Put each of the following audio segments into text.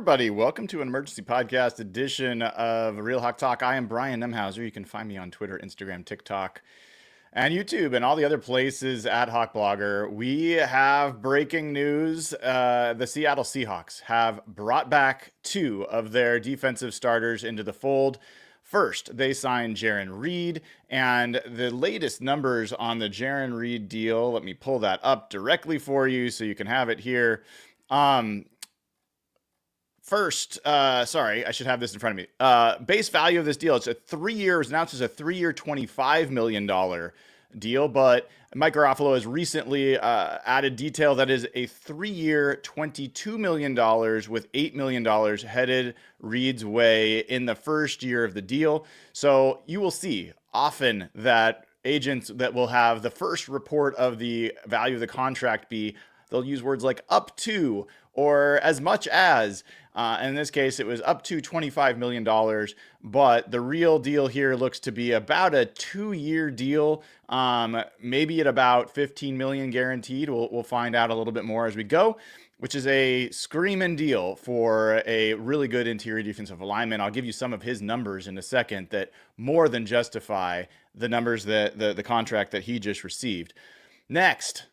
everybody. Welcome to an emergency podcast edition of Real Hawk Talk. I am Brian Nemhauser. You can find me on Twitter, Instagram, TikTok, and YouTube, and all the other places at Hawk Blogger. We have breaking news. The Seattle Seahawks have brought back two of their defensive starters into the fold. First, they signed Jarran Reed, and the latest numbers on the Jarran Reed deal, let me pull that up directly for you so you can have it here. First, sorry, I should have this in front of me. Base value of this deal, it's announced as a 3-year, $25 million deal, but Mike Garofalo has recently added detail that is a 3-year, $22 million with $8 million headed Reed's way in the first year of the deal. So you will see often that agents that will have the first report of the value of the contract they'll use words like up to or as much as. In this case, it was up to $25 million, but the real deal here looks to be about a 2-year deal, maybe at about $15 million guaranteed. We'll find out a little bit more as we go, which is a screaming deal for a really good interior defensive lineman. I'll give you some of his numbers in a second that more than justify the numbers that the contract that he just received. Next,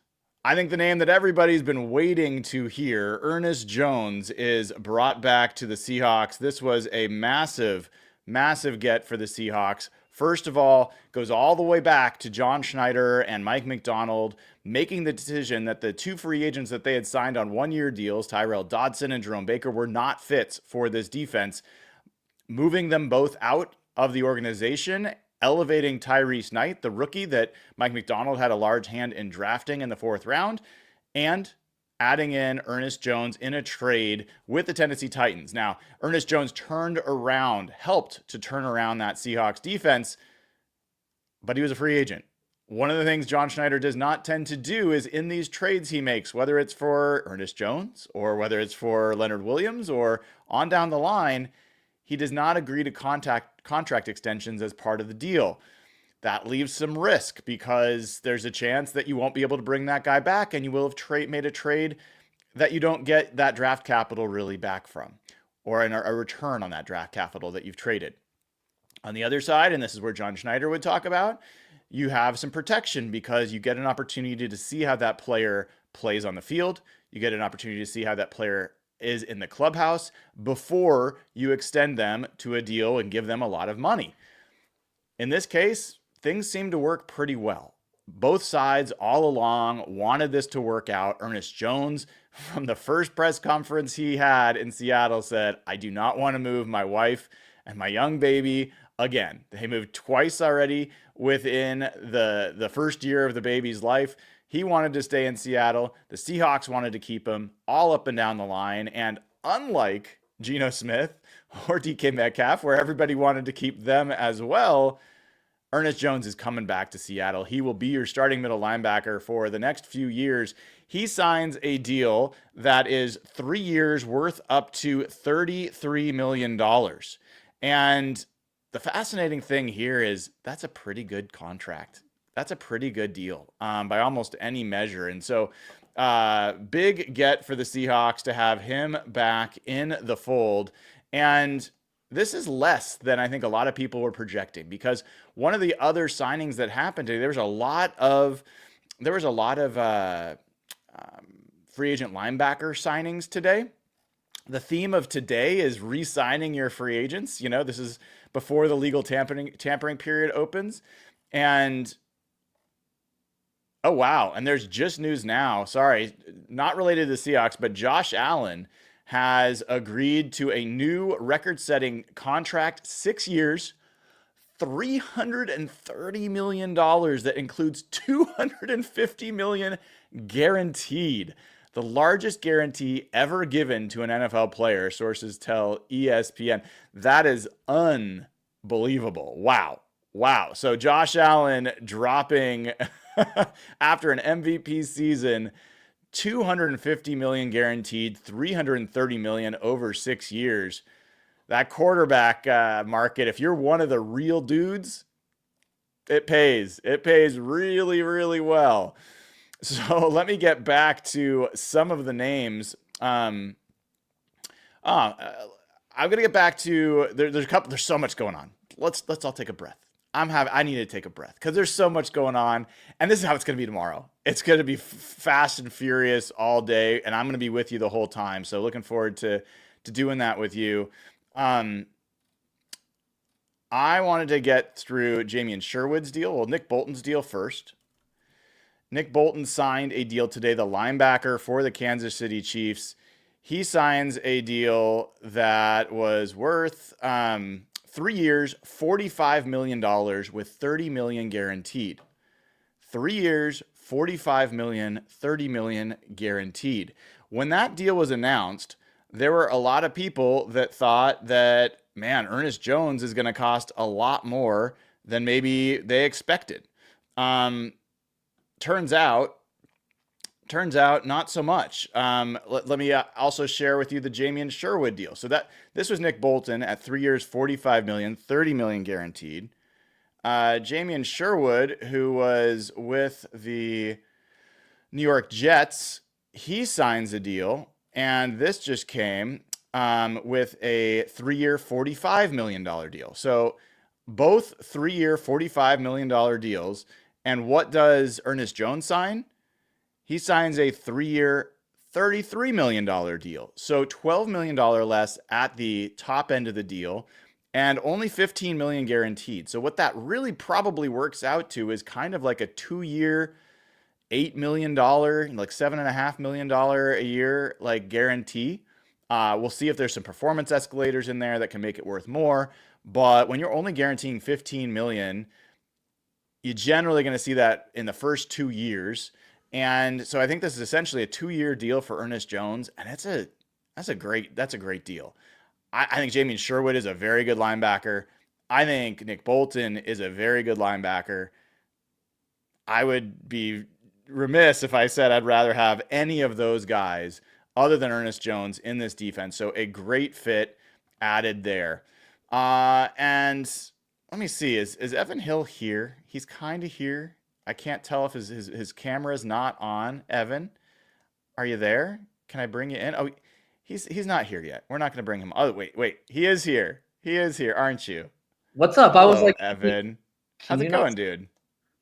I think the name that everybody's been waiting to hear, Ernest Jones, is brought back to the Seahawks. This was a massive, massive get for the Seahawks. First of all, goes all the way back to John Schneider and Mike McDonald making the decision that the two free agents that they had signed on 1-year deals, Tyrell Dodson and Jerome Baker, were not fits for this defense, moving them both out of the organization, elevating Tyrese Knight, the rookie that Mike McDonald had a large hand in drafting in the 4th round, and adding in Ernest Jones in a trade with the Tennessee Titans. Now, Ernest Jones helped to turn around that Seahawks defense, but he was a free agent. One of the things John Schneider does not tend to do is in these trades he makes, whether it's for Ernest Jones or whether it's for Leonard Williams or on down the line, he does not agree to contract extensions as part of the deal. That leaves some risk because there's a chance that you won't be able to bring that guy back and you will have made a trade that you don't get that draft capital really back from, or a return on that draft capital that you've traded. On the other side, and this is where John Schneider would talk about, you have some protection because you get an opportunity to see how that player plays on the field. You get an opportunity to see how that player is in the clubhouse before you extend them to a deal and give them a lot of money. In this case, things seem to work pretty well. Both sides all along wanted this to work out. Ernest Jones, from the first press conference he had in Seattle, said, "I do not want to move my wife and my young baby again." They moved twice already within the first year of the baby's life. He wanted to stay in Seattle. The Seahawks wanted to keep him all up and down the line. And unlike Geno Smith or DK Metcalf, where everybody wanted to keep them as well, Ernest Jones is coming back to Seattle. He will be your starting middle linebacker for the next few years. He signs a deal that is 3 years worth up to $33 million. And the fascinating thing here is that's a pretty good contract. That's a pretty good deal by almost any measure. And so big get for the Seahawks to have him back in the fold. And this is less than I think a lot of people were projecting, because one of the other signings that happened today, there was a lot of free agent linebacker signings today. The theme of today is re-signing your free agents. You know, this is before the legal tampering period opens. And oh, wow. And there's just news now. Sorry, not related to the Seahawks, but Josh Allen has agreed to a new record-setting contract, 6 years, $330 million that includes $250 million guaranteed. The largest guarantee ever given to an NFL player, sources tell ESPN. That is unbelievable. Wow. Wow. So Josh Allen dropping after an MVP season, $250 million guaranteed, $330 million over 6 years. That quarterback market, if you're one of the real dudes, it pays. It pays really, really well. So let me get back to some of the names. Uh, I'm gonna get back to there's a couple. There's so much going on. Let's all take a breath. I need to take a breath because there's so much going on, and this is how it's gonna be tomorrow. It's gonna be fast and furious all day, and I'm gonna be with you the whole time. So looking forward to doing that with you. Um, I wanted to get through Jamie Sherwood's deal. Well, Nick Bolton's deal first. Nick Bolton signed a deal today, the linebacker for the Kansas City Chiefs. He signs a deal that was worth 3 years, $45 million with $30 million guaranteed. 3 years, $45 million, $30 million guaranteed. When that deal was announced, there were a lot of people that thought that, man, Ernest Jones is going to cost a lot more than maybe they expected. Um, turns out not so much. Let me also share with you the Jamie Sherwood deal. So this was Nick Bolton at 3 years, $45 million, $30 million guaranteed. Jamie Sherwood, who was with the New York Jets, he signs a deal, and this just came with a 3 year, $45 million deal. So both 3 year, $45 million deals. And what does Ernest Jones sign? He signs a 3 year, $33 million deal. So $12 million less at the top end of the deal and only $15 million guaranteed. So what that really probably works out to is kind of like a 2 year, $8 million, like $7.5 million a year, like guarantee. We'll see if there's some performance escalators in there that can make it worth more. But when you're only guaranteeing $15 million, you're generally going to see that in the first 2 years. And so I think this is essentially a 2 year deal for Ernest Jones, and that's a great deal. I think Jamie Sherwood is a very good linebacker. I think Nick Bolton is a very good linebacker. I would be remiss if I said I'd rather have any of those guys other than Ernest Jones in this defense. So a great fit added there. And let me see, is Evan Hill here? He's kind of here. I can't tell if his camera is not on. Evan, are you there? Can I bring you in? Oh, he's not here yet. We're not going to bring him. Oh, wait. He is here. He is here, aren't you? What's up? Hello, I was like, Evan. How's it going, dude?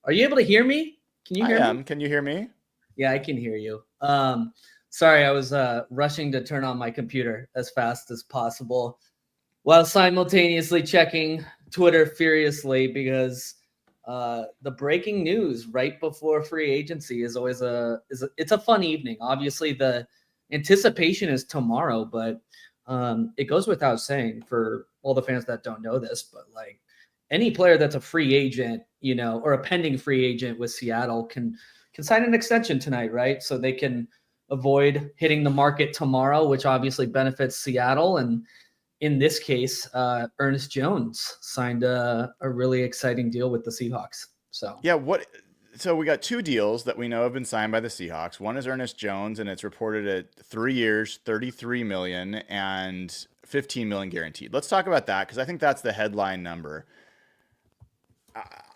Are you able to hear me? Can you hear me? Can you hear me? Yeah, I can hear you. Sorry, I was rushing to turn on my computer as fast as possible while simultaneously checking Twitter furiously because the breaking news right before free agency is always it's a fun evening. Obviously, the anticipation is tomorrow, but it goes without saying for all the fans that don't know this, but like any player that's a free agent, or a pending free agent with Seattle can sign an extension tonight, right? So they can avoid hitting the market tomorrow, which obviously benefits Seattle. And in this case, Ernest Jones signed a really exciting deal with the Seahawks. So yeah, so we got two deals that we know have been signed by the Seahawks. One is Ernest Jones, and it's reported at 3 years, $33 million and $15 million guaranteed. Let's talk about that because I think that's the headline number.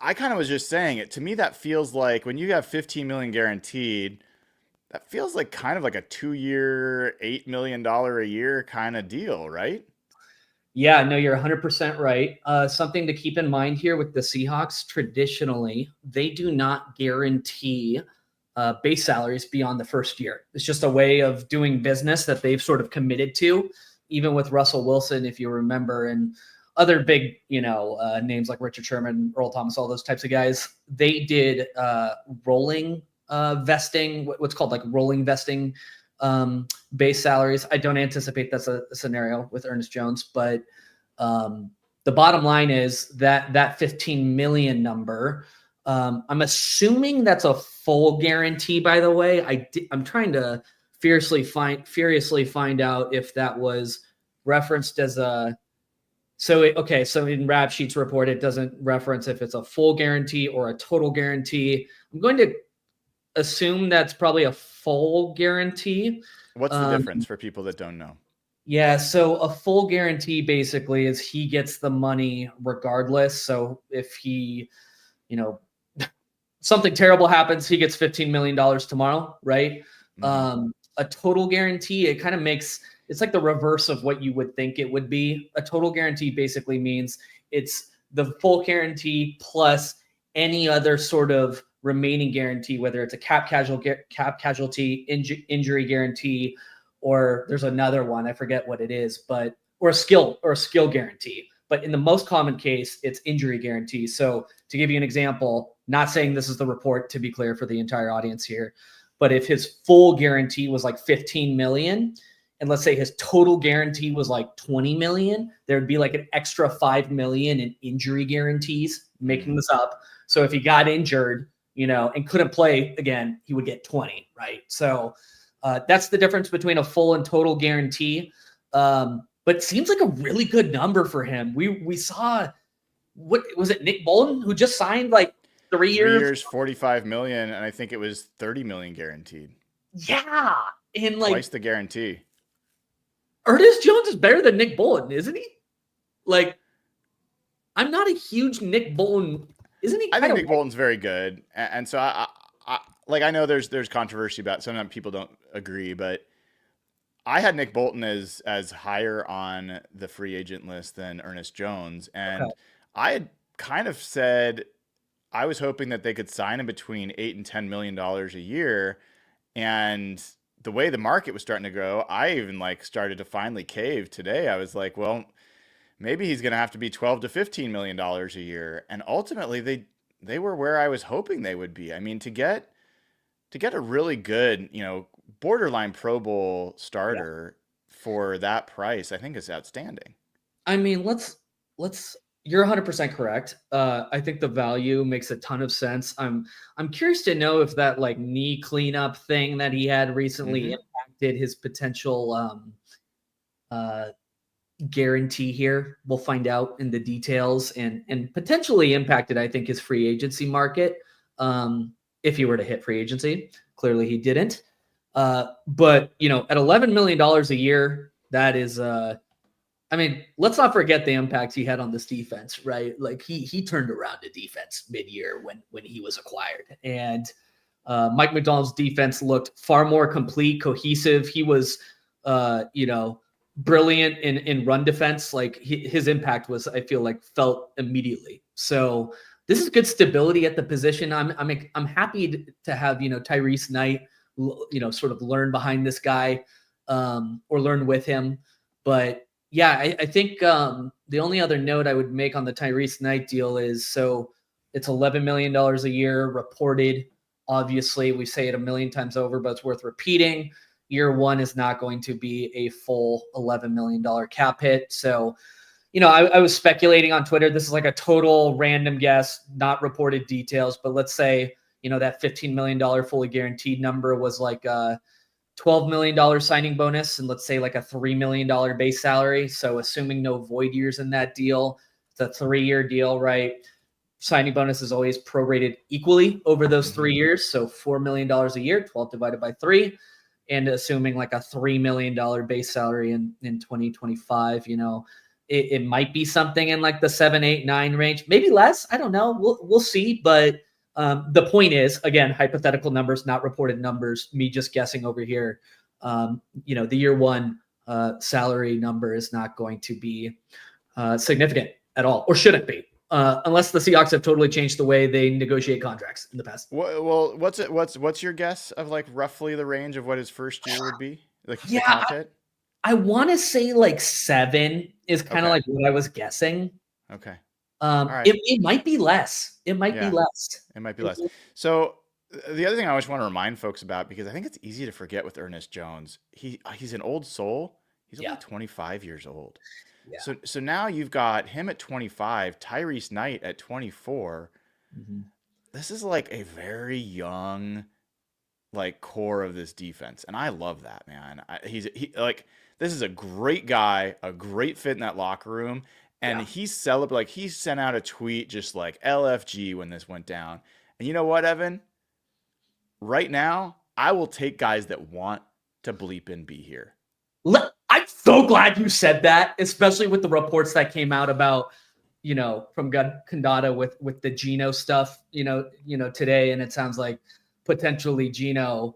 I kind of was just saying it. To me, that feels like when you have $15 million guaranteed, that feels like kind of like a 2 year, $8 million a year kind of deal, right? Yeah, no, you're 100% right. Something to keep in mind here with the Seahawks, traditionally, they do not guarantee base salaries beyond the first year. It's just a way of doing business that they've sort of committed to, even with Russell Wilson, if you remember, and other big, names like Richard Sherman, Earl Thomas, all those types of guys. They did rolling vesting, what's called like rolling vesting base salaries. I don't anticipate that's a scenario with Ernest Jones, but the bottom line is that 15 million number. I'm assuming that's a full guarantee. By the way, I'm trying to furiously find out if that was referenced as a. So in Rap Sheet's report, it doesn't reference if it's a full guarantee or a total guarantee. I'm going to assume that's probably a full guarantee. What's the difference for people that don't know? Yeah, so a full guarantee basically is he gets the money regardless. So if he, something terrible happens, he gets $15 million tomorrow, right? Mm-hmm. A total guarantee, it kind of makes it's like the reverse of what you would think it would be. A total guarantee basically means it's the full guarantee plus any other sort of remaining guarantee, whether it's a cap casualty injury guarantee, or there's another one, I forget what it is, but or a skill guarantee. But in the most common case, it's injury guarantee. So to give you an example, not saying this is the report, to be clear for the entire audience here, but if his full guarantee was like 15 million, and let's say his total guarantee was like 20 million, there'd be like an extra 5 million in injury guarantees, making this up. So if he got injured, and couldn't play again, he would get 20, right? So that's the difference between a full and total guarantee. But it seems like a really good number for him. We saw, what was it, Nick Bolton, who just signed like 3 years? 3 years, 45 million, and I think it was 30 million guaranteed. Yeah. And like twice the guarantee. Ernest Jones is better than Nick Bolton, isn't he? Like, I'm not a huge Nick Bolton. Isn't he? I think Nick Bolton's very good. And so I know there's controversy about it. Sometimes people don't agree, but I had Nick Bolton as higher on the free agent list than Ernest Jones. And I had kind of said I was hoping that they could sign him between $8 and $10 million a year. And the way the market was starting to go, I even started to finally cave today. I was like, well, maybe he's going to have to be $12 to $15 million a year. And ultimately they were where I was hoping they would be. I mean, to get a really good, borderline Pro Bowl starter for that price, I think is outstanding. I mean, let's you're 100% correct. I think the value makes a ton of sense. I'm curious to know if that knee cleanup thing that he had recently impacted his potential guarantee here. We'll find out in the details, and potentially impacted, I think, his free agency market. If he were to hit free agency, clearly he didn't. But at $11 million a year, that is, I mean, let's not forget the impact he had on this defense, right? Like he turned around the defense mid-year when he was acquired, and Mike Macdonald's defense looked far more complete, cohesive. He was, brilliant in run defense. Like his impact was, I feel like, felt immediately. So this is good stability at the position. I'm happy to have Tyrese Knight, sort of learn behind this guy, or learn with him. But yeah, I think the only other note I would make on the Tyrese Knight deal is, so it's $11 million a year reported. Obviously, we say it a million times over, but it's worth repeating. Year one is not going to be a full $11 million cap hit. So, I was speculating on Twitter. This is like a total random guess, not reported details. But let's say, that $15 million fully guaranteed number was like a $12 million signing bonus, and let's say like a $3 million base salary. So assuming no void years in that deal, it's a 3-year deal, right? Signing bonus is always prorated equally over those 3 years. So $4 million a year, 12 divided by 3. And assuming like a $3 million base salary in 2025, it might be something in like the 7, 8, 9 range, maybe less. I don't know. We'll see. But the point is, again, hypothetical numbers, not reported numbers, me just guessing over here. The year one salary number is not going to be significant at all, or shouldn't be, unless the Seahawks have totally changed the way they negotiate contracts in the past. Well, what's your guess of like roughly the range of what his first year would be? Like, I want to say like 7 is kind of like what I was guessing. Okay. Right. It might be less. It might be less. So the other thing I always want to remind folks about, because I think it's easy to forget with Ernest Jones, he's an old soul. He's only 25 years old. Yeah. So now you've got him at 25, Tyrese Knight at 24. This is like a very young, core of this defense, and I love that, man. This is a great guy, a great fit in that locker room. And he sent out a tweet just like LFG when this went down. And you know what, Evan? Right now, I will take guys that want to bleep and be here. I'm so glad you said that, especially with the reports that came out about, from Condata with the Geno stuff, today. And it sounds like potentially Geno,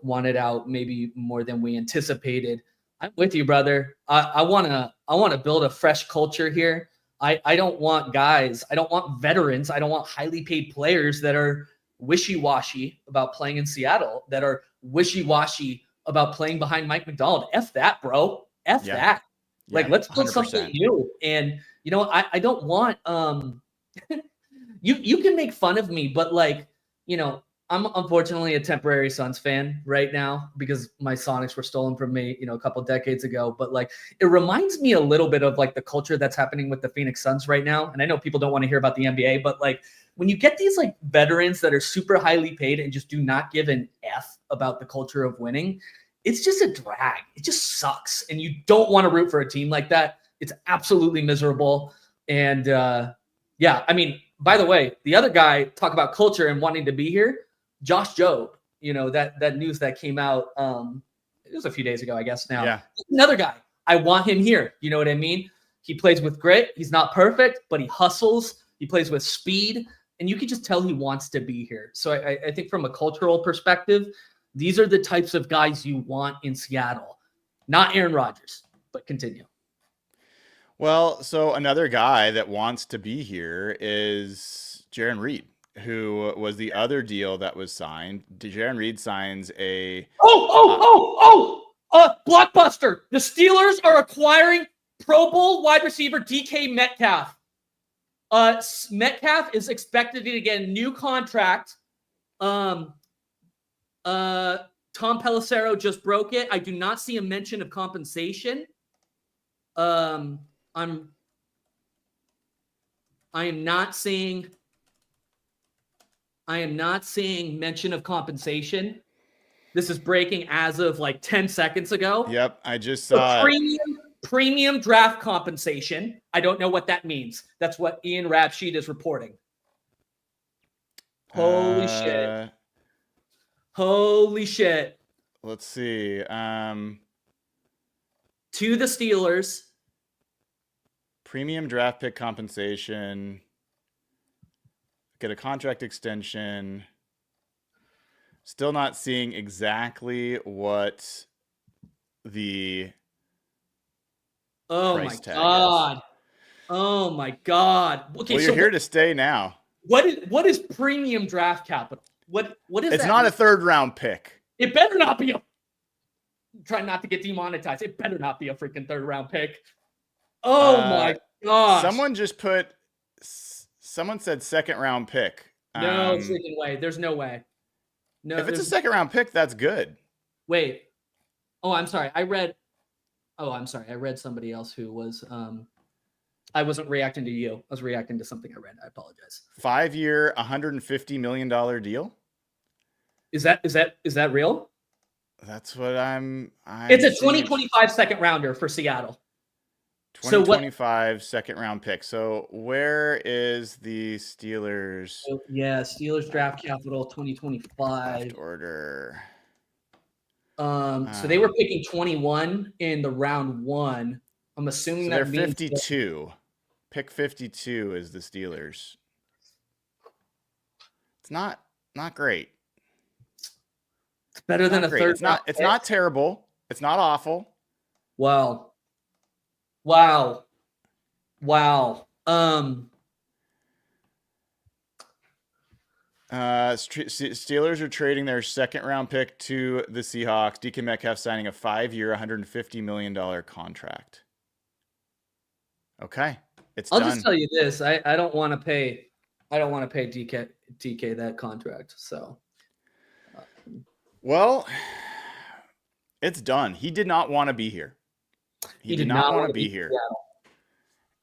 wanted out maybe more than we anticipated. I'm with you, brother. I wanna build a fresh culture here. I don't want guys. I don't want veterans. I don't want highly paid players that are wishy-washy about playing in Seattle, that are wishy-washy about playing behind Mike McDonald. F that, bro. F Yeah. that. Like, Yeah. let's build something 100%. new. And I don't want you can make fun of me, but like, I'm unfortunately a temporary Suns fan right now because my Sonics were stolen from me, a couple decades ago. But like, it reminds me a little bit of like the culture that's happening with the Phoenix Suns right now. And I know people don't want to hear about the NBA, but like when you get these like veterans that are super highly paid and just do not give an F about the culture of winning, it's just a drag. It just sucks. And you don't want to root for a team like that. It's absolutely miserable. And yeah, I mean, by the way, the other guy, talk about culture and wanting to be here, Josh Jobe, that news that came out, it was a few days ago, I guess now. Yeah. Another guy, I want him here. You know what I mean? He plays with grit. He's not perfect, but he hustles. He plays with speed, and you can just tell he wants to be here. So I think from a cultural perspective, these are the types of guys you want in Seattle. Not Aaron Rodgers, but continue. Well, so another guy that wants to be here is Jarran Reed, who was the other deal that was signed. Jarran Reed signs a blockbuster. The Steelers are acquiring Pro Bowl wide receiver DK Metcalf. Metcalf is expected to get a new contract. Tom Pelissero just broke it. I do not see a mention of compensation. I am not seeing mention of compensation. This is breaking as of like 10 seconds ago. Yep, I just saw premium draft compensation. I don't know what that means. That's what Ian Rapsheet is reporting. Holy shit. Holy shit. Let's see. To the Steelers. Premium draft pick compensation. Get a contract extension. Still not seeing exactly what the price tag is. Oh my god. Okay, well, you're here to stay now. What is premium draft capital? What is It's that? not a third round pick. It better not be try not to get demonetized. It better not be a freaking third round pick. Oh my gosh. Someone said second round pick. No freaking way. There's no way. No. If it's a second round pick, that's good. Wait. Oh, I'm sorry. I read somebody else who was I wasn't reacting to you. I was reacting to something I read. I apologize. 5-year, $150 million deal. Is that real? That's what I'm it's a 2025 second rounder for Seattle. 2025 second round pick. So where is the Steelers? Steelers draft capital 2025 draft order. So they were picking 21 in the round 1. I'm assuming they're that means 52. Pick 52 is the Steelers. It's not great. It's better than a third. It's not terrible. It's not awful. Wow. Steelers are trading their second round pick to the Seahawks. DK Metcalf signing a 5-year, $150 million contract. Okay, I'll just tell you this: I don't want to pay DK that contract. So, well, it's done. He did not want to be here. He did not want to be here.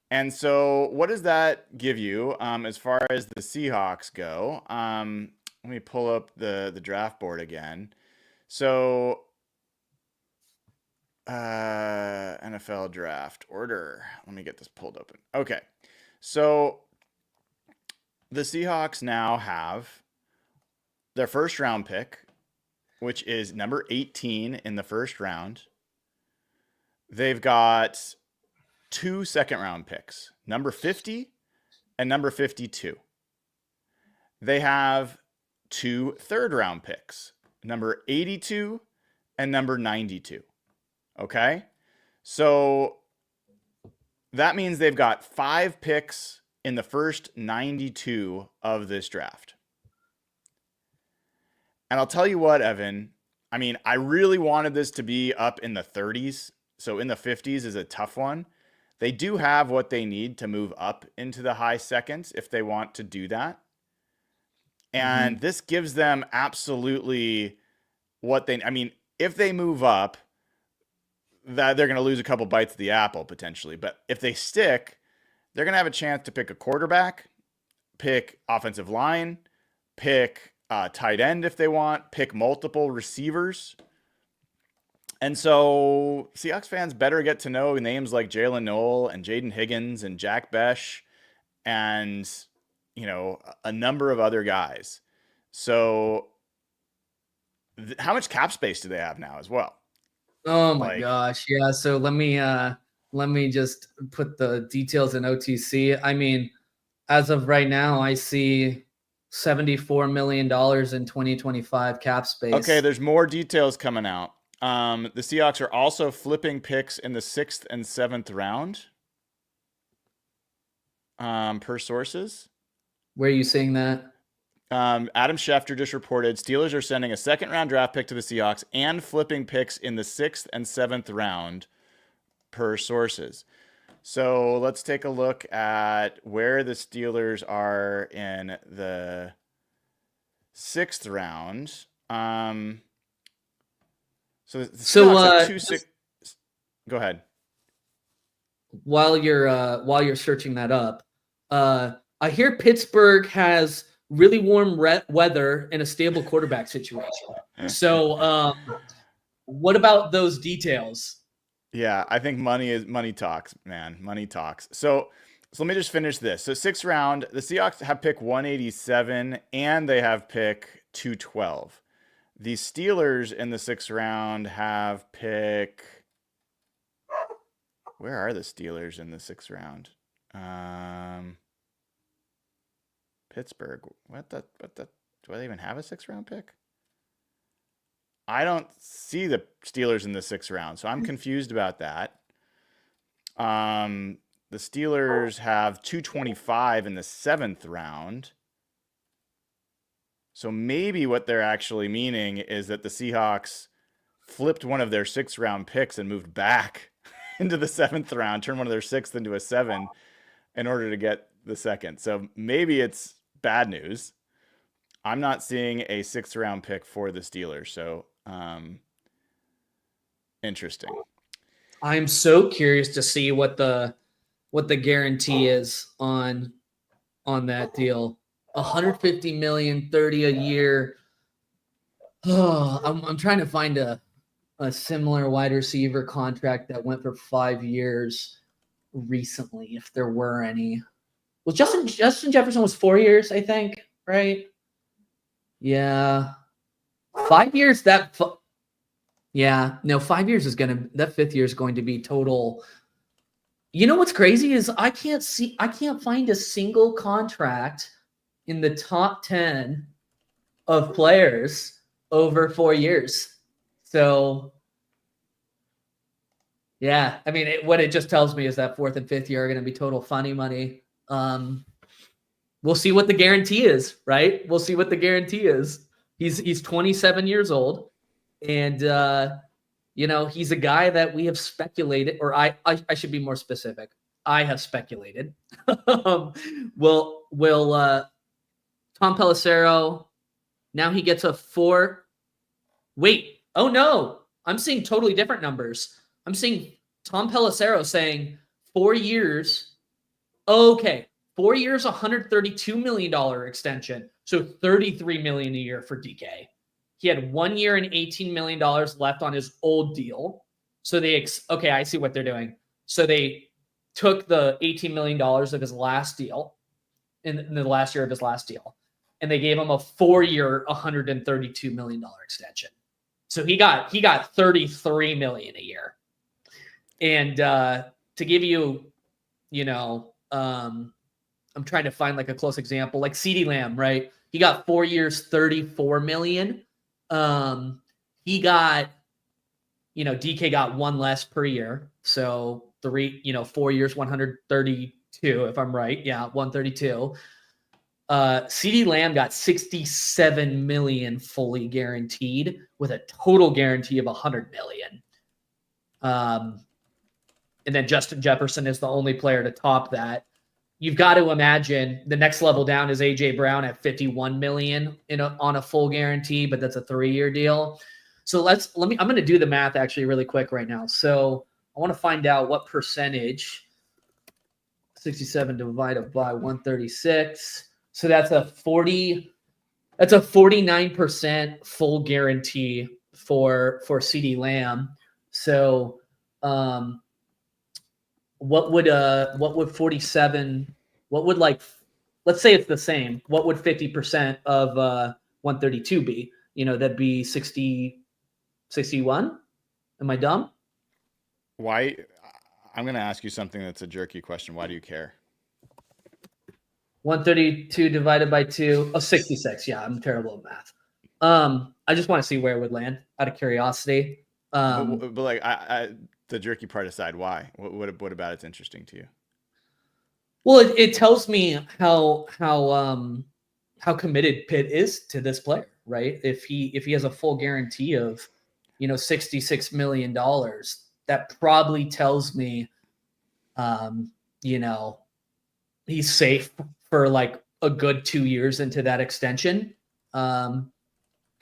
And so what does that give you as far as the Seahawks go? Let me pull up the draft board again. So NFL draft order. Let me get this pulled open. Okay. So the Seahawks now have their first round pick, which is number 18 in the first round. They've got 2 second round picks, number 50 and number 52. They have 2 third round picks, number 82 and number 92. Okay. So that means they've got 5 picks in the first 92 of this draft. And I'll tell you what, Evan, I mean, I really wanted this to be up in the 30s. So in the 50s is a tough one. They do have what they need to move up into the high seconds if they want to do that. And this gives them absolutely what they, I mean, if they move up, that they're going to lose a couple bites of the apple potentially. But if they stick, they're going to have a chance to pick a quarterback, pick offensive line, pick tight end if they want, pick multiple receivers. And so Seahawks fans better get to know names like Jalen Noel and Jaden Higgins and Jack Besh and, you know, a number of other guys. So how much cap space do they have now as well? Oh my gosh. Yeah. So let me just put the details in OTC. I mean, as of right now, I see $74 million in 2025 cap space. Okay, there's more details coming out. The Seahawks are also flipping picks in the 6th and 7th round. Per sources. Where are you seeing that? Adam Schefter just reported Steelers are sending a 2nd-round draft pick to the Seahawks and flipping picks in the 6th and 7th round per sources. So let's take a look at where the Steelers are in the 6th round. So the Seahawks have 2-6. Go ahead. While you're searching that up, I hear Pittsburgh has really warm weather and a stable quarterback situation. So, what about those details? Yeah, I think money talks, man. Money talks. So let me just finish this. So 6th round, the Seahawks have pick 187 and they have pick 212. The Steelers in the 6th round have pick. Where are the Steelers in the 6th round? Pittsburgh. What the? Do they even have a 6th round pick? I don't see the Steelers in the 6th round, so I'm confused about that. The Steelers have 225 in the 7th round. So maybe what they're actually meaning is that the Seahawks flipped one of their 6th round picks and moved back into the 7th round, turned one of their 6th into a 7 in order to get the 2nd. So maybe it's bad news. I'm not seeing a 6th round pick for the Steelers. So interesting. I'm so curious to see what the guarantee is on that deal. 150 million, 30 a year. Oh, I'm trying to find a similar wide receiver contract that went for 5 years recently, if there were any. Well, Justin Jefferson was 4 years, I think, right? Yeah. 5 years, 5 years is that 5th year is going to be total. You know what's crazy is I can't find a single contract in the top 10 of players over 4 years. So, yeah, I mean, what it just tells me is that 4th and 5th year are going to be total funny money. We'll see what the guarantee is, right? We'll see what the guarantee is. He's 27 years old, and he's a guy that we have speculated, or I should be more specific. I have speculated. Will Tom Pelissero, now he gets a 4. Wait, oh no, I'm seeing totally different numbers. I'm seeing Tom Pelissero saying 4 years. Okay, 4 years, $132 million extension. So $33 million a year for DK. He had 1 year and $18 million left on his old deal. So I see what they're doing. So they took the $18 million of his last deal in the last year of his last deal, and they gave him a 4-year, $132 million extension. So he got $33 million a year. And to give you, I'm trying to find like a close example, like CeeDee Lamb, right? He got 4 years, $34 million. He got DK got one less per year. So 4 years, 132, if I'm right. Yeah, 132. CD Lamb got 67 million fully guaranteed with a total guarantee of 100 million. And then Justin Jefferson is the only player to top that. You've got to imagine the next level down is AJ Brown at 51 million on a full guarantee, but that's a 3-year deal. So I'm going to do the math actually really quick right now. So I want to find out what percentage 67 divided by 136. So that's a 49% full guarantee for CD Lamb. So what would 47, what would let's say it's the same. What would 50% of 132 be? That'd be 61. Am I dumb? Why? I'm going to ask you something that's a jerky question. Why do you care? 132 divided by 2. Oh, 66. Yeah, I'm terrible at math. I just want to see where it would land out of curiosity. But like, the jerky part aside, why? What about it's interesting to you? Well, it tells me how committed Pitt is to this player, right? If he has a full guarantee of, $66 million, that probably tells me, he's safe for like a good 2 years into that extension. Kind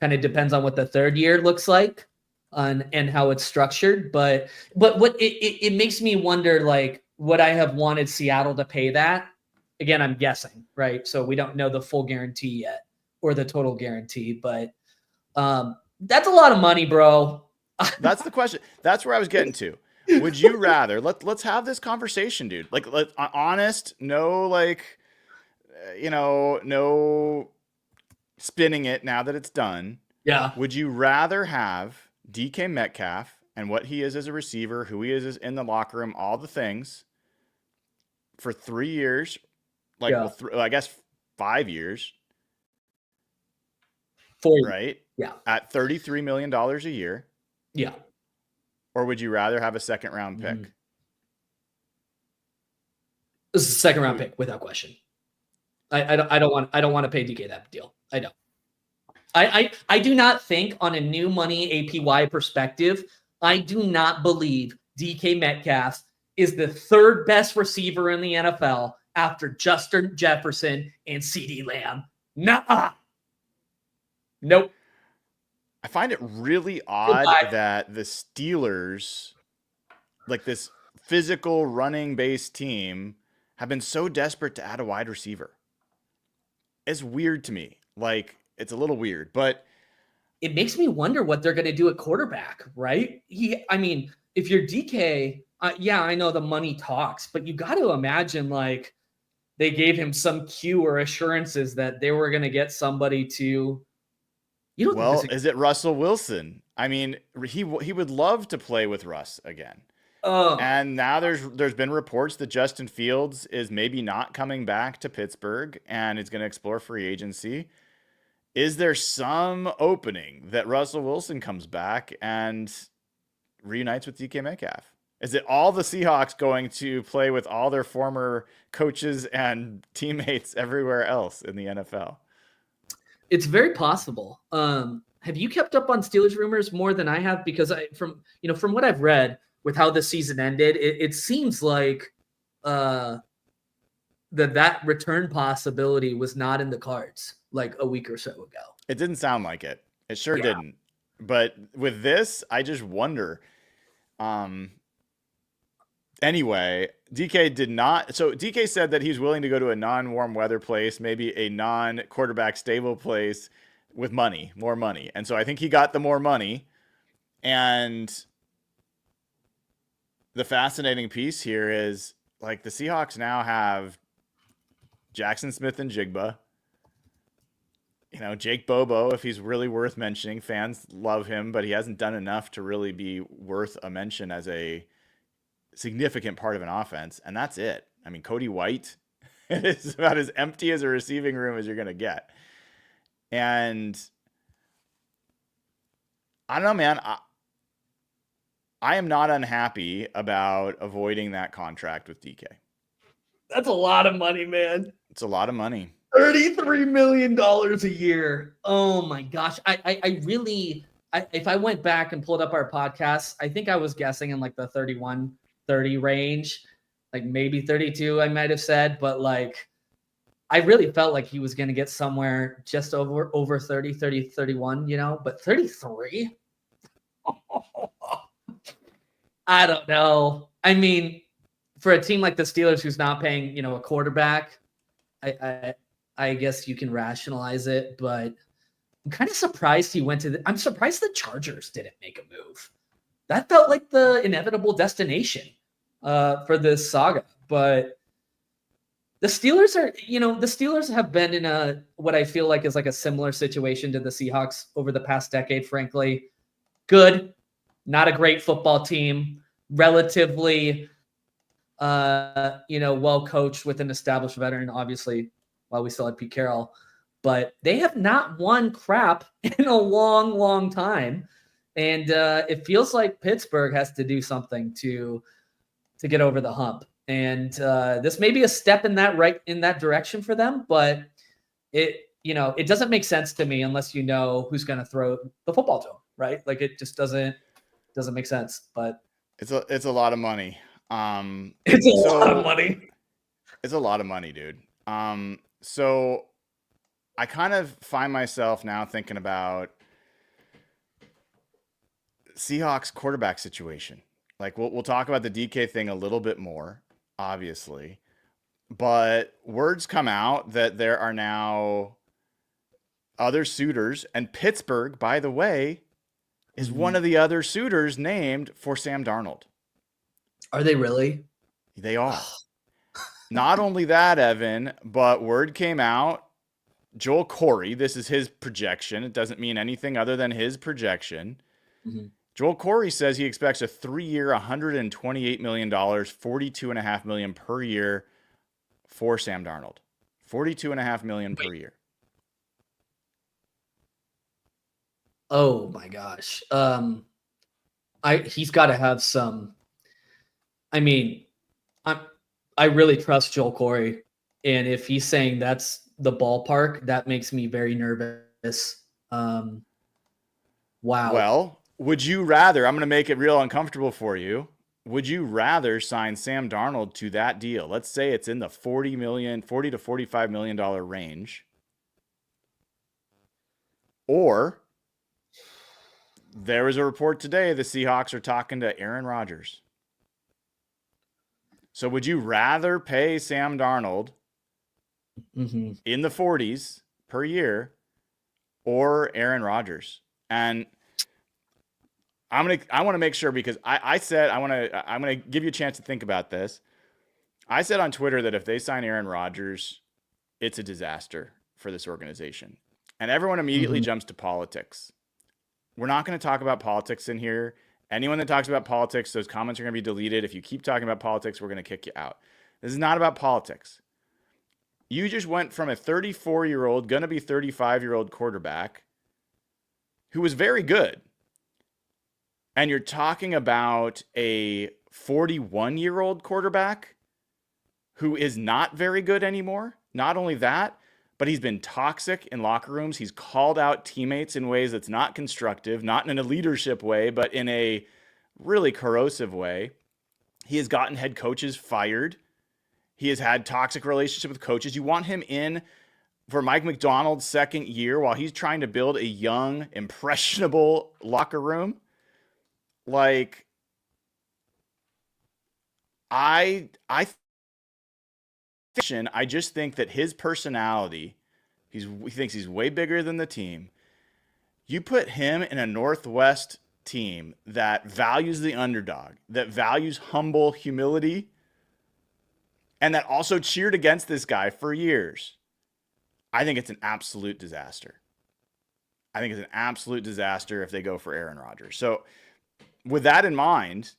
of depends on what the third year looks like and how it's structured. But what it makes me wonder, like, would I have wanted Seattle to pay that? Again, I'm guessing, right? So we don't know the full guarantee yet or the total guarantee, but that's a lot of money, bro. That's the question. That's where I was getting to. Would you rather let's have this conversation, dude? Like, honest, no, like, no spinning it now that it's done. Yeah. Would you rather have DK Metcalf and what he is as a receiver, who he is in the locker room, all the things for 3 years, like, Yeah. I guess 5 years, 4 years. right? Yeah. At $33 million a year. Yeah. Or would you rather have a second round pick? This is a second round pick without question. I don't want to pay DK that deal. I don't. I do not think, on a new money APY perspective, I do not believe DK Metcalf is the third best receiver in the NFL after Justin Jefferson and CD Lamb. Nah. Nope. I find it really odd that the Steelers, like this physical running based team, have been so desperate to add a wide receiver. It's weird to me. Like, it's a little weird, but it makes me wonder what they're going to do at quarterback, right? If you're DK, yeah, I know the money talks, but you got to imagine, like, they gave him some cue or assurances that they were going to get somebody to. Is it Russell Wilson? I mean, he would love to play with Russ again. And now there's been reports that Justin Fields is maybe not coming back to Pittsburgh and is going to explore free agency. Is there some opening that Russell Wilson comes back and reunites with DK Metcalf? Is it all the Seahawks going to play with all their former coaches and teammates everywhere else in the NFL? It's very possible. Have you kept up on Steelers rumors more than I have? Because from what I've read with how the season ended, it seems like that return possibility was not in the cards like a week or so ago. It didn't sound like it. It sure didn't. But with this, I just wonder. Anyway, DK did not. So DK said that he's willing to go to a non-warm weather place, maybe a non-quarterback stable place with money, more money. And so I think he got the more money. And the fascinating piece here is, like, the Seahawks now have Jackson Smith and Jigba. Jake Bobo, if he's really worth mentioning. Fans love him, but he hasn't done enough to really be worth a mention as a significant part of an offense. And that's it. I mean, Cody White is about as empty as a receiving room as you're going to get. And I don't know, man. I am not unhappy about avoiding that contract with DK. That's a lot of money, man. It's a lot of money. $33 million a year. Oh my gosh. I really, if I went back and pulled up our podcast, I think I was guessing in like the 31, 30 range, like maybe 32, I might have said, but like, I really felt like he was going to get somewhere just over 30, 31, but 33? I don't know. I mean, for a team like the Steelers who's not paying, a quarterback, I guess you can rationalize it, but I'm kind of surprised he went to I'm surprised the Chargers didn't make a move. That felt like the inevitable destination for this saga. But the Steelers the Steelers have been in what I feel like is like a similar situation to the Seahawks over the past decade, frankly. Good, not a great football team, relatively well coached with an established veteran, obviously, while we still had Pete Carroll, but they have not won crap in a long, long time. And it feels like Pittsburgh has to do something to get over the hump. And this may be a step in that direction for them, but it doesn't make sense to me unless you know who's going to throw the football to them, right? Like it just doesn't make sense. But it's a lot of money. It's a lot of money. It's a lot of money, dude. So I kind of find myself now thinking about Seahawks quarterback situation. Like we'll talk about the DK thing a little bit more, obviously, but words come out that there are now other suitors, and Pittsburgh, by the way, is one of the other suitors named for Sam Darnold. Are they really? They are. Not only that, Evan, but word came out. Joel Corey, this is his projection. It doesn't mean anything other than his projection. Mm-hmm. Joel Corey says he expects a 3-year, $128 million, $42.5 million per year for Sam Darnold. $42.5 million per year. Oh my gosh. He's got to have some. I mean, I really trust Joel Corey, and if he's saying that's the ballpark, that makes me very nervous. Wow. Well, would you rather? I'm going to make it real uncomfortable for you. Would you rather sign Sam Darnold to that deal? Let's say it's in the $40 to $45 million range, or there was a report today the Seahawks are talking to Aaron Rodgers. So would you rather pay Sam Darnold in the 40s per year or Aaron Rodgers? And I want to make sure, because I said I'm gonna give you a chance to think about this. I said on Twitter that if they sign Aaron Rodgers, it's a disaster for this organization. And everyone immediately jumps to politics. We're not going to talk about politics in here. Anyone that talks about politics, those comments are going to be deleted. If you keep talking about politics, we're going to kick you out. This is not about politics. You just went from a 34-year-old, going to be 35-year-old quarterback who was very good, and you're talking about a 41-year-old quarterback who is not very good anymore. Not only that, but he's been toxic in locker rooms. He's called out teammates in ways that's not constructive, not in a leadership way, but in a really corrosive way. He has gotten head coaches fired. He has had toxic relationship with coaches. You want him in for Mike McDonald's second year while he's trying to build a young, impressionable locker room? Like, I just think that his personality, he thinks he's way bigger than the team. You put him in a Northwest team that values the underdog, that values humble humility, and that also cheered against this guy for years. I think it's an absolute disaster. I think it's an absolute disaster if they go for Aaron Rodgers. So with that in mind,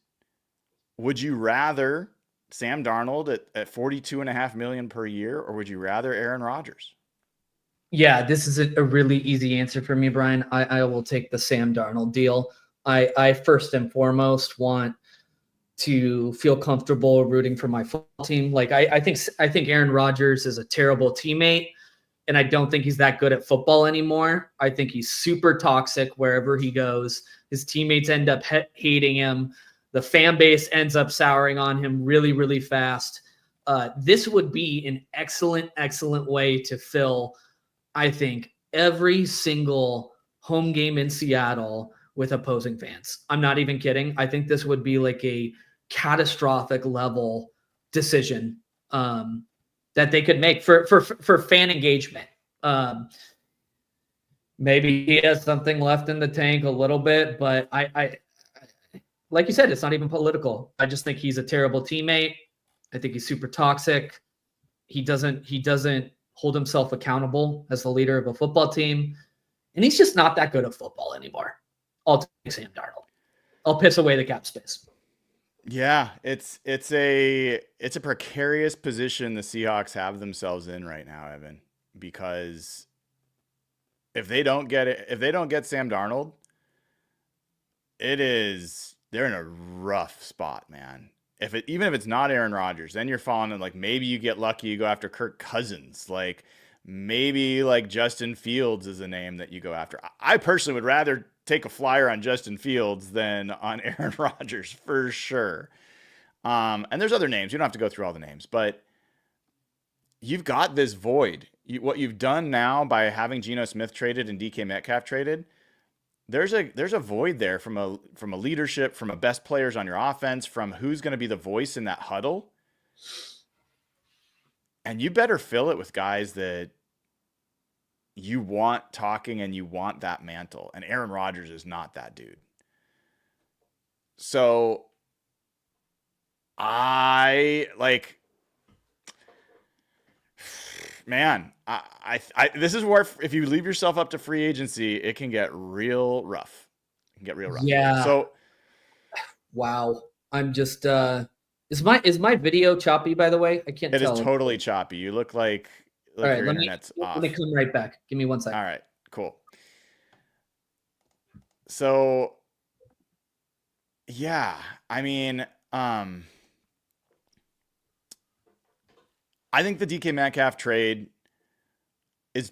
would you rather Sam Darnold at $42.5 million per year, or would you rather Aaron Rodgers? Yeah, this is a really easy answer for me, Brian. I will take the Sam Darnold deal. I first and foremost want to feel comfortable rooting for my football team. Like I think Aaron Rodgers is a terrible teammate, and I don't think he's that good at football anymore. I think he's super toxic wherever he goes. His teammates end up hating him. The fan base ends up souring on him really, really fast. This would be an excellent way to fill, I think, every single home game in Seattle with opposing fans. I'm not even kidding. I think this would be like a catastrophic level decision that they could make for fan engagement. Maybe he has something left in the tank a little bit, but I like you said, it's not even political. I just think he's a terrible teammate. I think he's super toxic. He doesn't hold himself accountable as the leader of a football team, and he's just not that good at football anymore. I'll take Sam Darnold. I'll piss away the cap space. Yeah, it's a precarious position the Seahawks have themselves in right now, Evan, because if they don't get Sam Darnold, they're in a rough spot, man. Even if it's not Aaron Rodgers, then you're falling in, like, maybe you get lucky, you go after Kirk Cousins. Like, maybe like Justin Fields is a name that you go after. I personally would rather take a flyer on Justin Fields than on Aaron Rodgers for sure. And there's other names. You don't have to go through all the names, but you've got this void. What you've done now by having Geno Smith traded and DK Metcalf traded, there's a void there from a leadership, from a best players on your offense, from who's going to be the voice in that huddle. And you better fill it with guys that you want talking and you want that mantle. And Aaron Rodgers is not that dude. So this is where if you leave yourself up to free agency, it can get real rough. Yeah. So, wow. I'm just is my video choppy, by the way? I can't tell. It is totally choppy. You look like all right, your internet's off. Let me come right back. Give me 1 second. All right, cool. So, yeah, I mean, I think the DK Metcalf trade is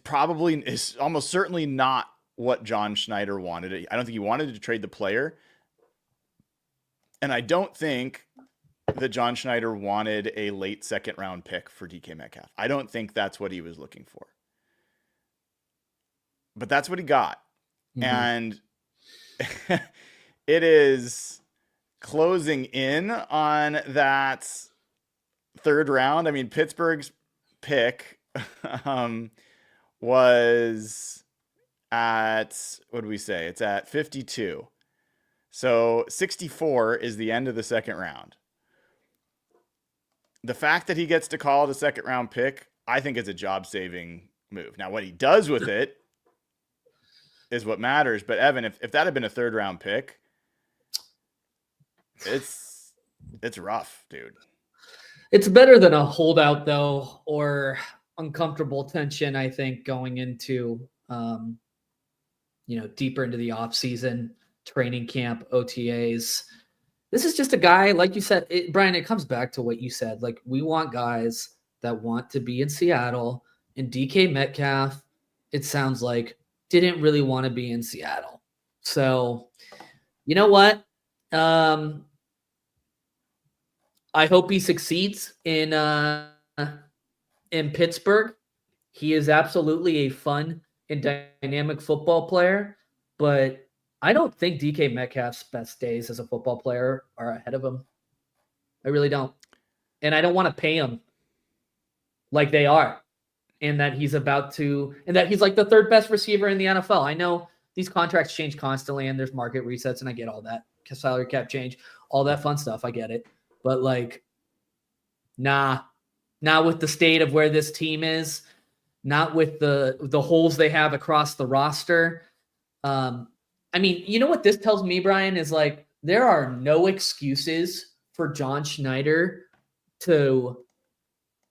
almost certainly not what John Schneider wanted. I don't think he wanted to trade the player. And I don't think that John Schneider wanted a late second round pick for DK Metcalf. I don't think that's what he was looking for. But that's what he got. Mm-hmm. And it is closing in on that third round. I mean, Pittsburgh's pick was at, what do we say? It's at 52. So 64 is the end of the second round. The fact that he gets to call it a second round pick, I think is a job saving move. Now, what he does with it is what matters. But Evan, if that had been a third round pick, it's rough, dude. It's better than a holdout, though, or uncomfortable tension, I think, going into, deeper into the off season, training camp, OTAs. This is just a guy, like you said, Brian, it comes back to what you said. Like, we want guys that want to be in Seattle, and DK Metcalf, it sounds like, didn't really want to be in Seattle. So, you know what? I hope he succeeds in Pittsburgh. He is absolutely a fun and dynamic football player, but I don't think DK Metcalf's best days as a football player are ahead of him. I really don't. And I don't want to pay him like they are, and that he's about to, and that he's like the third best receiver in the NFL. I know these contracts change constantly and there's market resets, and I get all that. Salary cap change, all that fun stuff. I get it. But like, not with the state of where this team is, not with the holes they have across the roster. I mean, you know what this tells me, Brian, is like there are no excuses for John Schneider to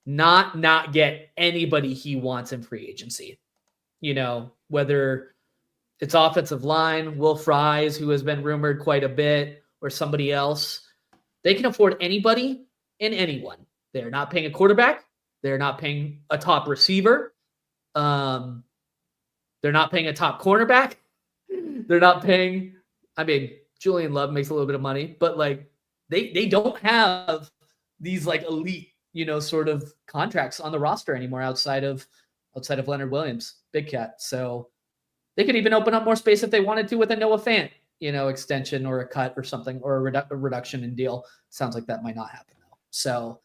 not get anybody he wants in free agency. Whether It's offensive line, Will Fries, who has been rumored quite a bit, or somebody else. They can afford anybody and anyone. They're not paying a quarterback. They're not paying a top receiver. They're not paying a top cornerback. They're not paying. I mean, Julian Love makes a little bit of money, but like they don't have these like elite, sort of contracts on the roster anymore outside of Leonard Williams, Big Cat. So they could even open up more space if they wanted to with a Noah Fant, extension or a cut or something, or a reduction in deal. Sounds like that might not happen though. So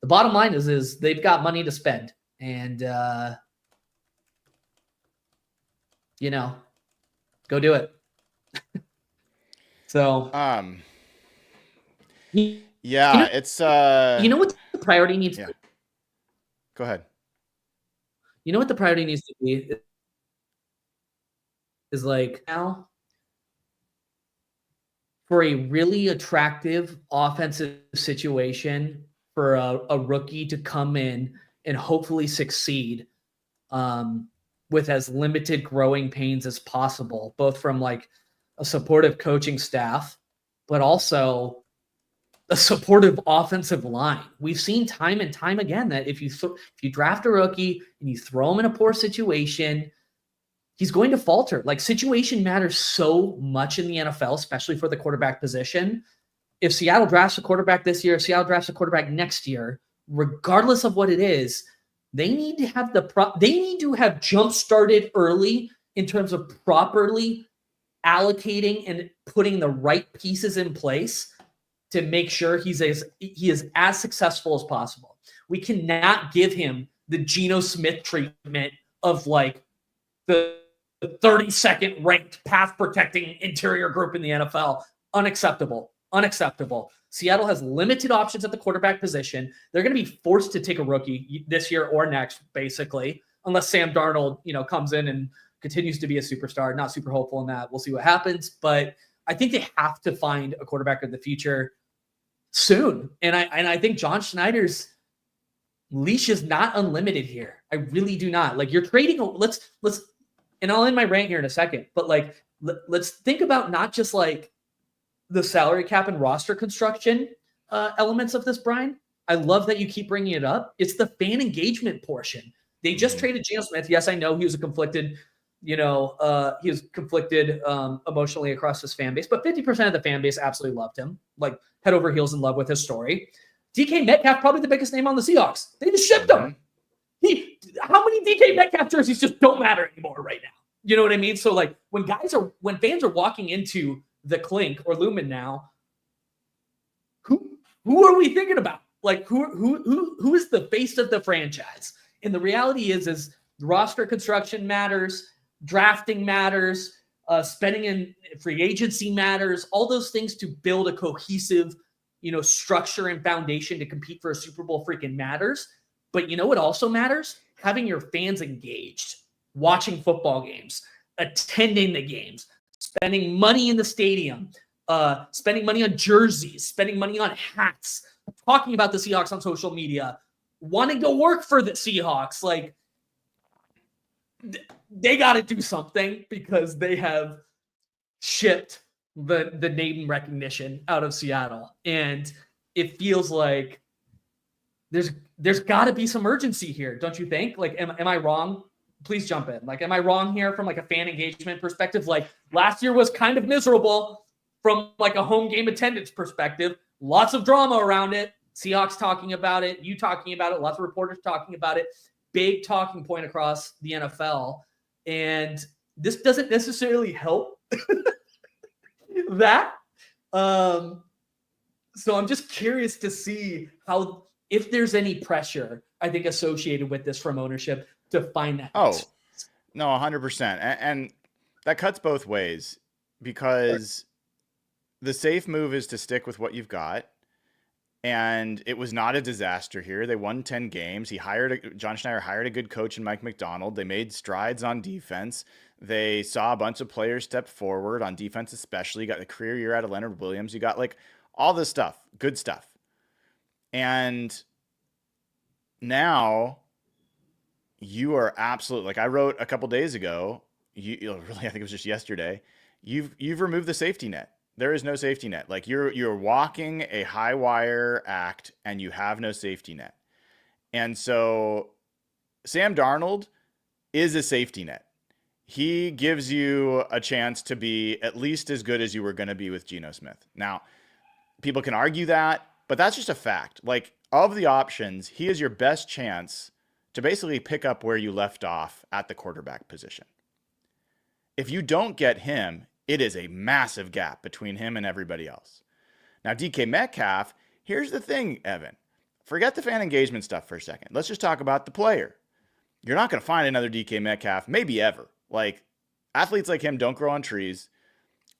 the bottom line is they've got money to spend, and go do it. So yeah, it's what the priority needs to be? Go ahead. You know what the priority needs to be is like now for a really attractive offensive situation for a rookie to come in and hopefully succeed with as limited growing pains as possible, both from like a supportive coaching staff, but also a supportive offensive line. We've seen time and time again that if you draft a rookie and you throw him in a poor situation, he's going to falter. Like, situation matters so much in the NFL, especially for the quarterback position. If Seattle drafts a quarterback this year, if Seattle drafts a quarterback next year, regardless of what it is, they need to have jump started early in terms of properly allocating and putting the right pieces in place to make sure he is as successful as possible. We cannot give him the Geno Smith treatment of like the 32nd ranked pass protecting interior group in the NFL. Unacceptable. Seattle has limited options at the quarterback position. They're going to be forced to take a rookie this year or next, basically, unless Sam Darnold, comes in and continues to be a superstar. Not super hopeful in that. We'll see what happens, but I think they have to find a quarterback of the future soon. And I think John Schneider's leash is not unlimited here. I really do not. Like, you're trading. Let's and I'll end my rant here in a second, but like, let's think about not just like the salary cap and roster construction elements of this, Brian. I love that you keep bringing it up. It's the fan engagement portion. They just traded Geno Smith. Yes, I know he was conflicted emotionally across his fan base, but 50% of the fan base absolutely loved him, like head over heels in love with his story. DK Metcalf, probably the biggest name on the Seahawks. They just shipped him. How many DK Metcalf jerseys just don't matter anymore right now? You know what I mean? So like when fans are walking into the Clink or Lumen now, who are we thinking about? Like who is the face of the franchise? And the reality is roster construction matters, drafting matters, spending in free agency matters, all those things to build a cohesive, structure and foundation to compete for a Super Bowl freaking matters. But you know what also matters? Having your fans engaged, watching football games, attending the games, spending money in the stadium, spending money on jerseys, spending money on hats, talking about the Seahawks on social media, wanting to work for the Seahawks. Like, they got to do something because they have shipped the name recognition out of Seattle. And it feels like there's got to be some urgency here, don't you think? Like, am I wrong? Please jump in. Like, am I wrong here from like a fan engagement perspective? Like, last year was kind of miserable from like a home game attendance perspective. Lots of drama around it. Seahawks talking about it, you talking about it, lots of reporters talking about it. Big talking point across the NFL. And this doesn't necessarily help that. So I'm just curious to see if there's any pressure, I think, associated with this from ownership to find that. Oh, no, 100%. And that cuts both ways, because the safe move is to stick with what you've got. And it was not a disaster here. They won 10 games. John Schneider hired a good coach in Mike McDonald. They made strides on defense. They saw a bunch of players step forward on defense, especially. You got the career year out of Leonard Williams. You got like all this stuff, good stuff. And now you are absolutely, like I wrote a couple days ago, really, I think it was just yesterday. You've removed the safety net. There is no safety net. Like you're walking a high wire act, and you have no safety net. And so Sam Darnold is a safety net. He gives you a chance to be at least as good as you were going to be with Geno Smith. Now, people can argue that, but that's just a fact. Like, of the options, he is your best chance to basically pick up where you left off at the quarterback position. If you don't get him, it is a massive gap between him and everybody else. Now, DK Metcalf, here's the thing, Evan. Forget the fan engagement stuff for a second. Let's just talk about the player. You're not going to find another DK Metcalf, maybe ever. Like, athletes like him don't grow on trees.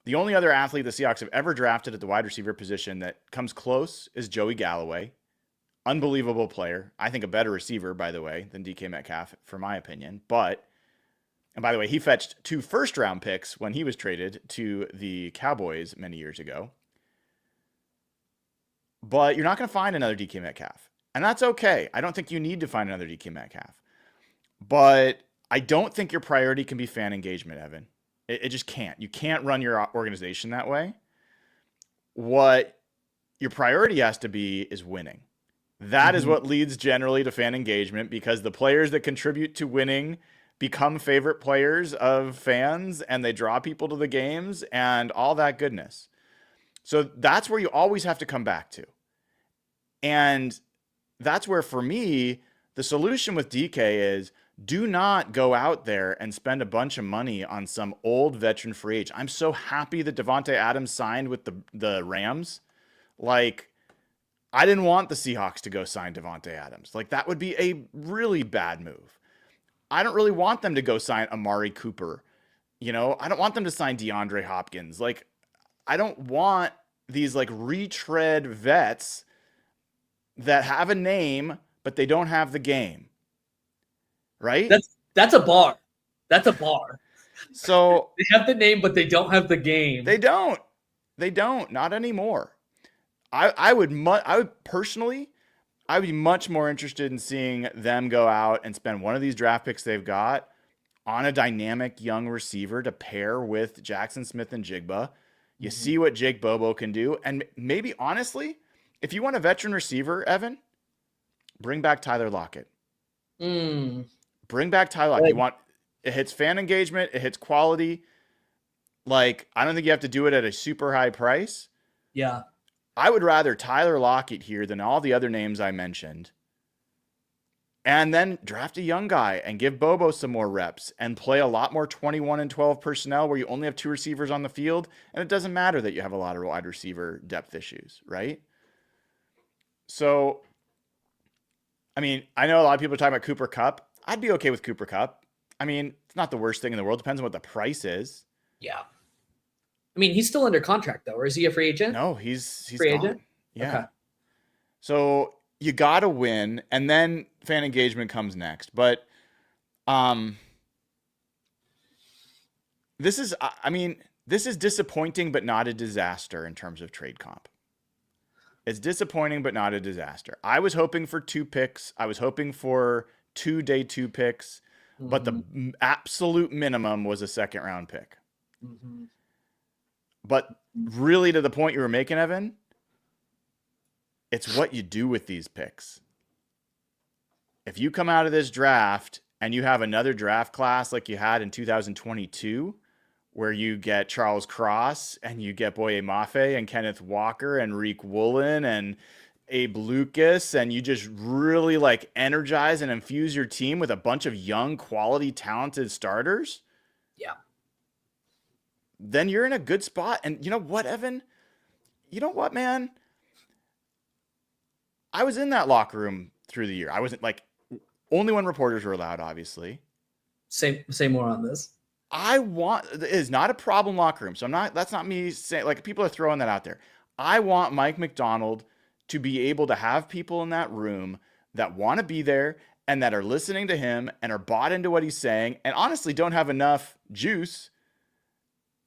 The only other athlete the Seahawks have ever drafted at the wide receiver position that comes close is Joey Galloway. Unbelievable player. I think a better receiver, by the way, than DK Metcalf, for my opinion. But, and by the way, he fetched 2 first-round picks when he was traded to the Cowboys many years ago. But you're not going to find another DK Metcalf. And that's okay. I don't think you need to find another DK Metcalf. But I don't think your priority can be fan engagement, Evan. It just can't. You can't run your organization that way. What your priority has to be is winning. That is what leads generally to fan engagement, because the players that contribute to winning become favorite players of fans, and they draw people to the games and all that goodness. So that's where you always have to come back to. And that's where, for me, the solution with DK is, do not go out there and spend a bunch of money on some old veteran free agent. I'm so happy that Davante Adams signed with the Rams. Like, I didn't want the Seahawks to go sign Davante Adams. Like, that would be a really bad move. I don't really want them to go sign Amari Cooper. You know, I don't want them to sign DeAndre Hopkins. Like, I don't want these like retread vets that have a name, but they don't have the game. Right? That's a bar. That's a bar. So they have the name, but they don't have the game. They don't. Not anymore. I would personally, I would be much more interested in seeing them go out and spend one of these draft picks they've got on a dynamic young receiver to pair with Jackson Smith and Jigba. You see what Jake Bobo can do. And maybe, honestly, if you want a veteran receiver, Evan, bring back Tyler Lockett. Bring back Tyler Lockett. You want, it hits fan engagement, it hits quality. Like, I don't think you have to do it at a super high price. Yeah. I would rather Tyler Lockett here than all the other names I mentioned. And then draft a young guy and give Bobo some more reps and play a lot more 21 and 12 personnel where you only have 2 receivers on the field. And it doesn't matter that you have a lot of wide receiver depth issues, right? So, I mean, I know a lot of people are talking about Cooper Kupp. I'd be okay with Cooper Kupp. I mean, it's not the worst thing in the world. Depends on what the price is. Yeah. I mean, he's still under contract, though. Or is he a free agent? No, he's free gone. agent? Yeah. Okay. So you got to win, and then fan engagement comes next. But this is disappointing, but not a disaster in terms of trade comp. It's disappointing, but not a disaster. I was hoping for 2 picks. I was hoping for 2 day 2 picks, but the absolute minimum was a 2nd round pick. But really, to the point you were making, Evan, it's what you do with these picks. If you come out of this draft and you have another draft class like you had in 2022, where you get Charles Cross and you get Boye Mafe and Kenneth Walker and Reek Woolen and Abe Lucas, and you just really like energize and infuse your team with a bunch of young, quality, talented starters. Yeah. Then you're in a good spot. And you know what, Evan? You know what, man? I was in that locker room through the year. I wasn't like, only when reporters were allowed, obviously. Say more on this. It is not a problem locker room. So that's not me saying, like, people are throwing that out there. I want Mike McDonald to be able to have people in that room that want to be there and that are listening to him and are bought into what he's saying and honestly don't have enough juice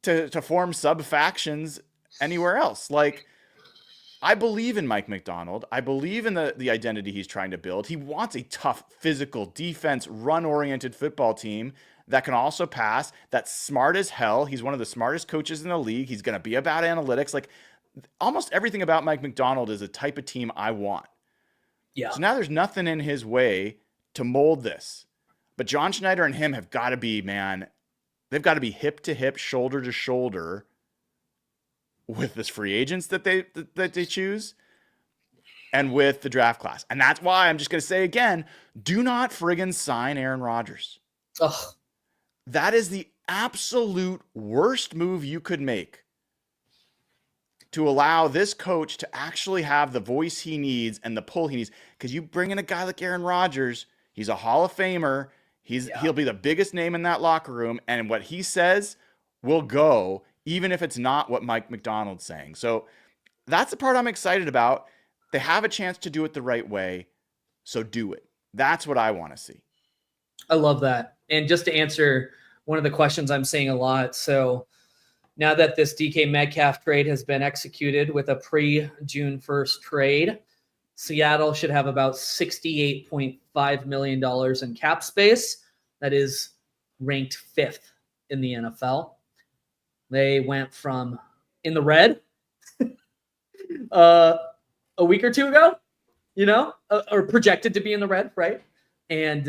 to form sub factions anywhere else. Like, I believe in Mike Macdonald. I believe in the identity he's trying to build. He wants a tough, physical, defense, run-oriented football team that can also pass, that's smart as hell. He's one of the smartest coaches in the league. He's going to be about analytics. Like, almost everything about Mike Macdonald is a type of team I want. Yeah. So now there's nothing in his way to mold this. But John Schneider and him have got to be, man, they've got to be hip to hip, shoulder to shoulder with this free agents that they choose and with the draft class. And that's why I'm just going to say again, do not friggin' sign Aaron Rodgers. Ugh. That is the absolute worst move you could make to allow this coach to actually have the voice he needs and the pull he needs. Because you bring in a guy like Aaron Rodgers, he's a Hall of Famer. He'll be the biggest name in that locker room. And what he says will go, even if it's not what Mike Macdonald's saying. So that's the part I'm excited about. They have a chance to do it the right way. So do it. That's what I want to see. I love that. And just to answer one of the questions I'm seeing a lot. So now that this DK Metcalf trade has been executed with a pre-June 1st trade, Seattle should have about $68.5 million in cap space. That is ranked 5th in the NFL. They went from in the red a week or two ago, or projected to be in the red, right? And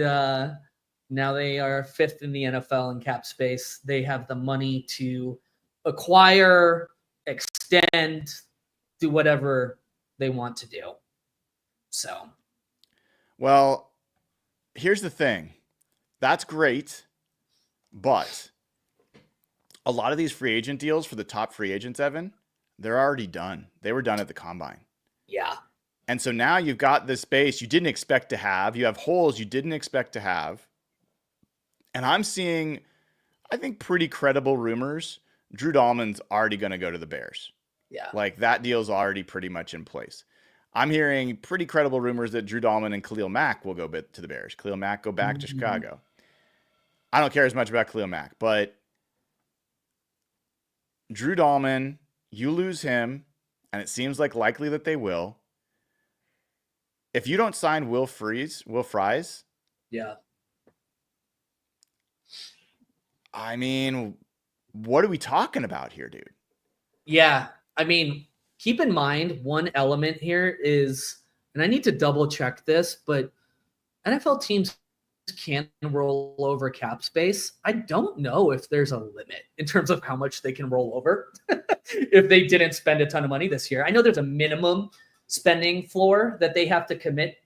now they are 5th in the NFL in cap space. They have the money to acquire, extend, do whatever they want to do. So, well, here's the thing. That's great, but a lot of these free agent deals for the top free agents, Evan, they're already done. They were done at the combine. Yeah. And so now you've got this base you didn't expect to have. You have holes you didn't expect to have. And I'm seeing, I think, pretty credible rumors. Drew Dahlman's already going to go to the Bears. Yeah. Like, that deal's already pretty much in place. I'm hearing pretty credible rumors that Drew Dahlman and Khalil Mack will go to the Bears. Khalil Mack go back to Chicago. I don't care as much about Khalil Mack, but Drew Dahlman, you lose him, and it seems like likely that they will. If you don't sign Will Fries, yeah. I mean, what are we talking about here, dude? Yeah. I mean, keep in mind one element here is, and I need to double check this, but NFL teams can't roll over cap space. I don't know if there's a limit in terms of how much they can roll over if they didn't spend a ton of money this year. I know there's a minimum spending floor that they have to commit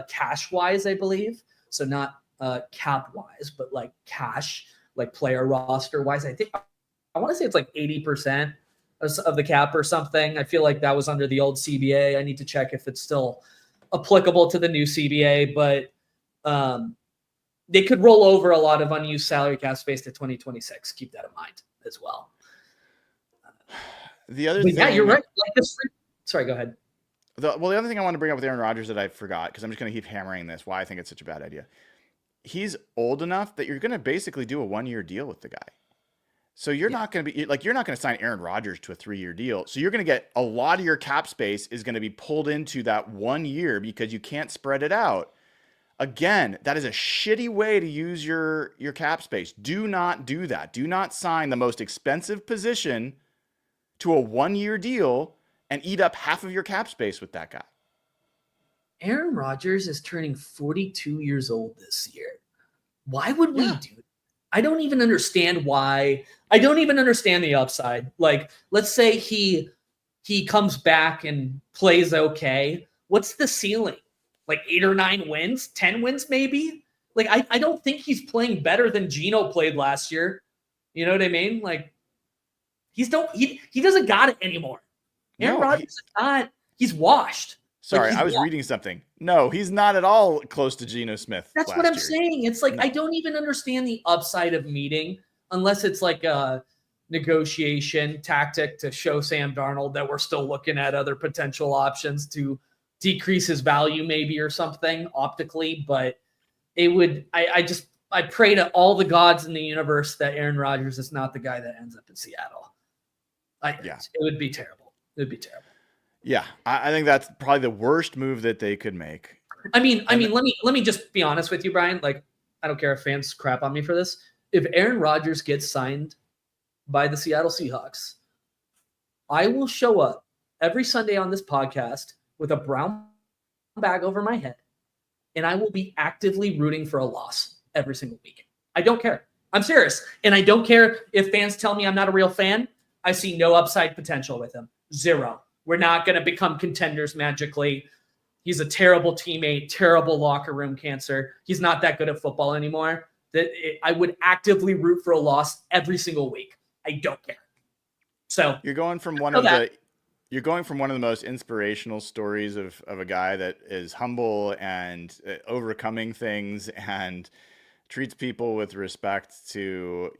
cash wise, I believe. So not cap wise, but like cash, like player roster wise. I want to say it's like 80% of the cap or something. I feel like that was under the old CBA. I need to check if it's still applicable to the new CBA, but they could roll over a lot of unused salary cap space to 2026. Keep that in mind as well. The other thing, yeah, you're right. Like this. Sorry, go ahead. The other thing I want to bring up with Aaron Rodgers that I forgot, because I'm just going to keep hammering this, why I think it's such a bad idea. He's old enough that you're going to basically do a 1-year deal with the guy. So you're not going to be like, you're not going to sign Aaron Rodgers to a 3-year deal. So you're going to get a lot of your cap space is going to be pulled into that 1 year because you can't spread it out. Again, that is a shitty way to use your cap space. Do not do that. Do not sign the most expensive position to a 1-year deal and eat up half of your cap space with that guy. Aaron Rodgers is turning 42 years old this year. Why would we do it? I don't even understand why. I don't even understand the upside. Like, let's say he comes back and plays okay. What's the ceiling? Like 8 or 9 wins, 10 wins maybe? Like, I don't think he's playing better than Geno played last year. You know what I mean? Like, he doesn't got it anymore. Aaron Rodgers is not, he's washed. Sorry, I was reading something. No, he's not at all close to Geno Smith. That's what I'm saying. It's like, I don't even understand the upside of meeting unless it's like a negotiation tactic to show Sam Darnold that we're still looking at other potential options to decrease his value maybe or something optically. But it would, I pray to all the gods in the universe that Aaron Rodgers is not the guy that ends up in Seattle. It would be terrible. It would be terrible. Yeah, I think that's probably the worst move that they could make. I mean, And let me just be honest with you, Brian. Like, I don't care if fans crap on me for this. If Aaron Rodgers gets signed by the Seattle Seahawks, I will show up every Sunday on this podcast with a brown bag over my head, and I will be actively rooting for a loss every single week. I don't care. I'm serious. And I don't care if fans tell me I'm not a real fan. I see no upside potential with him. Zero. We're not going to become contenders magically. He's a terrible teammate, terrible locker room cancer. He's not that good at football anymore. I would actively root for a loss every single week. I don't care. So you're going from one of the most inspirational stories of a guy that is humble and overcoming things and treats people with respect to,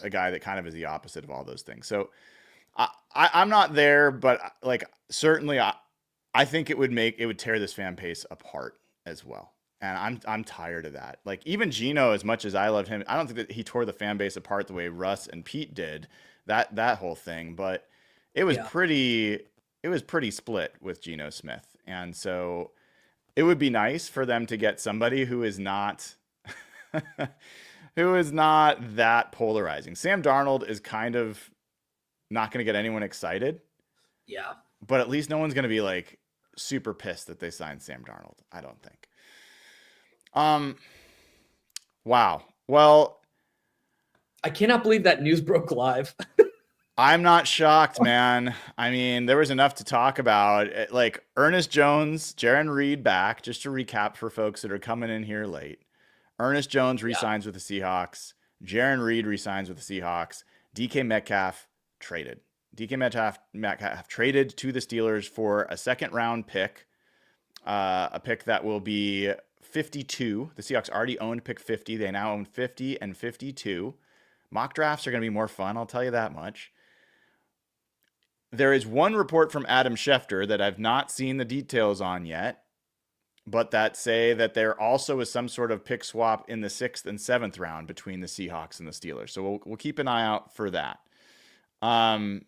a guy that kind of is the opposite of all those things. So I'm not there, but like certainly I think it would tear this fan base apart as well. And I'm tired of that. Like even Gino, as much as I love him, I don't think that he tore the fan base apart the way Russ and Pete did that whole thing. But it was pretty split with Geno Smith. And so it would be nice for them to get somebody who is not that polarizing. Sam Darnold is kind of not going to get anyone excited. Yeah. But at least no one's going to be like super pissed that they signed Sam Darnold, I don't think. Wow. Well, I cannot believe that news broke live. I'm not shocked, man. I mean, there was enough to talk about. Like Ernest Jones, Jarran Reed back, just to recap for folks that are coming in here late. Ernest Jones resigns with the Seahawks. Jarran Reed resigns with the Seahawks. DK Metcalf traded. DK Metcalf traded to the Steelers for a second-round pick, a pick that will be 52. The Seahawks already owned pick 50. They now own 50 and 52. Mock drafts are going to be more fun, I'll tell you that much. There is one report from Adam Schefter that I've not seen the details on yet, but that say that there also is some sort of pick swap in the 6th and 7th round between the Seahawks and the Steelers. So we'll keep an eye out for that. Trying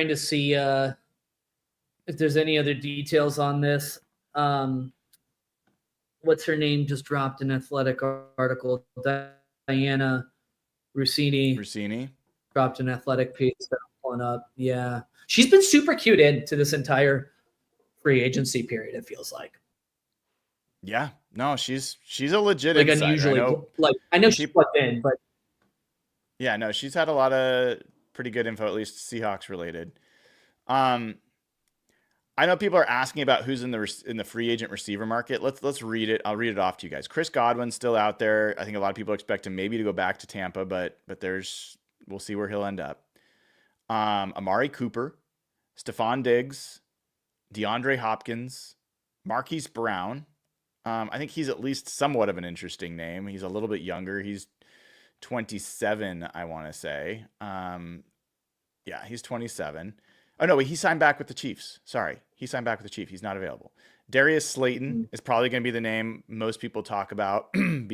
to see if there's any other details on this. What's her name just dropped an athletic article. Diana Rossini dropped an athletic piece that I'm pulling up. Yeah. She's been super cued into this entire free agency period, it feels like. Yeah. No, she's a legit like insider. Unusually, I know she's plugged in, but yeah, no, she's had a lot of pretty good info, at least Seahawks related. I know people are asking about who's in the free agent receiver market. Let's read it. I'll read it off to you guys. Chris Godwin's still out there. I think a lot of people expect him maybe to go back to Tampa, but we'll see where he'll end up. Amari Cooper, Stephon Diggs, DeAndre Hopkins, Marquise Brown. I think he's at least somewhat of an interesting name. He's a little bit younger. He's 27, I want to say. Yeah, he's 27. Oh, no, wait, he signed back with the Chiefs. Sorry, he signed back with the Chiefs. He's not available. Darius Slayton is probably going to be the name most people talk about but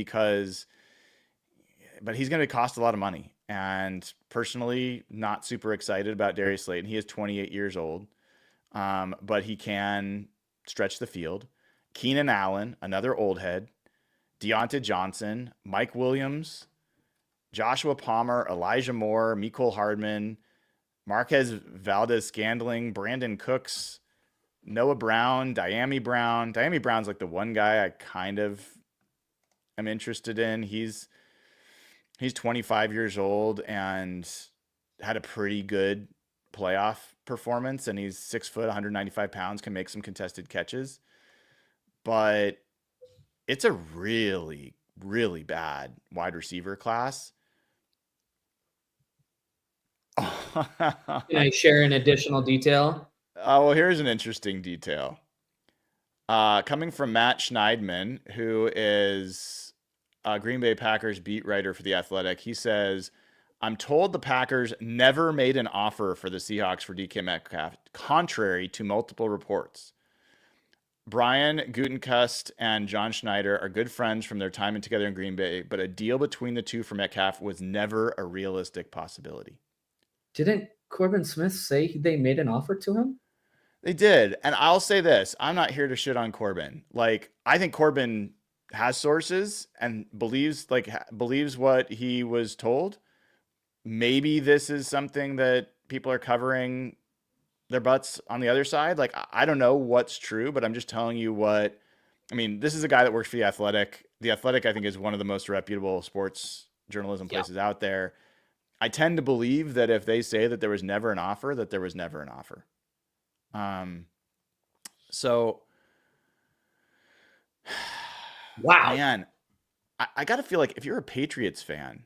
he's going to cost a lot of money. And personally, not super excited about Darius Slayton. He is 28 years old, but he can stretch the field. Keenan Allen, another old head. Deontay Johnson, Mike Williams, Joshua Palmer, Elijah Moore, Mecole Hardman, Marquez Valdez-Scantling, Brandon Cooks, Noah Brown, Diami Brown. Diami Brown's like the one guy I kind of am interested in. He's 25 years old and had a pretty good playoff performance, and he's 6 foot, 195 pounds, can make some contested catches. But it's a really, really bad wide receiver class. Can I share an additional detail? Well, here's an interesting detail. Coming from Matt Schneidman, who is a Green Bay Packers beat writer for The Athletic, he says, I'm told the Packers never made an offer for the Seahawks for DK Metcalf, contrary to multiple reports. Brian Gutekunst and John Schneider are good friends from their time together in Green Bay, but a deal between the two for Metcalf was never a realistic possibility. Didn't Corbin Smith say they made an offer to him? They did. And I'll say this, I'm not here to shit on Corbin. Like, I think Corbin has sources and believes what he was told. Maybe this is something that people are covering their butts on the other side. Like, I don't know what's true, but I'm just telling you what. I mean, this is a guy that works for The Athletic. The Athletic, I think, is one of the most reputable sports journalism places out there. I tend to believe that if they say that there was never an offer, that there was never an offer. So, Wow. man, I got to feel like if you're a Patriots fan,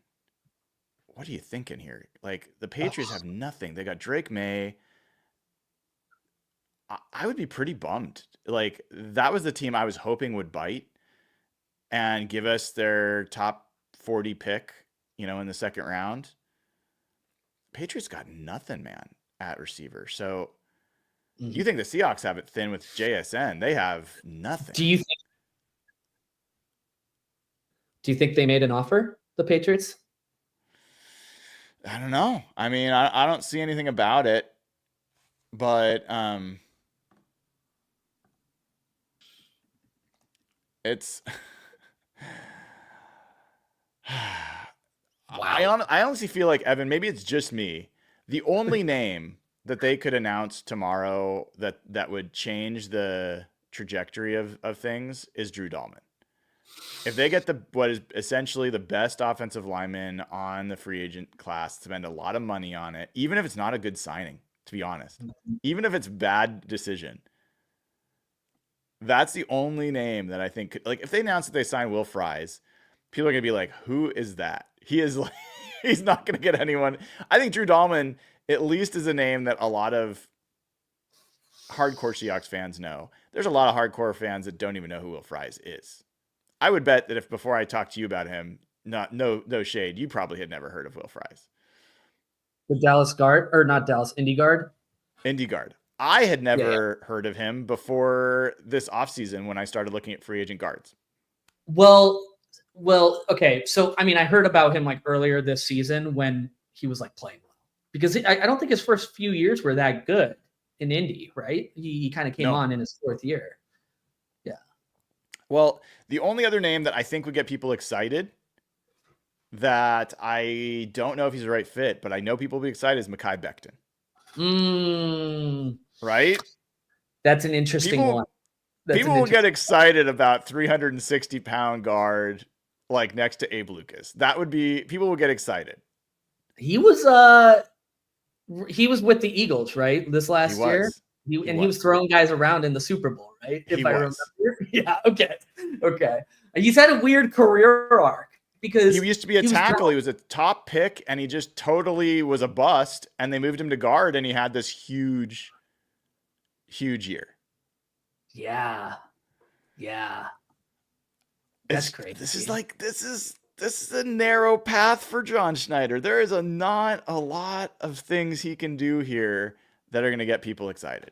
what are you thinking here? Like, the Patriots have nothing. They got Drake May. I would be pretty bummed. Like, that was the team I was hoping would bite and give us their top 40 pick, in the second round. Patriots got nothing, man, at receiver. So you think the Seahawks have it thin with JSN? They have nothing. Do you think they made an offer, the Patriots? I don't know. I mean, I don't see anything about it, but it's Wow. I honestly feel like, Evan, maybe it's just me. The only name that they could announce tomorrow that would change the trajectory of things is Drew Dahlman. If they get what is essentially the best offensive lineman on the free agent class, spend a lot of money on it, even if it's not a good signing, to be honest, even if it's bad decision, that's the only name that I think, like, if they announce that they sign Will Fries, people are going to be like, who is that? He is like, he's not going to get anyone. I think Drew Dahlman at least is a name that a lot of hardcore Seahawks fans know. There's a lot of hardcore fans that don't even know who Will Fries is. I would bet that if before I talked to you about him, no shade, you probably had never heard of Will Fries. The Dallas guard, or not Dallas, Indy guard? Indy guard. I had never heard of him before this offseason when I started looking at free agent guards. Well, okay. So, I mean, I heard about him like earlier this season when he was like playing well. Because I don't think his first few years were that good in Indy, right? He kind of came on in his fourth year. Yeah. Well, the only other name that I think would get people excited that I don't know if he's the right fit, but I know people will be excited is Mekhi Becton. Right? That's an interesting one. People will get excited about 360-pound guard like next to Abe Lucas. That would be, people will get excited. He was with the Eagles, right? This last year. He was throwing guys around in the Super Bowl, right? If I remember. Yeah, okay. He's had a weird career arc because he used to be a tackle. He was a top pick and he just totally was a bust, and they moved him to guard and he had this huge year. Yeah. That's crazy. This is a narrow path for John Schneider. There is not a lot of things he can do here that are going to get people excited.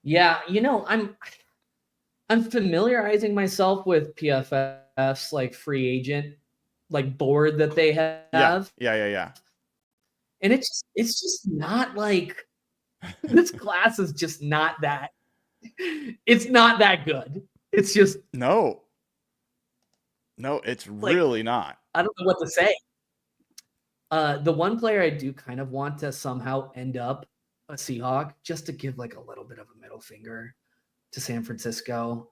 Yeah, I'm familiarizing myself with PFF's like free agent like board that they have. Yeah. And it's just not like this class is just not that. It's not that good. It's just no, it's like, really not. I don't know what to say. The one player I do kind of want to somehow end up a Seahawk, just to give like a little bit of a middle finger to San Francisco.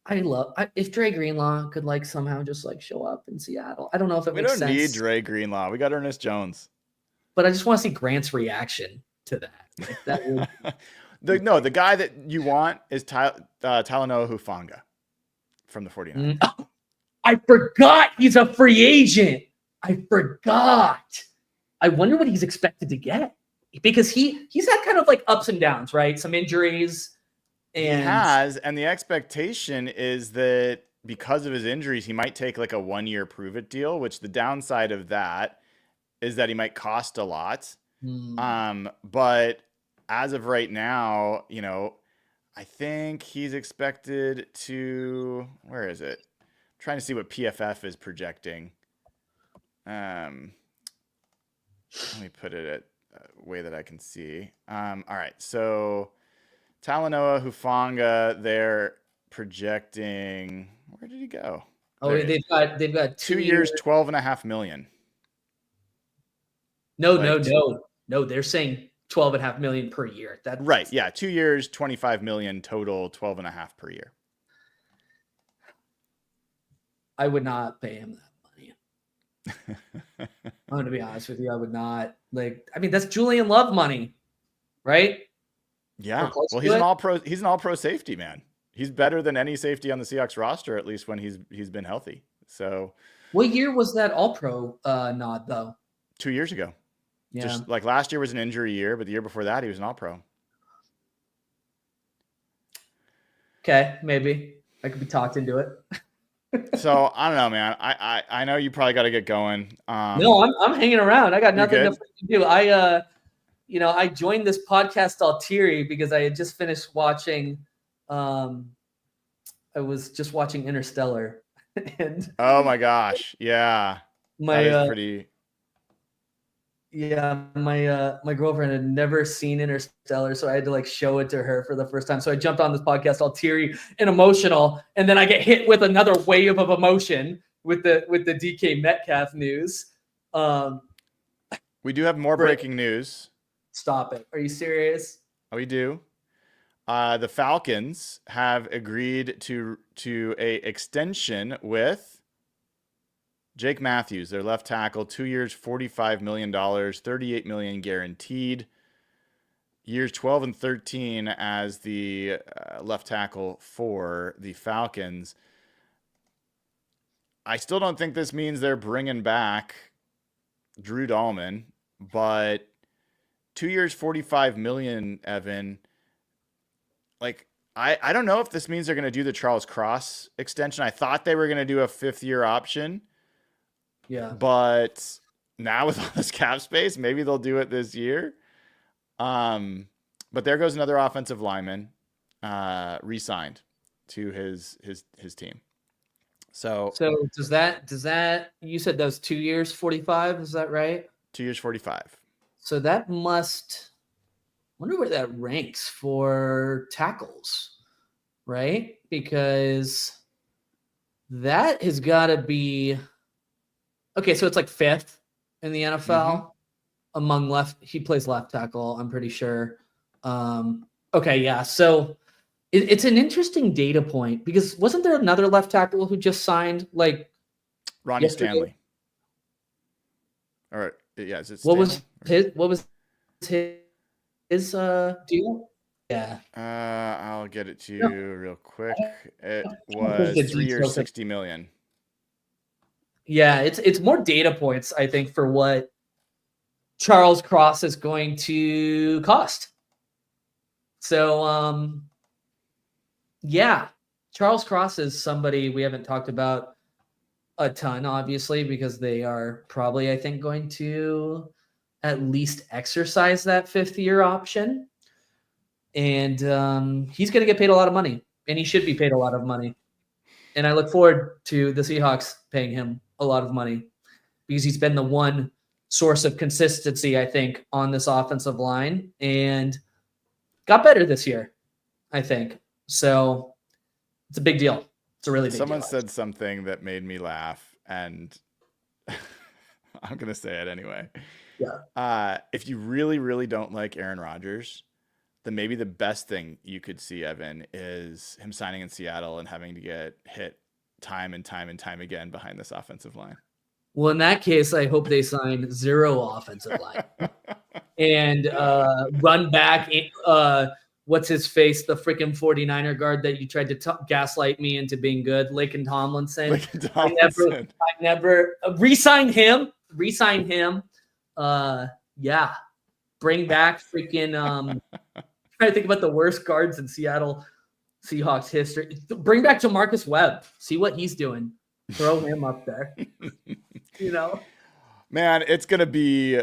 If Dre Greenlaw could like somehow just like show up in Seattle. I don't know if it makes sense. We don't need Dre Greenlaw. We got Ernest Jones. But I just want to see Grant's reaction to that. Like, that would... the guy that you want is Talanoa Hufanga from the 49ers. Oh, I forgot he's a free agent. I forgot. I wonder what he's expected to get, because he's had kind of like ups and downs, right? Some injuries. And he has, and the expectation is that because of his injuries, he might take like a 1-year prove-it deal, which the downside of that is that he might cost a lot. But as of right now, I think he's expected to. Where is it? I'm trying to see what PFF is projecting. Let me put it at a way that I can see. All right, so Talanoa Hufanga, they're projecting. Where did he go? Oh, There he is. they've got 2 years, 12.5 million. No, Like, no. They're saying 12.5 million per year. Right. Yeah. 2 years, 25 million total, 12.5 per year. I would not pay him that money. I'm going to be honest with you. I would not. I mean, that's Julian Love money, right? Yeah. Well, he's an all-pro. He's an all-pro safety, man. He's better than any safety on the Seahawks roster, at least when he's been healthy. So, what year was that all-pro nod though? 2 years ago. Yeah. Just like last year was an injury year, but the year before that he was an all-pro. Okay, maybe I could be talked into it. So I don't know, man. I know you probably got to get going. No, I'm hanging around. I got nothing to do. I joined this podcast Altieri because I had just finished watching. I was just watching Interstellar, and oh my gosh, yeah, that is pretty. Yeah, my girlfriend had never seen Interstellar, so I had to show it to her for the first time. So I jumped on this podcast all teary and emotional, and then I get hit with another wave of emotion with the DK Metcalf news. We do have more breaking news. Stop it! Are you serious? Oh, we do. The Falcons have agreed to a extension with Jake Matthews, their left tackle, 2 years, $45 million, $38 million guaranteed. Years 12 and 13 as the left tackle for the Falcons. I still don't think this means they're bringing back Drew Dahlman, but 2 years, $45 million, Evan. I don't know if this means they're going to do the Charles Cross extension. I thought they were going to do a 5th-year option. Yeah. But now with all this cap space, maybe they'll do it this year. But there goes another offensive lineman re-signed to his team. So does that you said those 2 years 45, is that right? 2 years 45. So that must wonder where that ranks for tackles, right? Because that has got to be okay, so it's 5th in the NFL among left. He plays left tackle, I'm pretty sure. Okay, yeah. So it's an interesting data point because wasn't there another left tackle who just signed Ronnie yesterday? Stanley? All right, yeah. Is it What Stanley? was his deal? Yeah. I'll get it to you real quick. It was 3 years, $60 million. Yeah, it's more data points, I think, for what Charles Cross is going to cost. So, yeah, Charles Cross is somebody we haven't talked about a ton, obviously, because they are probably, I think, going to at least exercise that 5th-year option. And he's going to get paid a lot of money, and he should be paid a lot of money. And I look forward to the Seahawks paying him a lot of money because he's been the one source of consistency, I think, on this offensive line and got better this year, I think. So it's a big deal. It's a really big deal. Someone said something that made me laugh, and I'm going to say it anyway. Yeah. If you really, really don't like Aaron Rodgers, then maybe the best thing you could see, Evan, is him signing in Seattle and having to get hit time and time and time again behind this offensive line. Well, in that case, I hope they sign 0 offensive line and run back. What's his face? The freaking 49er guard that you tried to gaslight me into being good, Laken Tomlinson. I never re-sign him. Yeah, bring back freaking. I think about the worst guards in Seattle Seahawks history. Bring back Jamarcus Webb. See what he's doing. Throw him up there. Man, it's gonna be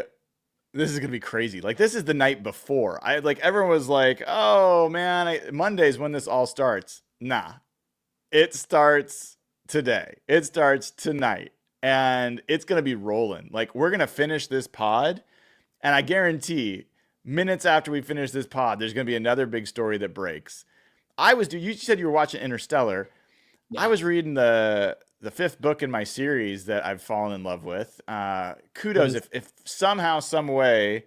this is gonna be crazy. Like this is the night before. I like everyone was like, "Oh man, Monday's when this all starts." Nah, it starts today. It starts tonight, and it's gonna be rolling. Like we're gonna finish this pod, and I guarantee minutes after we finish this pod, there's gonna be another big story that breaks. You said you were watching Interstellar. I Yeah. was reading the fifth book in my series that I've fallen in love with. What Kudos is? if somehow, some way,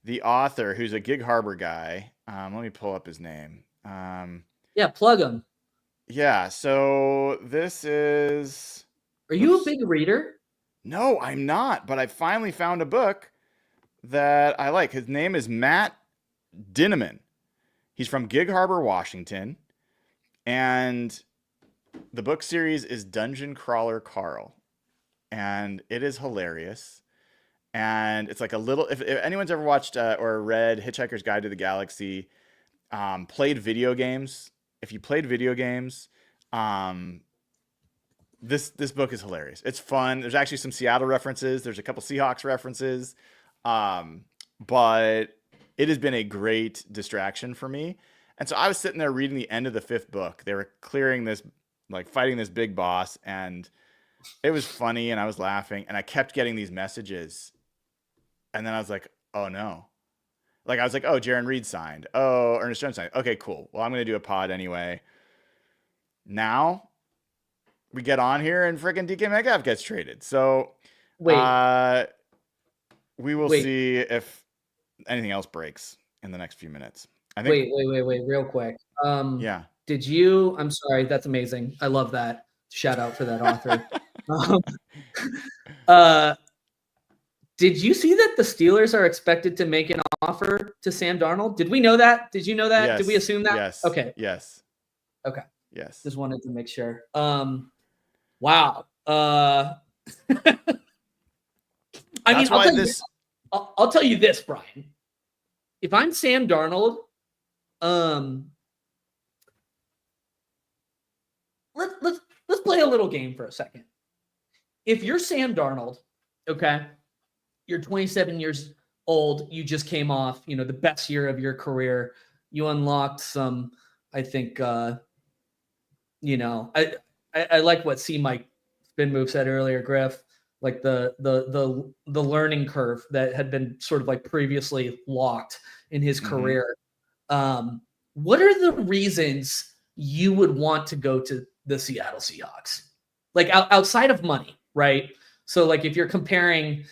the author, who's a Gig Harbor guy, let me pull up his name. Yeah, plug them. Yeah, so this is. Are you a Oops. big reader? No, I'm not, but I finally found a book that I like. His name is Matt Dinneman. He's from Gig Harbor, Washington, and the book series is Dungeon Crawler Carl, and it is hilarious. And it's like a little. If anyone's ever watched or read Hitchhiker's Guide to the Galaxy, played video games. If you played video games, um, this book is hilarious. It's fun. There's actually some Seattle references. There's a couple Seahawks references, um, but it has been a great distraction for me. And so I was sitting there reading the end of the fifth book. They were clearing this, like fighting this big boss, and it was funny, and I was laughing, and I kept getting these messages, and then I was like, oh no. Like I was like, oh, Jarran Reed signed. Oh, Ernest Jones signed. Okay, cool. Well, I'm gonna do a pod anyway. Now we get on here and freaking DK Metcalf gets traded. So Wait, uh, we will wait, see if anything else breaks in the next few minutes. I think, wait, real quick. yeah. Did you? I'm sorry, that's amazing. I love that. Shout out for that author. Um, uh, did you see that the Steelers are expected to make an offer to Sam Darnold? Did we know that? Did you know that? Did we Yes. assume that? Yes. Okay. Yes. Okay. Yes. Just wanted to make sure. Wow. I mean, That's why this. I'll tell you this, Brian. If I'm Sam Darnold, um, let's play a little game for a second. If you're Sam Darnold, okay, you're 27 years old, you just came off, the best year of your career. You unlocked some, I think, I like what C Mike Spin Move said earlier, Griff, like the learning curve that had been sort of like previously locked in his Mhm. career. What are the reasons you would want to go to the Seattle Seahawks? Like outside of money, right? So like if you're comparing,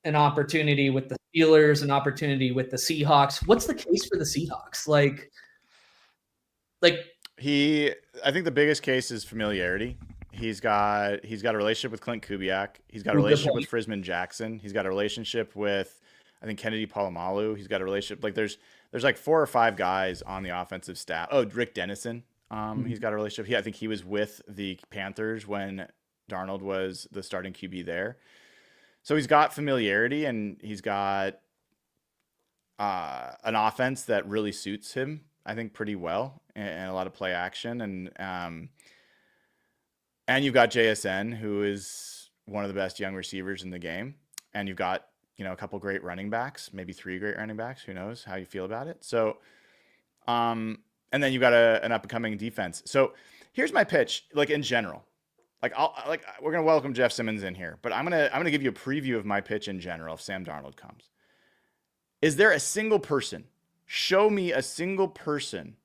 an opportunity with the Steelers, an opportunity with the Seahawks, what's the case for the Seahawks? Like I think the biggest case is familiarity. He's got a relationship with Clint Kubiak. He's got a ooh, good relationship with point. Frisman Jackson. He's got a relationship with, I think, Kennedy Palomalu. He's got a relationship, like there's like 4 or 5 guys on the offensive staff. Oh, Rick Dennison. He's Mhm. got a relationship. I think he was with the Panthers when Darnold was the starting QB there. So he's got familiarity, and he's got an offense that really suits him, I think, pretty well, and a lot of play action. And you've got JSN, who is one of the best young receivers in the game, and you've got a couple great running backs, maybe 3 great running backs. Who knows how you feel about it? So, and then you've got an up and coming defense. So here's my pitch, like in general. We're gonna welcome Jeff Simmons in here, but I'm gonna give you a preview of my pitch in general if Sam Darnold comes. Is there a single person? Show me a single person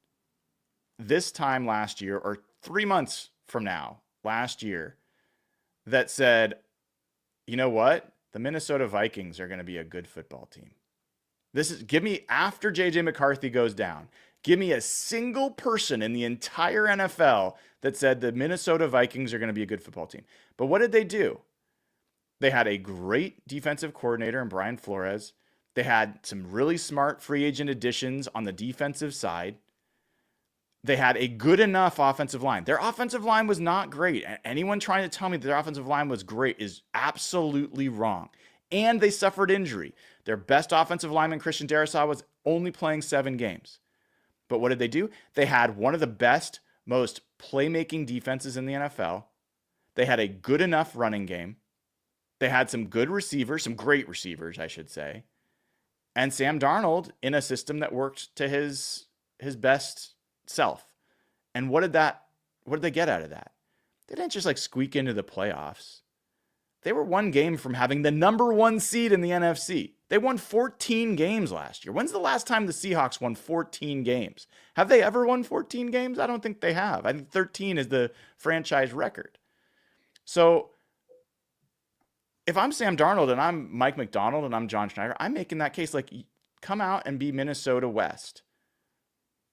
this time last year or 3 months from now last year that said, you know what? The Minnesota Vikings are going to be a good football team. Give me, after JJ McCarthy goes down, give me a single person in the entire NFL that said the Minnesota Vikings are going to be a good football team. But what did they do? They had a great defensive coordinator in Brian Flores. They had some really smart free agent additions on the defensive side. They had a good enough offensive line. Their offensive line was not great. Anyone trying to tell me that their offensive line was great is absolutely wrong. And they suffered injury. Their best offensive lineman, Christian Darrisaw, was only playing 7 games. But what did they do? They had one of the best, most playmaking defenses in the NFL. They had a good enough running game. They had some good receivers, some great receivers, I should say. And Sam Darnold in a system that worked to his best self. And what did they get out of that? They didn't just like squeak into the playoffs. They were one game from having the number 1 seed in the NFC. They won 14 games last year. When's the last time the Seahawks won 14 games? Have they ever won 14 games? I don't think they have. I think 13 is the franchise record. So if I'm Sam Darnold and I'm Mike McDonald and I'm John Schneider, I'm making that case like, come out and be Minnesota West.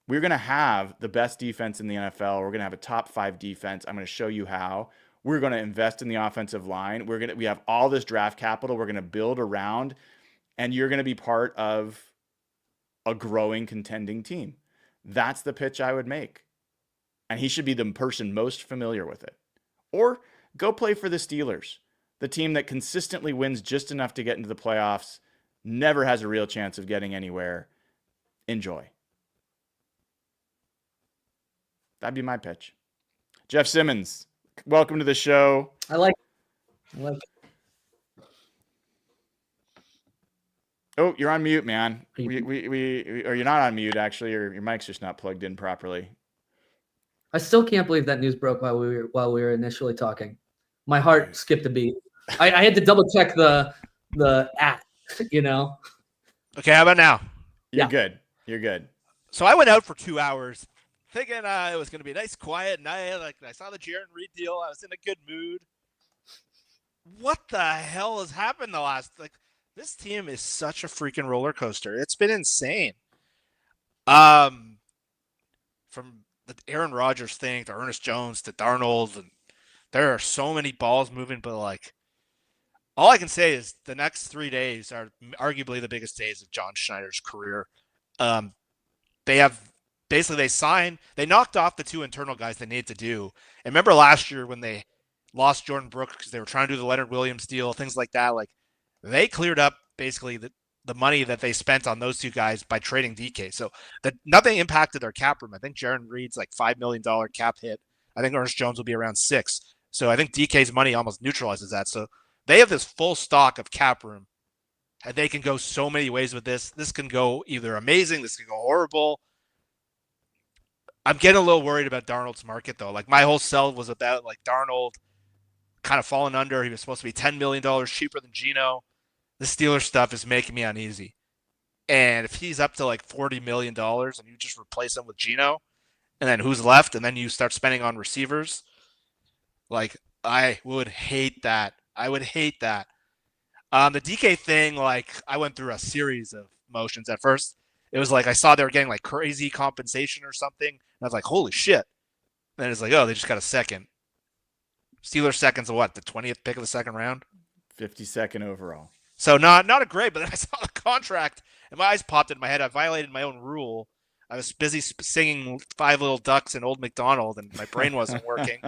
We're going to have the best defense in the NFL. We're going to have a top 5 defense. I'm going to show you how. We're going to invest in the offensive line. We have all this draft capital. We're going to build around, and you're going to be part of a growing contending team. That's the pitch I would make. And he should be the person most familiar with it. Or go play for the Steelers, the team that consistently wins just enough to get into the playoffs, never has a real chance of getting anywhere. Enjoy. That'd be my pitch. Jeff Simmons, welcome to the show. I like it. Oh, you're on mute, man. Or you're not on mute, actually, or your mic's just not plugged in properly. I still can't believe that news broke while we were initially talking. My heart skipped a beat. I had to double check the app, you know. Okay, how about now? You're good. You're good. So I went out for 2 hours thinking it was going to be a nice, quiet night. Like, I saw the Jarran Reed deal. I was in a good mood. What the hell has happened this team is such a freaking roller coaster. It's been insane. From the Aaron Rodgers thing to Ernest Jones to Darnold, and there are so many balls moving, but all I can say is the next 3 days are arguably the biggest days of John Schneider's career. They knocked off the 2 internal guys they needed to do. And remember last year when they lost Jordan Brooks because they were trying to do the Leonard Williams deal, things like that. They cleared up basically the money that they spent on those 2 guys by trading DK. So nothing impacted their cap room. I think Jarran Reed's $5 million cap hit. I think Ernest Jones will be around 6. So I think DK's money almost neutralizes that. So they have this full stock of cap room. And they can go so many ways with this. This can go either amazing. This can go horrible. I'm getting a little worried about Darnold's market, though. My whole sell was about, Darnold kind of falling under. He was supposed to be $10 million cheaper than Geno. The Steelers stuff is making me uneasy. And if he's up to, $40 million and you just replace him with Geno, and then who's left, and then you start spending on receivers, I would hate that. I would hate that. The DK thing, I went through a series of motions at first. It was I saw they were getting crazy compensation or something. And I was like, holy shit. And then it's oh, they just got a second. Steelers seconds of what? The 20th pick of the second round? 52nd overall. So not a great, but then I saw the contract and my eyes popped in my head. I violated my own rule. I was busy singing 5 Little Ducks and Old MacDonald and my brain wasn't working.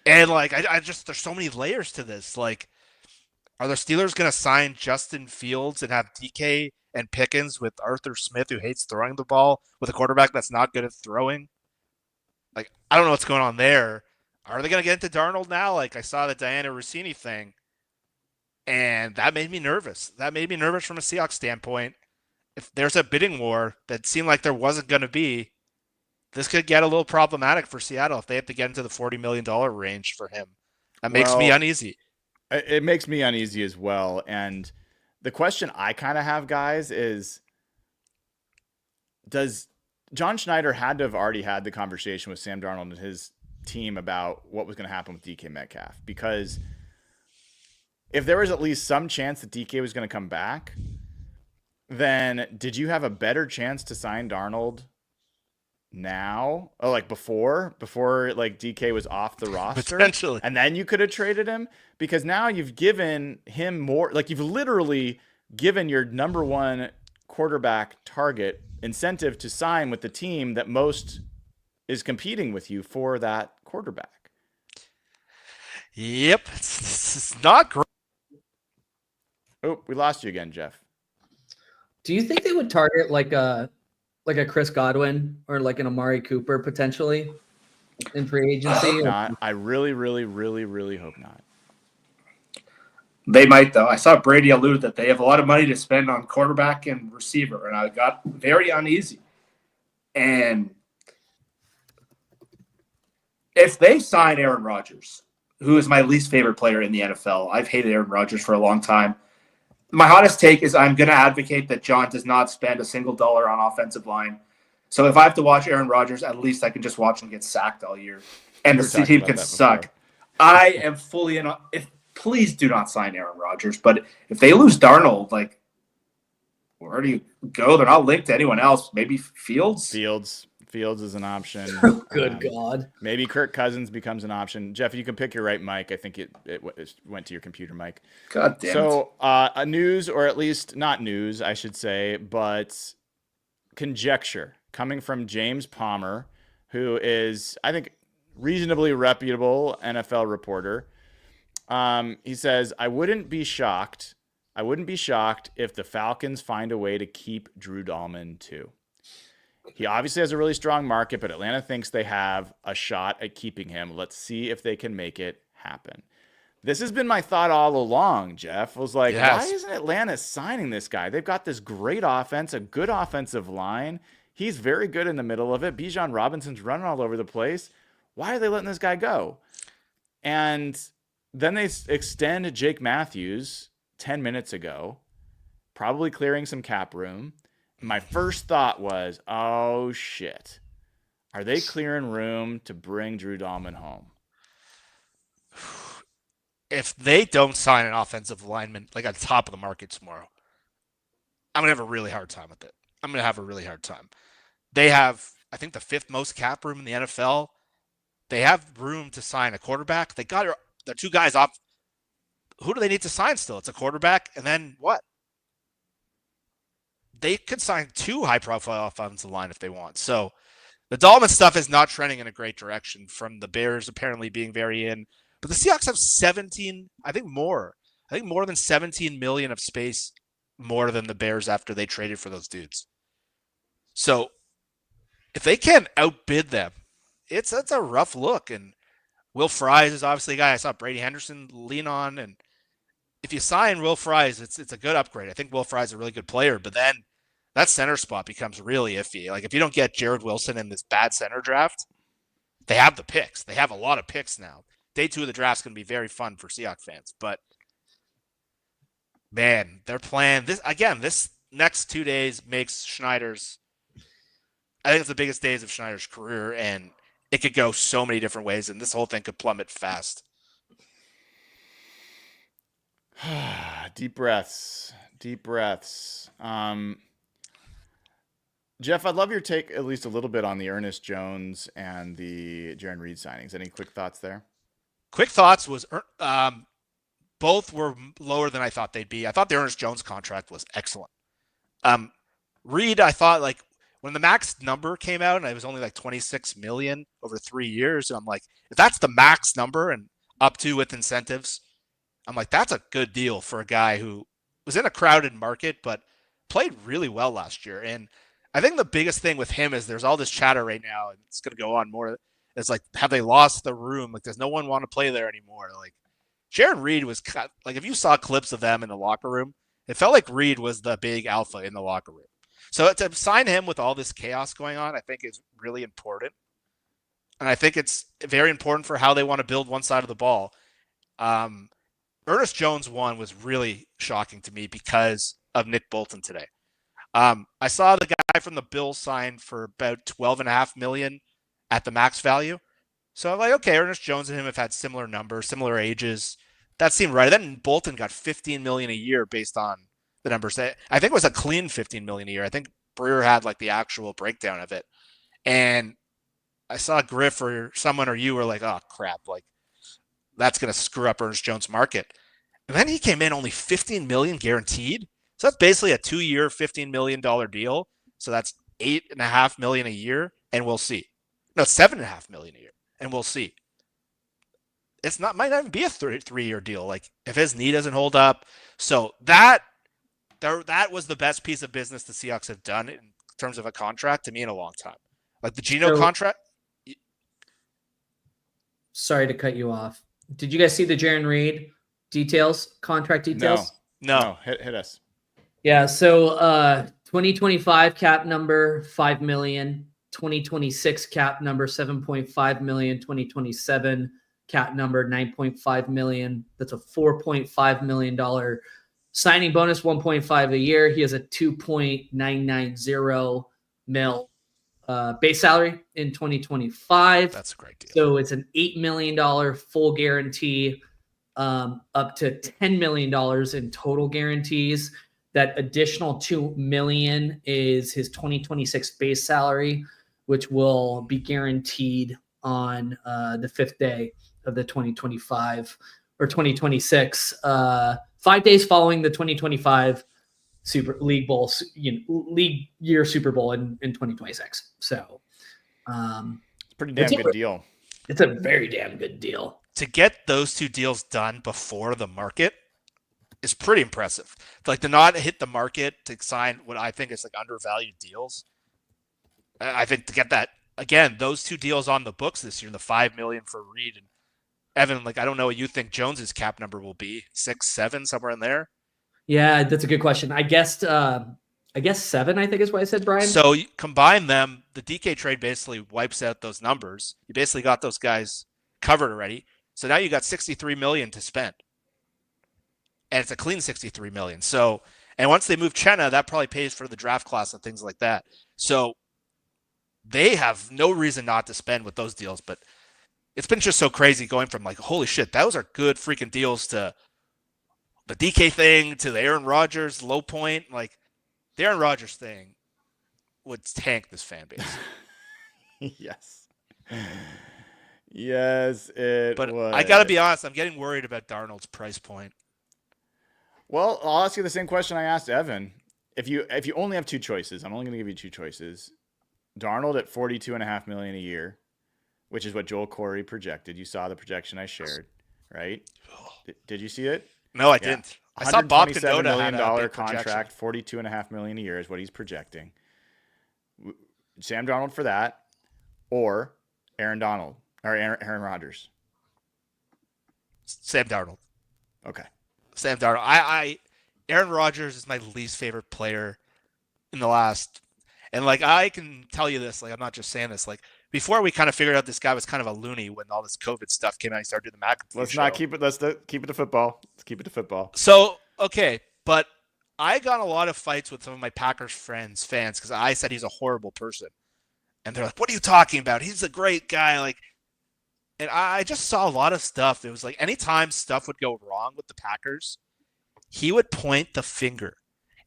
And I just, there's so many layers to this. Are the Steelers going to sign Justin Fields and have DK and Pickens with Arthur Smith, who hates throwing the ball, with a quarterback that's not good at throwing? I don't know what's going on there. Are they going to get into Darnold now? I saw the Diana Rossini thing, and that made me nervous. That made me nervous from a Seahawks standpoint. If there's a bidding war that seemed like there wasn't going to be, this could get a little problematic for Seattle if they have to get into the $40 million range for him. That makes me uneasy. It makes me uneasy as well. And the question I kind of have, guys, is does John Schneider had to have already had the conversation with Sam Darnold and his team about what was going to happen with DK Metcalf? Because if there was at least some chance that DK was going to come back, then did you have a better chance to sign Darnold now? Oh, before DK was off the roster? Potentially. And then you could have traded him? Because now you've given him more, you've literally given your number 1 quarterback target incentive to sign with the team that most is competing with you for that quarterback. Yep. It's not great. Oh, we lost you again, Jeff. Do you think they would target a Chris Godwin or an Amari Cooper potentially in free agency? I hope not. I really, really, really, really hope not. They might, though. I saw Brady allude that they have a lot of money to spend on quarterback and receiver, and I got very uneasy. And if they sign Aaron Rodgers, who is my least favorite player in the NFL, I've hated Aaron Rodgers for a long time. My hottest take is I'm going to advocate that John does not spend a single dollar on offensive line. So if I have to watch Aaron Rodgers, at least I can just watch him get sacked all year. And the team can suck. I am fully in. Please do not sign Aaron Rodgers. But if they lose Darnold, like, where do you go? They're not linked to anyone else. Maybe Fields? Fields is an option. Good God. Maybe Kirk Cousins becomes an option. Jeff, you can pick your right mic. I think it went to your computer mic. God damn it. So a news, or at least not news, I should say, but conjecture coming from James Palmer, who is, I think, reasonably reputable NFL reporter. He says, I wouldn't be shocked if the Falcons find a way to keep Drew Dalman too. He obviously has a really strong market, but Atlanta thinks they have a shot at keeping him. Let's see if they can make it happen. This has been my thought all along, Jeff. I was like, Why isn't Atlanta signing this guy? They've got this great offense, a good offensive line. He's very good in the middle of it. Bijan Robinson's running all over the place. Why are they letting this guy go? And then they extend Jake Matthews 10 minutes ago, probably clearing some cap room. My first thought was, oh, shit. Are they clearing room to bring Drew Dalman home? If they don't sign an offensive lineman like on top of the market tomorrow, I'm going to have a really hard time with it. I'm going to have a really hard time. They have, I think, the 5th most cap room in the NFL. They have room to sign a quarterback. They got their 2 guys off. Who do they need to sign still? It's a quarterback, and then what? They could sign 2 high-profile offensive line if they want. So the Dalman stuff is not trending in a great direction from the Bears apparently being very in. But the Seahawks have 17, I think more than 17 million of space more than the Bears after they traded for those dudes. So if they can't outbid them, it's a rough look. And Will Fries is obviously a guy I saw Brady Henderson lean on. And if you sign Will Fries, it's a good upgrade. I think Will Fries is a really good player, but then that center spot becomes really iffy. Like if you don't get Jared Wilson in this bad center draft, they have the picks. They have a lot of picks now. Day 2 of the draft is going to be very fun for Seahawks fans. But, man, they're playing this next 2 days makes Schneider's – I think it's the biggest days of Schneider's career, and it could go so many different ways, and this whole thing could plummet fast. Deep breaths. Jeff, I'd love your take at least a little bit on the Ernest Jones and the Jarran Reed signings. Any quick thoughts there? Quick thoughts was both were lower than I thought they'd be. I thought the Ernest Jones contract was excellent. Reed, I thought, like, when the max number came out and it was only like 26 million over 3 years, and I'm like, if that's the max number and up to with incentives, I'm like, that's a good deal for a guy who was in a crowded market but played really well last year. And I think the biggest thing with him is there's all this chatter right now, and it's going to go on more. It's like, have they lost the room? Like, does no one want to play there anymore? Like, Jarran Reed was like, if you saw clips of them in the locker room, it felt like Reed was the big alpha in the locker room. So to sign him with all this chaos going on, I think is really important. And I think it's very important for how they want to build one side of the ball. Ernest Jones one was really shocking to me because of Nick Bolton today. I saw the guy from the Bills signed for about $12.5 million at the max value. So I'm like, okay, Ernest Jones and him have had similar numbers, similar ages. That seemed right. Then Bolton got $15 million a year based on the numbers. I think it was a clean $15 million a year. I think Brewer had like the actual breakdown of it. And I saw Griff or someone or you were like, oh crap, like that's going to screw up Ernest Jones' market. And then he came in only $15 million guaranteed. So that's basically a 2-year, $15 million deal. So that's $8.5 million a year, and we'll see. No, $7.5 million a year, and we'll see. It's not, might not even be a 3-year deal. Like if his knee doesn't hold up. So that was the best piece of business the Seahawks have done in terms of a contract to me in a long time. Like the Geno contract. Sorry to cut you off. Did you guys see the Jarran Reed details, contract details? No. Hit us. Yeah, so 2025 cap number 5 million, 2026 cap number 7.5 million, 2027 cap number 9.5 million. That's a $4.5 million signing bonus, 1.5 a year. He has a 2.990 mil base salary in 2025. That's a great deal. So it's an $8 million full guarantee, up to $10 million in total guarantees. That additional $2 million is his 2026 base salary, which will be guaranteed on the 5th day of the 2025 or 2026, 5 days following the 2025 Super League Bowl, league year Super Bowl in 2026. So, It's a pretty damn good deal. It's a very damn good deal. To get those two deals done before the market is pretty impressive. Like to not hit the market to sign what I think is like undervalued deals. I think to get that again, those two deals on the books this year, the $5 million for Reed and Evan. Like I don't know what you think Jones's cap number will be, 6, 7, somewhere in there. Yeah, that's a good question. I guess 7. I think is what I said, Brian. So you combine them, the DK trade basically wipes out those numbers. You basically got those guys covered already. So now you got $63 million to spend. And it's a clean $63 million. So, and once they move Chenna, that probably pays for the draft class and things like that. So they have no reason not to spend with those deals. But it's been just so crazy going from like, holy shit, those are good freaking deals to the DK thing to the Aaron Rodgers low point. Like the Aaron Rodgers thing would tank this fan base. Yes. Yes, it But would. I got to be honest, I'm getting worried about Darnold's price point. Well, I'll ask you the same question I asked Evan. If you only have two choices, I'm only going to give you two choices. Darnold at $42.5 million a year, which is what Joel Corey projected. You saw the projection I shared, right? Did you see it? No, I didn't. I saw Bob $127 Condotta million had a big contract, $42.5 million a year is what he's projecting. Sam Darnold for that, or Aaron Rodgers. Sam Darnold. Okay. Sam Darnold. Aaron Rodgers is my least favorite player in the last, and like I can tell you this, like I'm not just saying this, like before we kind of figured out this guy was kind of a loony when all this COVID stuff came out, he started doing the McAfee Let's show. not keep it. Let's keep it to football. Let's keep it to football. So okay, but I got a lot of fights with some of my Packers fans because I said he's a horrible person, and they're like, "What are you talking about? He's a great guy." Like, and I just saw a lot of stuff. It was like anytime stuff would go wrong with the Packers, he would point the finger,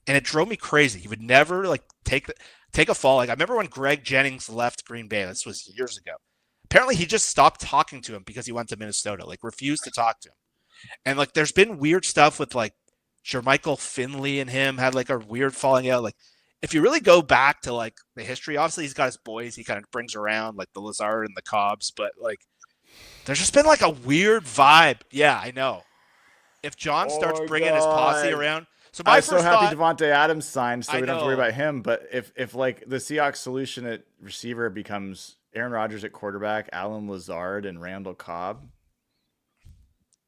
and it drove me crazy. He would never like take a fall. Like I remember when Greg Jennings left Green Bay. This was years ago. Apparently, he just stopped talking to him because he went to Minnesota. Like refused to talk to him. And like, there's been weird stuff with like Jermichael Finley and him had like a weird falling out. Like, if you really go back to like the history, obviously he's got his boys he kind of brings around, like the Lazard and the Cobbs, but like, there's just been like a weird vibe. Yeah, I know. If John starts bringing his posse around, so my I'm first so happy thought, Devontae Adams signed, so I we don't have to worry know. about him. But if like the Seahawks solution at receiver becomes Aaron Rodgers at quarterback, Alan Lazard, and Randall Cobb,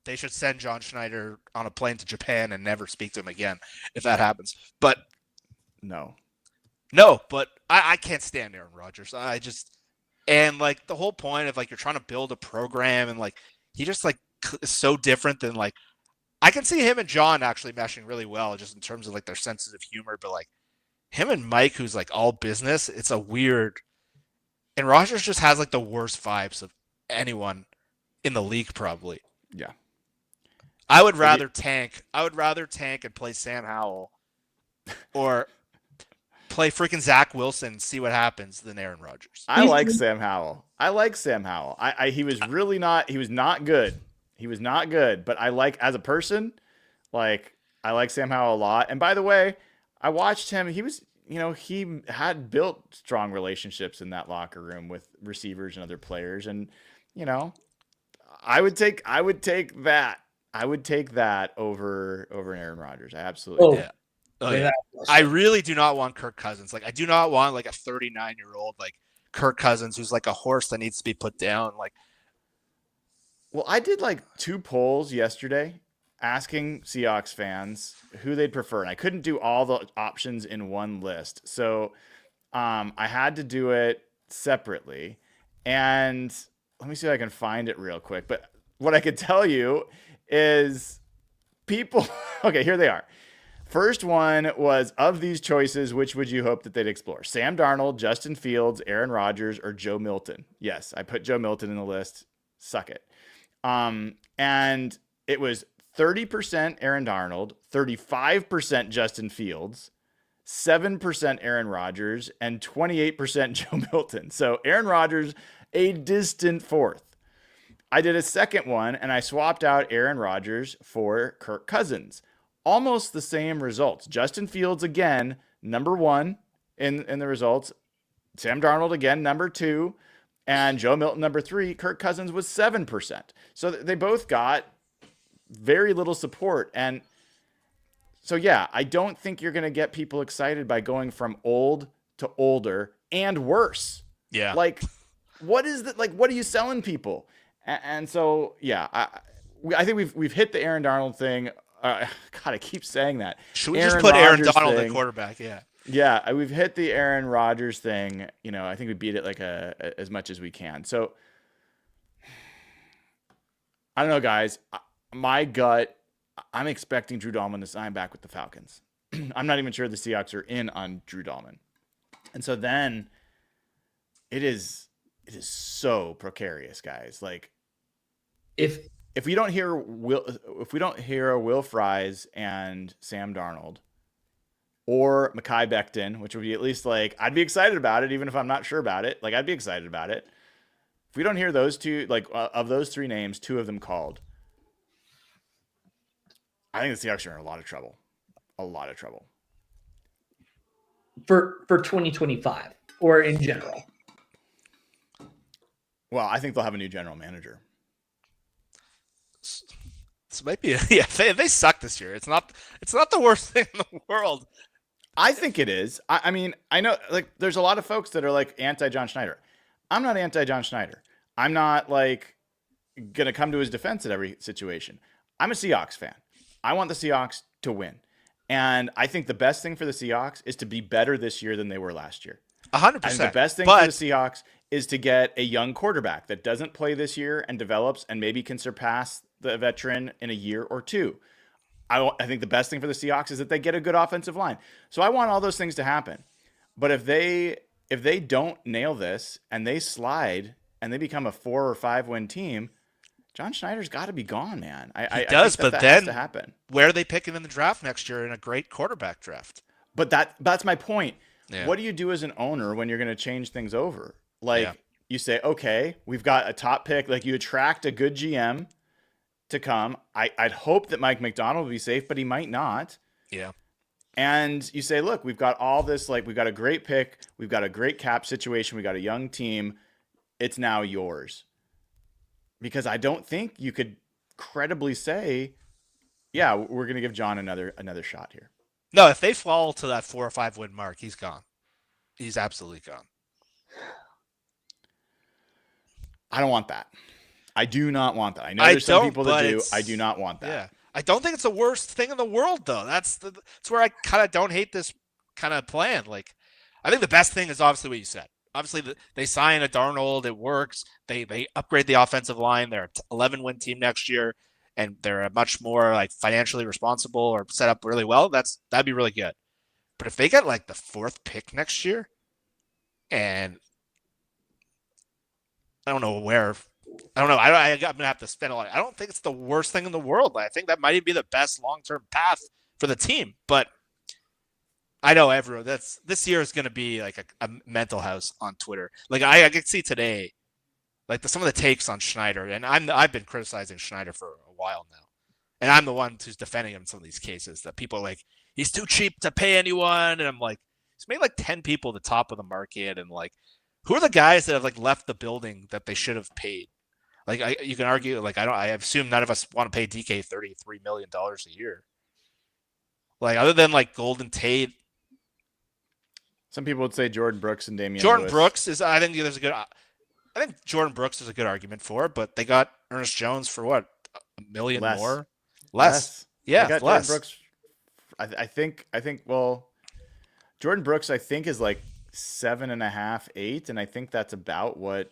they should send John Schneider on a plane to Japan and never speak to him again if that happens. But no, but I can't stand Aaron Rodgers. And like the whole point of like you're trying to build a program and like he just like is so different than like I can see him and John actually meshing really well just in terms of like their senses of humor, but like him and Mike, who's like all business, it's a weird. And Rodgers just has like the worst vibes of anyone in the league, probably. yeah. I would rather tank. I would rather tank and play Sam Howell, or play freaking Zach Wilson and see what happens than Aaron Rodgers. I like Sam Howell. He was really not. He was not good. But I like as a person. Like I like Sam Howell a lot. And by the way, I watched him. He was, he had built strong relationships in that locker room with receivers and other players. And I would take that. I would take that over Aaron Rodgers. I absolutely do. Yeah. Oh, yeah. I really do not want Kirk Cousins. Like I do not want like a 39-year-old like Kirk Cousins who's like a horse that needs to be put down. Like, well, I did like 2 polls yesterday asking Seahawks fans who they'd prefer, and I couldn't do all the options in one list. So I had to do it separately. And let me see if I can find it real quick. But what I could tell you is people, okay, here they are. First one was, of these choices, which would you hope that they'd explore? Sam Darnold, Justin Fields, Aaron Rodgers, or Joe Milton? Yes, I put Joe Milton in the list. Suck it. And it was 30% Aaron Darnold, 35% Justin Fields, 7% Aaron Rodgers, and 28% Joe Milton. So Aaron Rodgers, a distant fourth. I did a second one, and I swapped out Aaron Rodgers for Kirk Cousins. Almost the same results. Justin Fields, again, number one in the results. Sam Darnold, again, number two. And Joe Milton, number three. Kirk Cousins was 7%. So they both got very little support. And so, yeah, I don't think you're going to get people excited by going from old to older and worse. Yeah. Like, what is that? Like, what are you selling people? And so, yeah, I think we've hit the Aaron Darnold thing. God, I keep saying that. Should we just put Aaron Donald at quarterback? Yeah. Yeah, we've hit the Aaron Rodgers thing. You know, I think we beat it like as much as we can. So, I don't know, guys. My gut, I'm expecting Drew Dalman to sign back with the Falcons. I'm not even sure the Seahawks are in on Drew Dalman. And so then it is so precarious, guys. Like, if we don't hear Will Fries and Sam Darnold or Mekhi Becton, which would be at least like, I'd be excited about it, even if I'm not sure about it. Like, I'd be excited about it. If we don't hear those two, like of those three names, two of them called, I think the Seahawks are in a lot of trouble. A lot of trouble. For 2025 or in general? Well, I think they'll have a new general manager. This might be they suck this year. It's not the worst thing in the world. I think it is. I mean, I know, like, there's a lot of folks that are like anti-John Schneider. I'm not anti-John Schneider. I'm not like gonna come to his defense at every situation. I'm a Seahawks fan. I want the Seahawks to win, and I think the best thing for the Seahawks is to be better this year than they were last year. 100%. I think the best thing for the Seahawks is to get a young quarterback that doesn't play this year and develops and maybe can surpass the veteran in a year or two. I think the best thing for the Seahawks is that they get a good offensive line. So I want all those things to happen. But if they don't nail this and they slide and they become a 4 or 5 win team, John Schneider's got to be gone, man. He does, but that then has to happen. Where are they picking in the draft next year in a great quarterback draft? But that's my point. Yeah. What do you do as an owner when you're going to change things over? Like, you say, okay, we've got a top pick. Like, you attract a good GM to come. I'd hope that Mike McDonald will be safe, but he might not. Yeah. And you say, look, we've got all this, like, we've got a great pick. We've got a great cap situation. We got a young team. It's now yours. Because I don't think you could credibly say, yeah, we're going to give John another shot here. No, if they fall to that 4 or 5 win mark, he's gone. He's absolutely gone. I don't want that. I do not want that. I know there's some people that do. I do not want that. Yeah. I don't think it's the worst thing in the world, though. That's where I kind of don't hate this kind of plan. Like, I think the best thing is obviously what you said. Obviously, they sign a Darnold. It works. They upgrade the offensive line. They're an 11-win team next year, and they're a much more like financially responsible or set up really well. That'd be really good. But if they get like the 4th pick next year, and I don't know where. I don't know. I'm going to have to spend a lot. I don't think it's the worst thing in the world. I think that might even be the best long-term path for the team. But I know everyone. This year is going to be like a mental house on Twitter. Like I could see today, like some of the takes on Schneider, and I've been criticizing Schneider for a while now, and I'm the one who's defending him in some of these cases that people are like, he's too cheap to pay anyone, and I'm like, he's made like 10 people the top of the market, and like, who are the guys that have like left the building that they should have paid? Like you can argue, like I assume none of us want to pay DK $33 million a year. Like other than like Golden Tate. Some people would say Jordan Brooks and Damian Jordan Lewis. Brooks is. I think Jordan Brooks is a good argument for it, but they got Ernest Jones for what, $1 million more. Less. I Yeah, got less. Jordan Brooks. I think. Well, Jordan Brooks, I think, is like 7.5, 8, and I think that's about what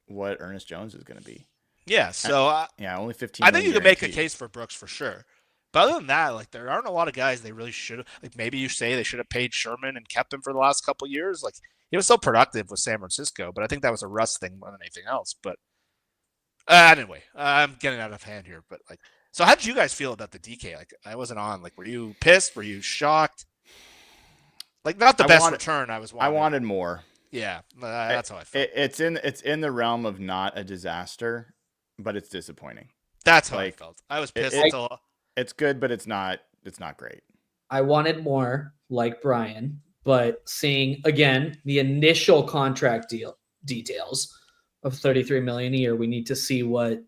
Ernest Jones is going to be. Yeah, so Yeah, only 15. I think you can make a guaranteed. case for Brooks for sure. But other than that, like there aren't a lot of guys they really should have. Like maybe you say they should have paid Sherman and kept him for the last couple of years. Like he was so productive with San Francisco, but I think that was a Russ thing more than anything else. But anyway, I'm getting out of hand here. But like, so how did you guys feel about the DK? Like I wasn't on. Like, were you pissed? Were you shocked? Like not the best return I was wanting. I wanted more. Yeah, that's how I felt. It's in the realm of not a disaster, but it's disappointing. That's how I felt. I was pissed until it's good, but it's not great. I wanted more, like Brian, but seeing again the initial contract details of $33 million a year, we need to see what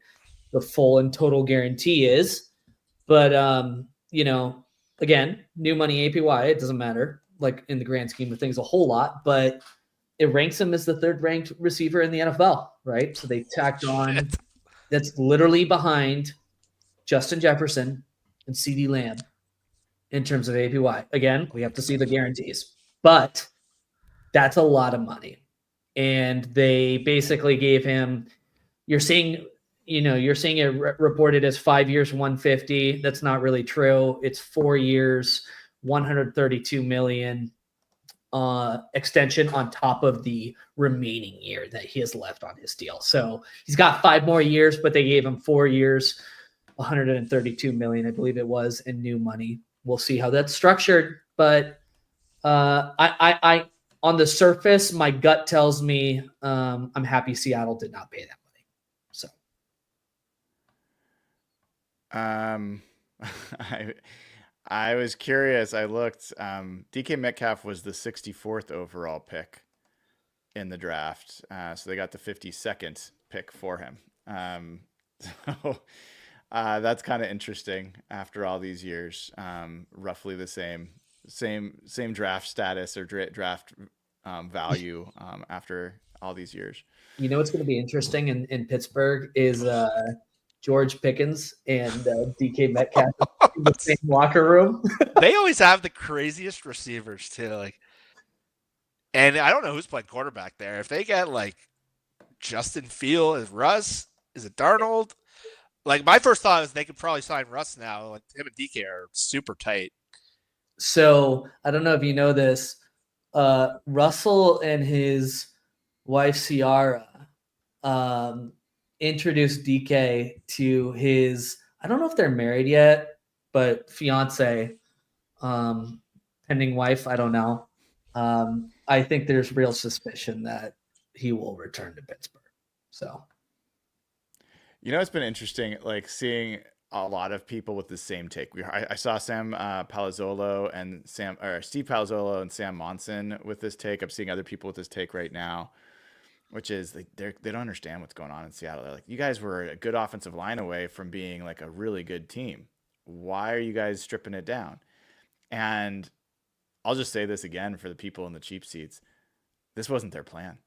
the full and total guarantee is. But again, new money APY, it doesn't matter, like in the grand scheme of things, a whole lot, but it ranks him as the third ranked receiver in the NFL, right? So they tacked on that's literally behind Justin Jefferson and CeeDee Lamb in terms of APY. Again, we have to see the guarantees, but that's a lot of money. And they basically gave him, you're seeing it reported as 5 years, 150. That's not really true. It's 4 years, 132 million extension on top of the remaining year that he has left on his deal. So he's got 5 more years, but they gave him 4 years, 132 million, I believe it was, in new money. We'll see how that's structured, but I on the surface, my gut tells me I'm happy Seattle did not pay that money. So, I was curious. I looked. DK Metcalf was the 64th overall pick in the draft, so they got the 52nd pick for him. So that's kind of interesting after all these years. Roughly the same draft status or draft value after all these years. You know what's going to be interesting in Pittsburgh is George Pickens and DK Metcalf in the same locker room. They always have the craziest receivers too. Like, and I don't know who's playing quarterback there. If they get like Justin Field as Russ, is it Darnold? Like my first thought is they could probably sign Russ now. Like him and DK are super tight. So I don't know if you know this. Russell and his wife Ciara introduced DK to his, I don't know if they're married yet, but fiance, pending wife, I don't know. I think there's real suspicion that he will return to Pittsburgh. So, it's been interesting, like seeing a lot of people with the same take. I saw Steve Palazzolo and Sam Monson with this take. I'm seeing other people with this take right now, which is they don't understand what's going on in Seattle. They're like, you guys were a good offensive line away from being like a really good team. Why are you guys stripping it down? And I'll just say this again for the people in the cheap seats. This wasn't their plan.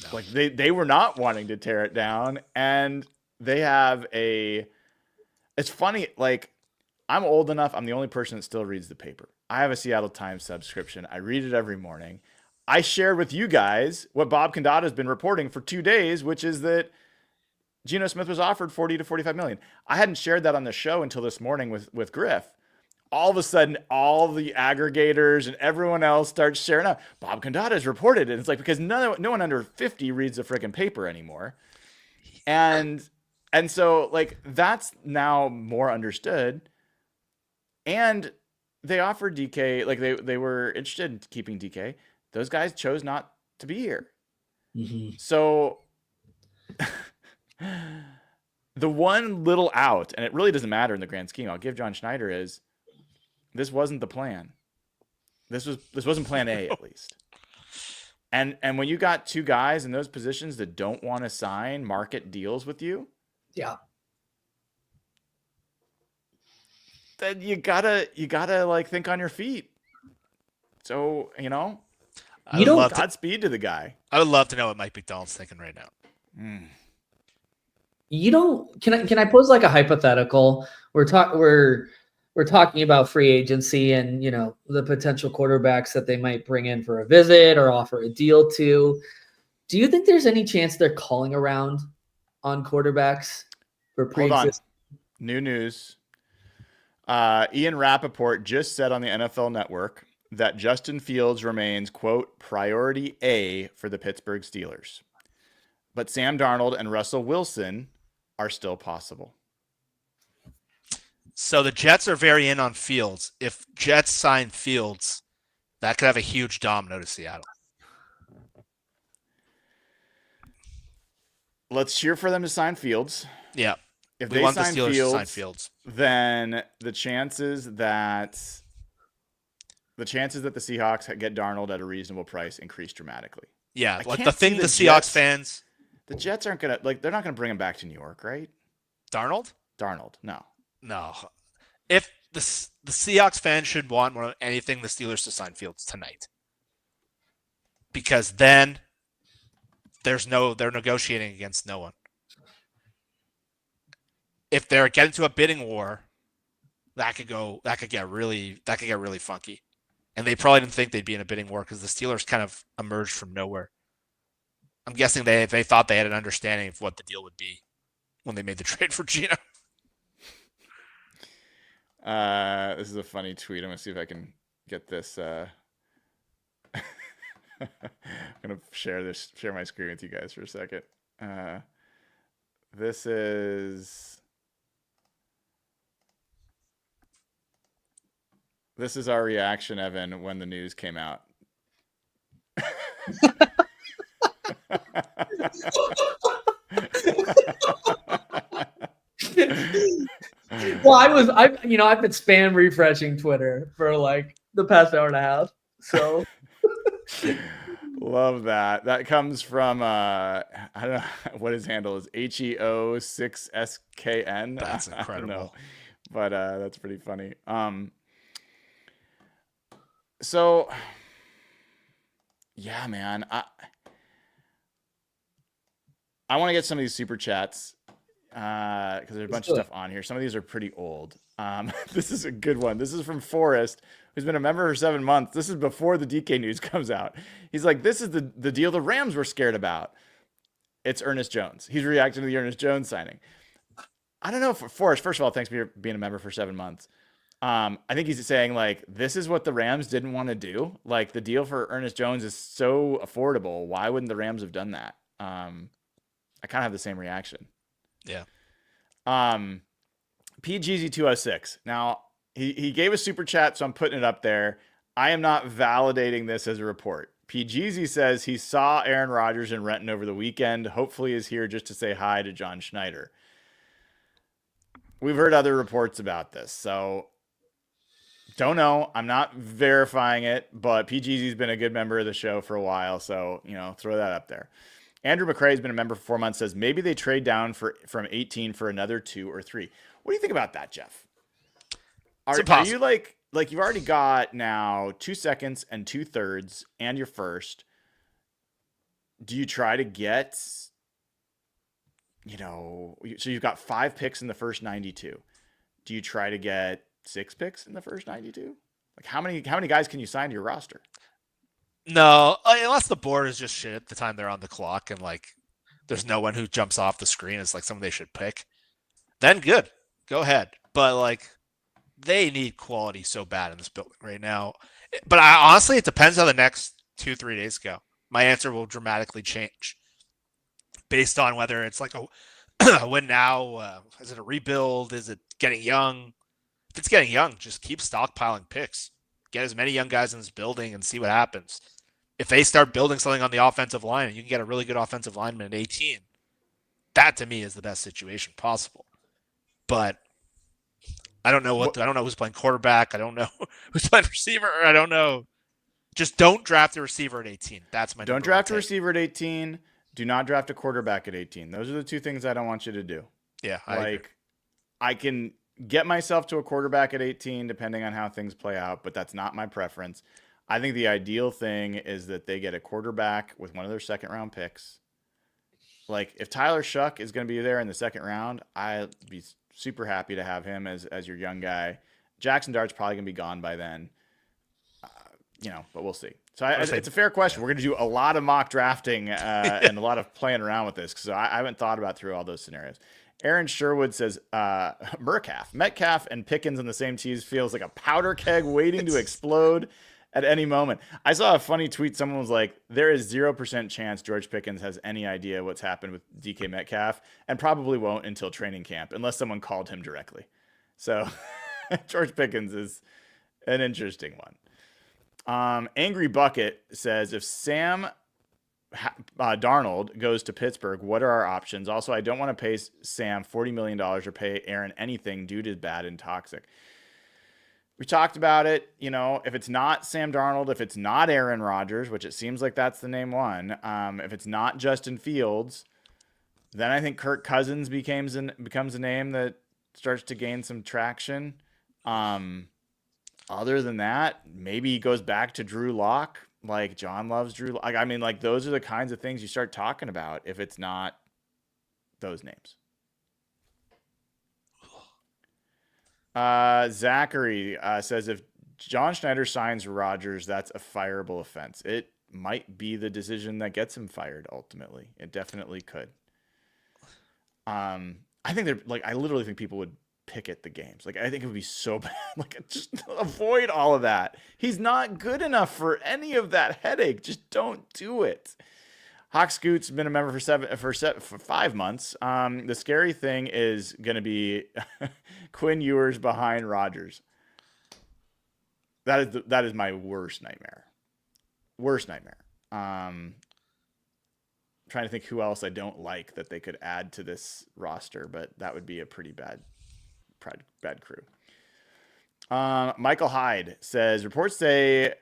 No. Like they were not wanting to tear it down, and they have it's funny, like I'm old enough, I'm the only person that still reads the paper. I have a Seattle Times subscription. I read it every morning. I shared with you guys what Bob Condata has been reporting for 2 days, which is that Geno Smith was offered 40 to 45 million. I hadn't shared that on the show until this morning with Griff. All of a sudden, all the aggregators and everyone else starts sharing out. Bob Condata has reported it. And it's like, because no one under 50 reads the freaking paper anymore. And so like, that's now more understood. And they offered DK, like they were interested in keeping DK. Those guys chose not to be here. Mm-hmm. So the one little out, and it really doesn't matter in the grand scheme, I'll give John Schneider, is this wasn't the plan. This wasn't plan A, at least. And when you got two guys in those positions that don't want to sign market deals with you, yeah, then you gotta like think on your feet. So, Godspeed to the guy. I would love to know what Mike McDonald's thinking right now. You don't. Can I pose like a hypothetical? We're talking about free agency and the potential quarterbacks that they might bring in for a visit or offer a deal to. Do you think there's any chance they're calling around on quarterbacks for Hold on. pre-existing? New news. Ian Rappaport just said on the NFL Network that Justin Fields remains, quote, priority A for the Pittsburgh Steelers. But Sam Darnold and Russell Wilson are still possible. So the Jets are very in on Fields. If Jets sign Fields, that could have a huge domino to Seattle. Let's cheer for them to sign Fields. Yeah. If We they want the sign Steelers to sign Fields, Fields. then the chances that the Seahawks get Darnold at a reasonable price increase dramatically. Yeah, I like can't the see thing the the Seahawks Jets- fans. The Jets aren't gonna they're not gonna bring him back to New York, right? Darnold? Darnold, no. No. If the Seahawks fans should want more than anything the Steelers to sign Fields tonight. Because then they're negotiating against no one. If they're getting to a bidding war, that could get really funky. And they probably didn't think they'd be in a bidding war because the Steelers kind of emerged from nowhere. I'm guessing they thought they had an understanding of what the deal would be when they made the trade for Gino. This is a funny tweet. I'm gonna see if I can get this. I'm gonna share my screen with you guys for a second. This is our reaction, Evan, when the news came out. Well, I've been spam refreshing Twitter for like the past hour and a half. So love that. That comes from I don't know what his handle is. HEO6SKN. That's incredible. But that's pretty funny. So yeah, man. I want to get some of these super chats because there's a bunch of stuff on here. Some of these are pretty old. This is a good one. This is from Forrest, who's been a member for 7 months. This is before the DK news comes out. He's like, this is the deal the Rams were scared about. It's Ernest Jones. He's reacting to the Ernest Jones signing. I don't know, Forrest, first of all, thanks for being a member for 7 months. I think he's saying, like, this is what the Rams didn't want to do. Like, the deal for Ernest Jones is so affordable. Why wouldn't the Rams have done that? I kind of have the same reaction. Yeah. PGZ206. Now, he gave a super chat, so I'm putting it up there. I am not validating this as a report. PGZ says he saw Aaron Rodgers in Renton over the weekend. Hopefully is here just to say hi to John Schneider. We've heard other reports about this, so don't know. I'm not verifying it, but PGZ's been a good member of the show for a while, so, throw that up there. Andrew McCrae has been a member for 4 months, says maybe they trade down from 18 for another 2 or 3. What do you think about that, Jeff? Are you like you've already got now 2 seconds and 2/3 and your first? Do you try to get, so you've got 5 picks in the first 92. Do you try to get 6 picks in the first 92? Like how many guys can you sign to your roster? No, unless the board is just shit at the time they're on the clock and like there's no one who jumps off the screen. It's like someone they should pick. Then good, go ahead. But like they need quality so bad in this building right now. But honestly, it depends how the next 2-3 days go. My answer will dramatically change based on whether it's like a win now. Is it a rebuild? Is it getting young? If it's getting young, just keep stockpiling picks. Get as many young guys in this building and see what happens. If they start building something on the offensive line and you can get a really good offensive lineman at 18, that to me is the best situation possible. But I don't know I don't know who's playing quarterback. I don't know who's playing receiver. I don't know. Just don't draft a receiver at 18. That's my Don't draft a receiver at 18. Do not draft a quarterback at 18. Those are the 2 things I don't want you to do. Yeah, I agree. I can get myself to a quarterback at 18 depending on how things play out, but that's not my preference. I think the ideal thing is that they get a quarterback with one of their second-round picks Like if Tyler Shuck is going to be there in the second round, I'd be super happy to have him as your young guy. Jackson Dart's probably going to be gone by then, but we'll see. So it's a fair question. We're going to do a lot of mock drafting and a lot of playing around with this because I haven't thought about through all those scenarios. Aaron Sherwood says Metcalf and Pickens on the same team feels like a powder keg waiting to explode at any moment. I saw a funny tweet. Someone was like, there is 0% chance George Pickens has any idea what's happened with DK Metcalf and probably won't until training camp unless someone called him directly. So George Pickens is an interesting one. Angry Bucket says, if Sam Darnold goes to Pittsburgh, what are our options? Also, I don't want to pay Sam $40 million or pay Aaron anything due to bad and toxic. We talked about it. If it's not Sam Darnold, if it's not Aaron Rodgers, which it seems like that's the name one, if it's not Justin Fields, then I think Kirk Cousins becomes a name that starts to gain some traction. Other than that, maybe he goes back to Drew Lock. Like John loves Drew. Like those are the kinds of things you start talking about if it's not those names. Zachary says if John Schneider signs Rodgers, that's a fireable offense. It might be the decision that gets him fired ultimately. It definitely could. I literally think people would picket the games. Like, I think it would be so bad. Like, just avoid all of that. He's not good enough for any of that headache. Just don't do it. Hawk Scoot's been a member for 5 months. The scary thing is going to be Quinn Ewers behind Rodgers. That is my worst nightmare. Trying to think who else I don't like that they could add to this roster, but that would be a pretty bad crew. Michael Hyde says, reports say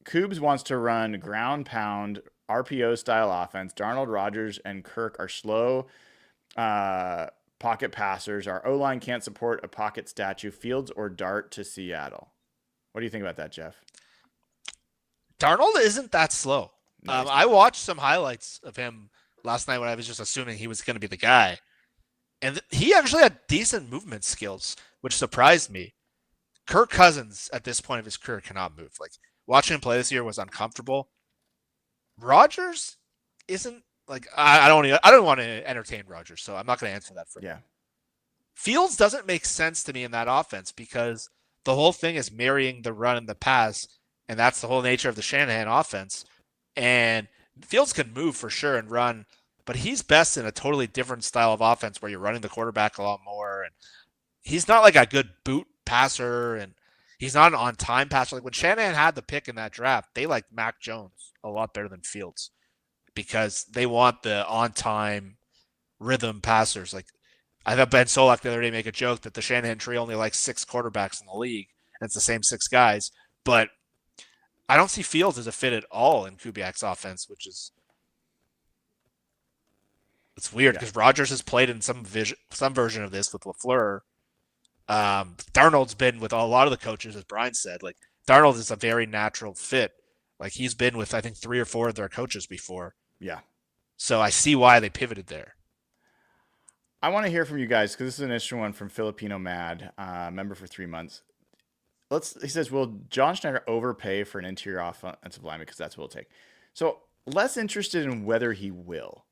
Coobs wants to run ground pound RPO style offense. Darnold, Rodgers, and Kirk are slow pocket passers. Our O-line can't support a pocket statue. Fields or Dart to Seattle. What do you think about that, Jeff? Darnold isn't that slow. Nice. I watched some highlights of him last night when I was just assuming he was going to be the guy. And he actually had decent movement skills, which surprised me. Kirk Cousins, at this point of his career, cannot move. Like, watching him play this year was uncomfortable. Rodgers isn't like I don't want to entertain Rodgers, so I'm not going to answer that for you. Yeah. Fields doesn't make sense to me in that offense because the whole thing is marrying the run and the pass, and that's the whole nature of the Shanahan offense. And Fields can move for sure and run, but he's best in a totally different style of offense where you're running the quarterback a lot more. And he's not like a good boot passer, and he's not an on-time passer. Like when Shanahan had the pick in that draft, they liked Mac Jones a lot better than Fields because they want the on-time rhythm passers. Like I thought Ben Solak the other day make a joke that the Shanahan tree only likes 6 quarterbacks in the league, and it's the same 6 guys. But I don't see Fields as a fit at all in Kubiak's offense, which is it's weird because Rodgers has played in some version of this with LaFleur. Darnold's been with a lot of the coaches, as Brian said. Like Darnold is a very natural fit. Like he's been with I think 3 or 4 of their coaches before. Yeah. So I see why they pivoted there. I want to hear from you guys because this is an interesting one from Filipino Mad, member for 3 months. He says, will John Schneider overpay for an interior offensive lineman because that's what it'll take? So less interested in whether he will.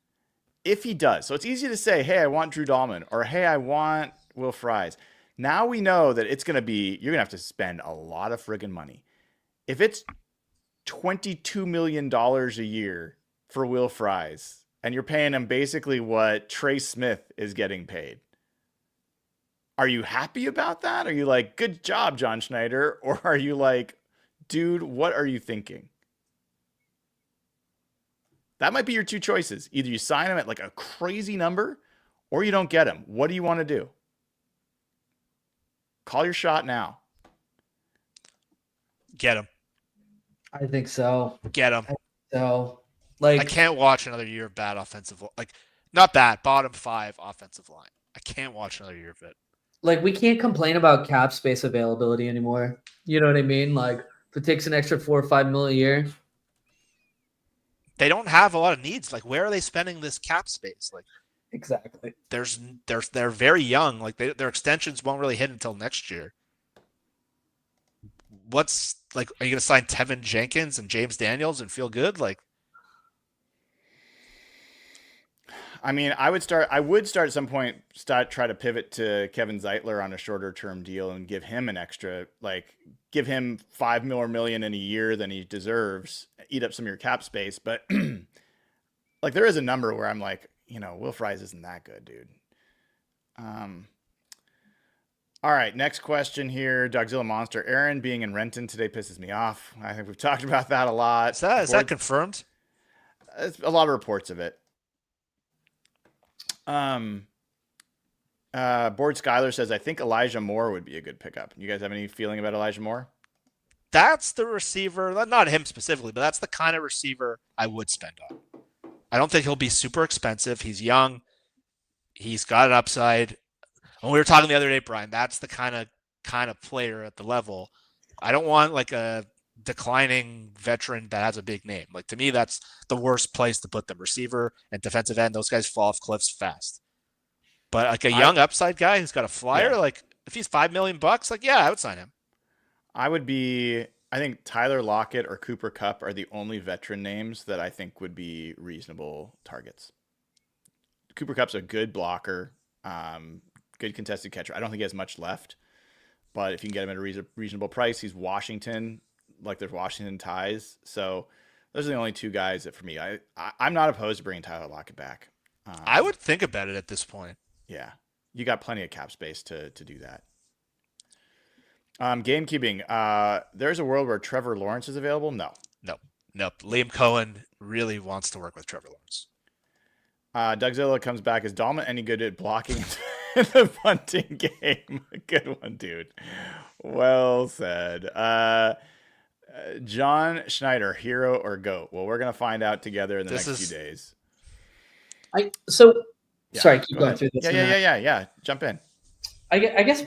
If he does. So it's easy to say, hey, I want Drew Dahlman, or hey, I want Will Fries. Now we know that it's going to be, you're going to have to spend a lot of friggin' money. If it's $22 million a year for Will Fries, and you're paying him basically what Trey Smith is getting paid, are you happy about that? Are you like, good job, John Schneider? Or are you like, dude, what are you thinking? That might be your 2 choices. Either you sign him at like a crazy number or you don't get him. What do you want to do? Call your shot now. Get him. I think so. Get him. So, like, I can't watch another year of bad offensive, like not bad, bottom 5 offensive line. I can't watch another year of it. Like, we can't complain about cap space availability anymore. You know what I mean? Like, if it takes an extra $4 or $5 million a year. they don't have a lot of needs. Like, where are they spending this cap space? Like, Exactly. they're very young. Like, their extensions won't really hit until next year. What's like? Are you going to sign Tevin Jenkins and James Daniels and feel good? Like, I mean, I would start at some point, try to pivot to Kevin Zeitler on a shorter term deal and give him an extra, like, give him $5 more million in a year than he deserves, eat up some of your cap space. But like, there is a number where I'm like, Will Fries isn't that good, dude. All right, next question here. Dogzilla Monster. Aaron being in Renton today pisses me off. I think we've talked about that a lot. is that confirmed? It's a lot of reports of it. Board Skyler says, I think Elijah Moore would be a good pickup. You guys have any feeling about Elijah Moore? That's the receiver, not him specifically, but that's the kind of receiver I would spend on. I don't think he'll be super expensive. He's young. He's got an upside. When we were talking the other day, Brian, that's the kind of player at the level. I don't want like a declining veteran that has a big name. Like, to me, that's the worst place to put them. Receiver and defensive end, those guys fall off cliffs fast. But like a young upside guy who's got a flyer, like if he's $5 million, like, yeah, I would sign him. I think Tyler Lockett or Cooper Kupp are the only veteran names that I think would be reasonable targets. Cooper Kupp's a good blocker, good contested catcher. I don't think he has much left, but if you can get him at a reasonable price, he's Washington. Like, there's Washington ties. So those are the only two guys that, for me, I'm not opposed to bringing Tyler Lockett back. I would think about it at this point. Yeah. You got plenty of cap space to do that. Gamekeeping. There's a world where Trevor Lawrence is available? No. Nope. Liam Cohen really wants to work with Trevor Lawrence. Dougzilla comes back. Is Dalman any good at blocking in the punting game? Good one, dude. Well said. John Schneider, hero or goat? Well, we're going to find out together in the next few days. Sorry, keep going through this. Yeah. Jump in. I guess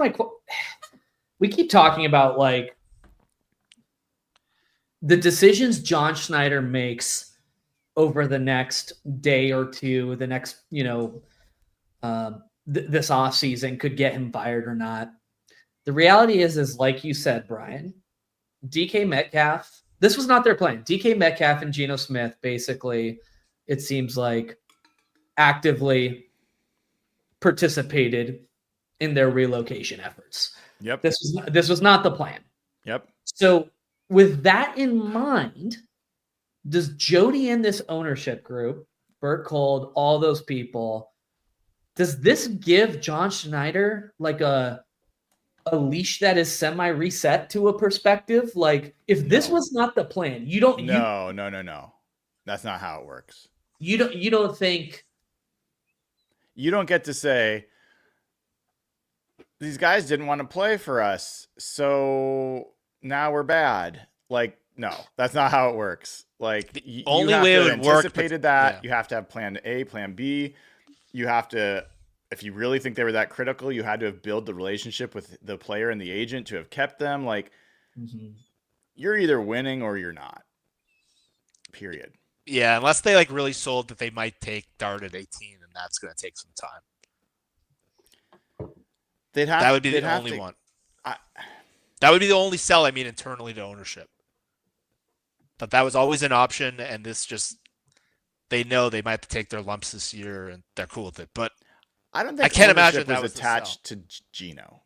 we keep talking about like the decisions John Schneider makes over the next day or two, the next, this off season could get him fired or not. The reality is like you said, Brian, DK Metcalf, this was not their plan. DK Metcalf and Geno Smith, basically, it seems like, actively participated in their relocation efforts. Yep. This was not the plan. Yep. So with that in mind, does Jody and this ownership group, Bert Kold, all those people, does this give John Schneider like a leash that is semi-reset to a perspective? Like, if this was not the plan, you don't. No. That's not how it works. You don't think. You don't get to say, these guys didn't want to play for us, so now we're bad. Like, no, that's not how it works. Like, the only way it would work. You have to have plan A, plan B. You have to, if you really think they were that critical, you had to have built the relationship with the player and the agent to have kept them. Like, you're either winning or you're not. Period. Yeah, unless they like really sold that they might take Dart at 18, and that's going to take some time. That would be the only one. That would be the only sell, internally to ownership. But that was always an option, and this just, they know they might have to take their lumps this year, and they're cool with it. But I don't think I can't imagine that was attached to Geno.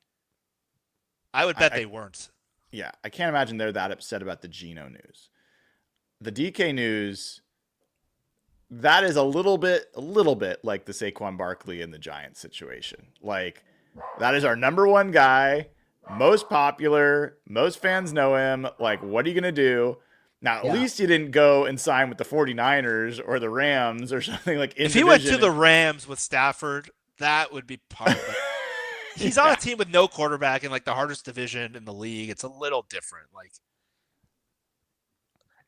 I would bet they weren't. Yeah, I can't imagine they're that upset about the Geno news. The DK news, that is a little bit like the Saquon Barkley and the Giants situation. Like, that is our number one guy, most popular, most fans know him. Like, what are you going to do? Now, at least you didn't go and sign with the 49ers or the Rams or something like in If he went to the Rams with Stafford, that would be part of it. He's on a team with no quarterback in like the hardest division in the league. It's a little different. Like,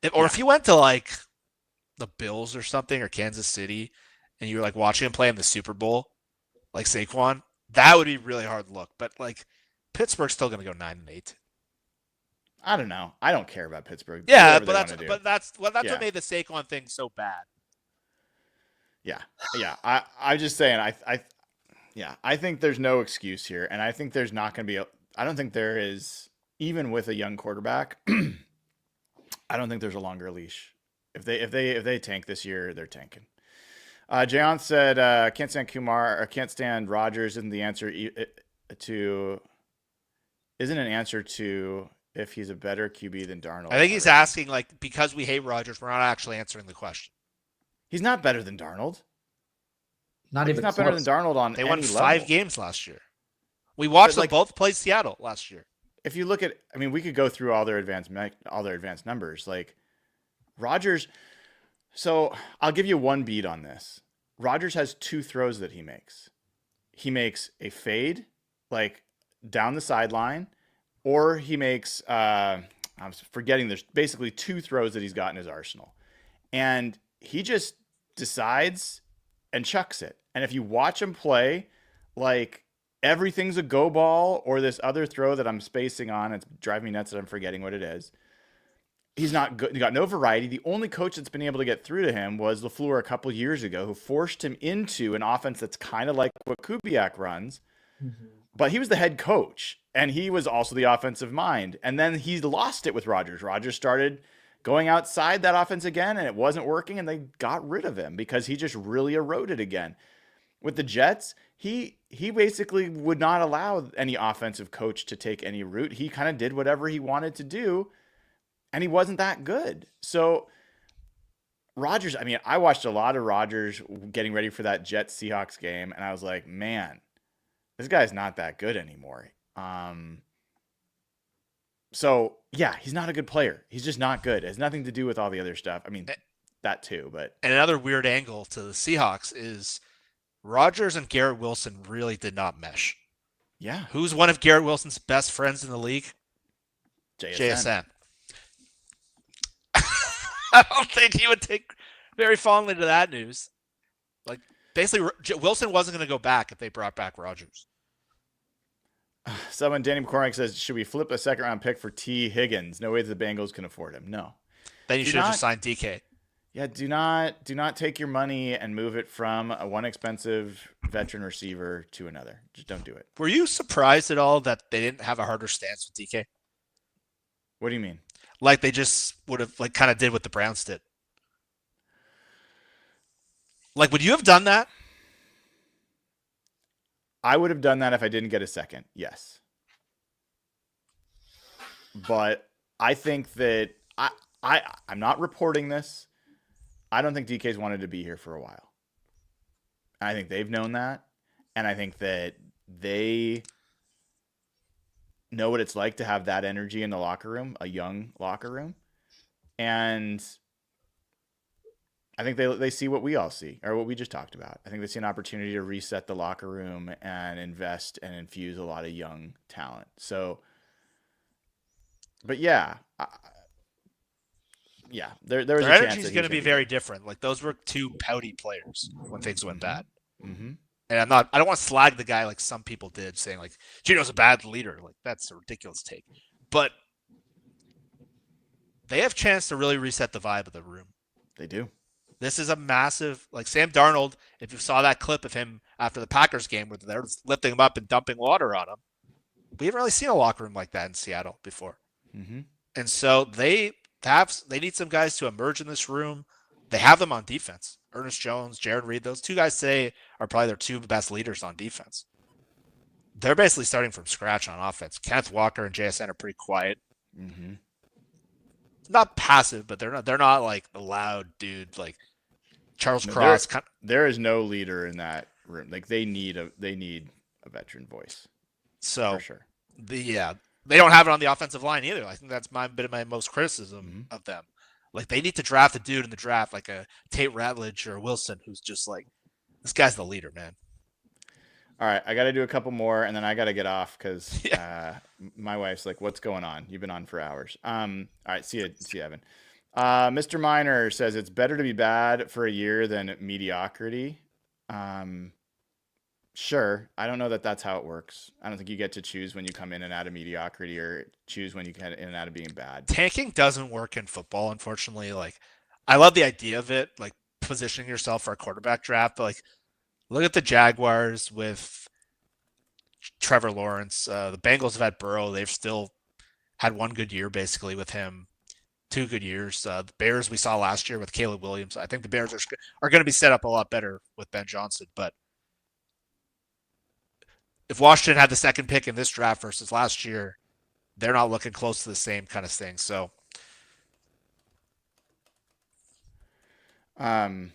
if he went to like the Bills or something or Kansas City and you were like watching him play in the Super Bowl, like Saquon, that would be really hard look. But like Pittsburgh's still going to go 9-8. I don't know. I don't care about Pittsburgh. Do Yeah, whatever but they that's wanna do. but that's Yeah. what made the Saquon thing so bad. Yeah. I'm just saying. I think there's no excuse here, and I think there's not going to be. I don't think there is, even with a young quarterback. I don't think there's a longer leash. If they tank this year, they're tanking. Jayon said, "Can't stand Kumar or can't stand Rodgers." Isn't the answer to? Isn't an answer to if he's a better QB than Darnold? I think he's already? asking like because we hate Rodgers, we're not actually answering the question. He's not better than Darnold. Not He's even not better close. than Darnold on They any won level. 5 games last year. We watched them like- both play Seattle last year. If you look at, I mean, we could go through all their advanced numbers. Like Rodgers. So I'll give you one beat on this. Rodgers has 2 throws that he makes. He makes a fade, like down the sideline, or he makes. I'm forgetting. There's basically 2 throws that he's got in his arsenal, and he just decides and chucks it. And if you watch him play, like everything's a go ball or this other throw that I'm spacing on, it's driving me nuts that I'm forgetting what it is. He's not good. He got no variety. The only coach that's been able to get through to him was LaFleur a couple years ago, who forced him into an offense that's kind of like what Kubiak runs. Mm-hmm. But he was the head coach, and he was also the offensive mind. And then he lost it with Rodgers. Rodgers started going outside that offense again, and it wasn't working, and they got rid of him because he just really eroded again. With the Jets, he basically would not allow any offensive coach to take any route. He kind of did whatever he wanted to do, and he wasn't that good. So Rodgers, I mean, I watched a lot of Rodgers getting ready for that Jets-Seahawks game, and I was like, man, this guy's not that good anymore. So, yeah, he's not a good player. He's just not good. It has nothing to do with all the other stuff. I mean, that too, but... And another weird angle to the Seahawks is Rodgers and Garrett Wilson really did not mesh. Yeah. Who's one of Garrett Wilson's best friends in the league? JSN. I don't think he would take very fondly to that news. Like, basically, Wilson wasn't going to go back if they brought back Rodgers. Someone, Danny McCormick says, should we flip a second-round pick for T. Higgins? No way the Bengals can afford him. No. Then you should have just signed DK. Yeah, do not take your money and move it from one expensive veteran receiver to another. Just don't do it. Were you surprised at all that they didn't have a harder stance with DK? What do you mean? Like they just would have like kind of did what the Browns did. Like, would you have done that? I would have done that if I didn't get a second. Yes. But I think that I'm not reporting this. I don't think DK's wanted to be here for a while. I think they've known that. And I think that they know what it's like to have that energy in the locker room, a young locker room. And I think they see what we all see, or what we just talked about. I think they see an opportunity to reset the locker room and invest and infuse a lot of young talent. So, but yeah, there was Their a chance energy is going to be very different. Like those were 2 pouty players when things went bad. Mm-hmm. And I don't want to slag the guy like some people did, saying like Gino's a bad leader. Like that's a ridiculous take. But they have a chance to really reset the vibe of the room. They do. This is a massive, like Sam Darnold, if you saw that clip of him after the Packers game where they're lifting him up and dumping water on him, we haven't really seen a locker room like that in Seattle before. Mm-hmm. And so they need some guys to emerge in this room. They have them on defense. Ernest Jones, Jarran Reed, those 2 guys today are probably their 2 best leaders on defense. They're basically starting from scratch on offense. Kenneth Walker and JSN are pretty quiet. Mm-hmm. Not passive, but they're not like the loud dude like Charles Cross. There is no leader in that room. Like they need a veteran voice. So for sure. They don't have it on the offensive line either. I think that's a bit of my most criticism of them. Like they need to draft a dude in the draft, like a Tate Ratledge or Wilson, who's just like, this guy's the leader, man. All right, I got to do a couple more, and then I got to get off because my wife's like, "What's going on? You've been on for hours." All right, see you, Evan. Mr. Miner says it's better to be bad for a year than mediocrity. Sure. I don't know that that's how it works. I don't think you get to choose when you come in and out of mediocrity or choose when you get in and out of being bad. Tanking doesn't work in football, unfortunately. Like, I love the idea of it, like positioning yourself for a quarterback draft, but like, look at the Jaguars with Trevor Lawrence. The Bengals have had Burrow. They've still had one good year basically with him, 2 good years. The Bears we saw last year with Caleb Williams. I think the Bears are going to be set up a lot better with Ben Johnson, but if Washington had the second pick in this draft versus last year, they're not looking close to the same kind of thing. So, all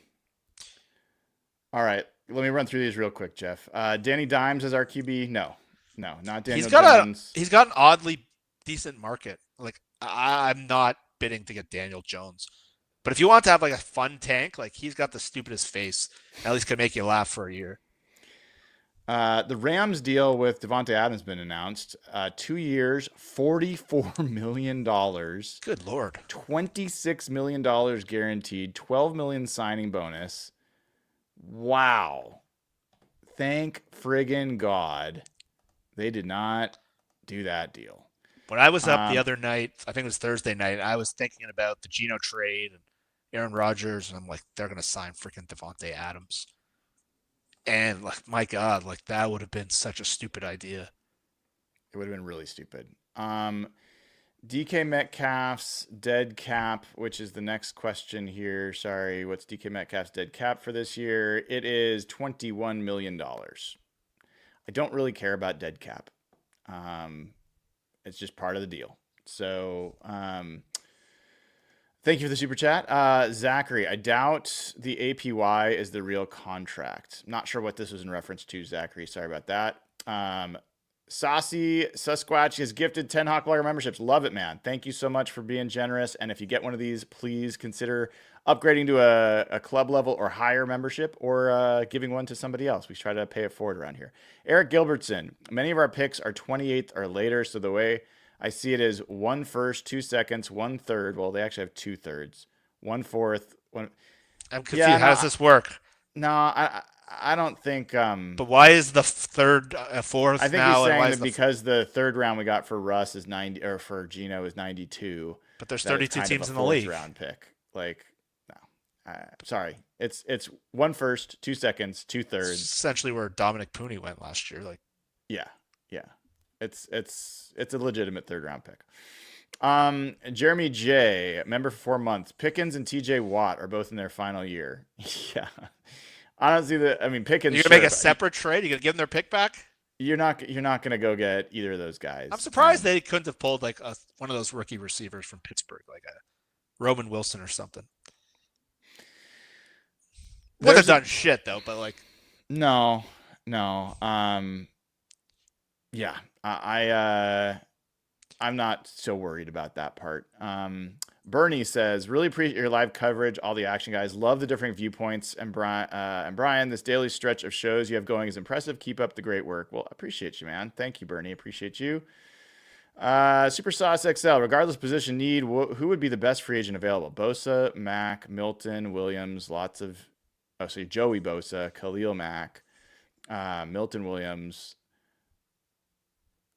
right. Let me run through these real quick, Jeff. Danny Dimes as our QB. No, not Daniel Jones. He's got an oddly decent market. Like, I'm not bidding to get Daniel Jones, but if you want to have like a fun tank, like he's got the stupidest face. At least can make you laugh for a year. The Rams deal with Devontae Adams been announced. 2 years, $44 million. Good Lord. $26 million guaranteed, $12 million signing bonus. Wow. Thank friggin' God. They did not do that deal. When I was up the other night, I think it was Thursday night, I was thinking about the Geno trade and Aaron Rodgers, and I'm like, they're going to sign freaking Devontae Adams. And like, my God, like that would have been such a stupid idea. It would have been really stupid. DK Metcalf's dead cap, which is the next question here. Sorry, what's DK Metcalf's dead cap for this year? It is $21 million. I don't really care about dead cap. It's just part of the deal. So, thank you for the super chat. Zachary, I doubt the APY is the real contract. Not sure what this was in reference to, Zachary. Sorry about that. Saucy Sasquatch is gifted 10 Hawkblogger memberships. Love it, man. Thank you so much for being generous. And if you get one of these, please consider upgrading to a club level or higher membership, or giving one to somebody else. We try to pay it forward around here. Eric Gilbertson. Many of our picks are 28th or later, so the way I see it is 1 first, 2 seconds, 1 third. Well, they actually have 2 thirds, 1 fourth, 1. I'm confused. How does this work? No, I don't think. But why is the third, fourth? I think now, he's saying that because the third round we got for Russ is 90, or for Geno is 92. But there's 32 teams in the league. Round pick, like, no. Sorry, it's 1 first, 2 seconds, 2 thirds. It's essentially where Dominic Pooney went last year. Like, yeah. It's a legitimate third round pick. Jeremy J, member for 4 months. Pickens and TJ Watt are both in their final year. Yeah. I don't see that. I mean, Pickens. You're gonna make a separate trade? You're gonna give them their pick back? You're not gonna go get either of those guys. I'm surprised they couldn't have pulled like one of those rookie receivers from Pittsburgh, like a Roman Wilson or something. Would have done shit though, but like no. Yeah, I'm not so worried about that part. Bernie says, really appreciate your live coverage, all the action guys. Love the different viewpoints. And Brian, this daily stretch of shows you have going is impressive. Keep up the great work. Well, appreciate you, man. Thank you, Bernie. Appreciate you. Super Sauce XL, regardless of position need, who would be the best free agent available? Bosa, Mack, Milton, Williams, Joey Bosa, Khalil Mack, Milton Williams.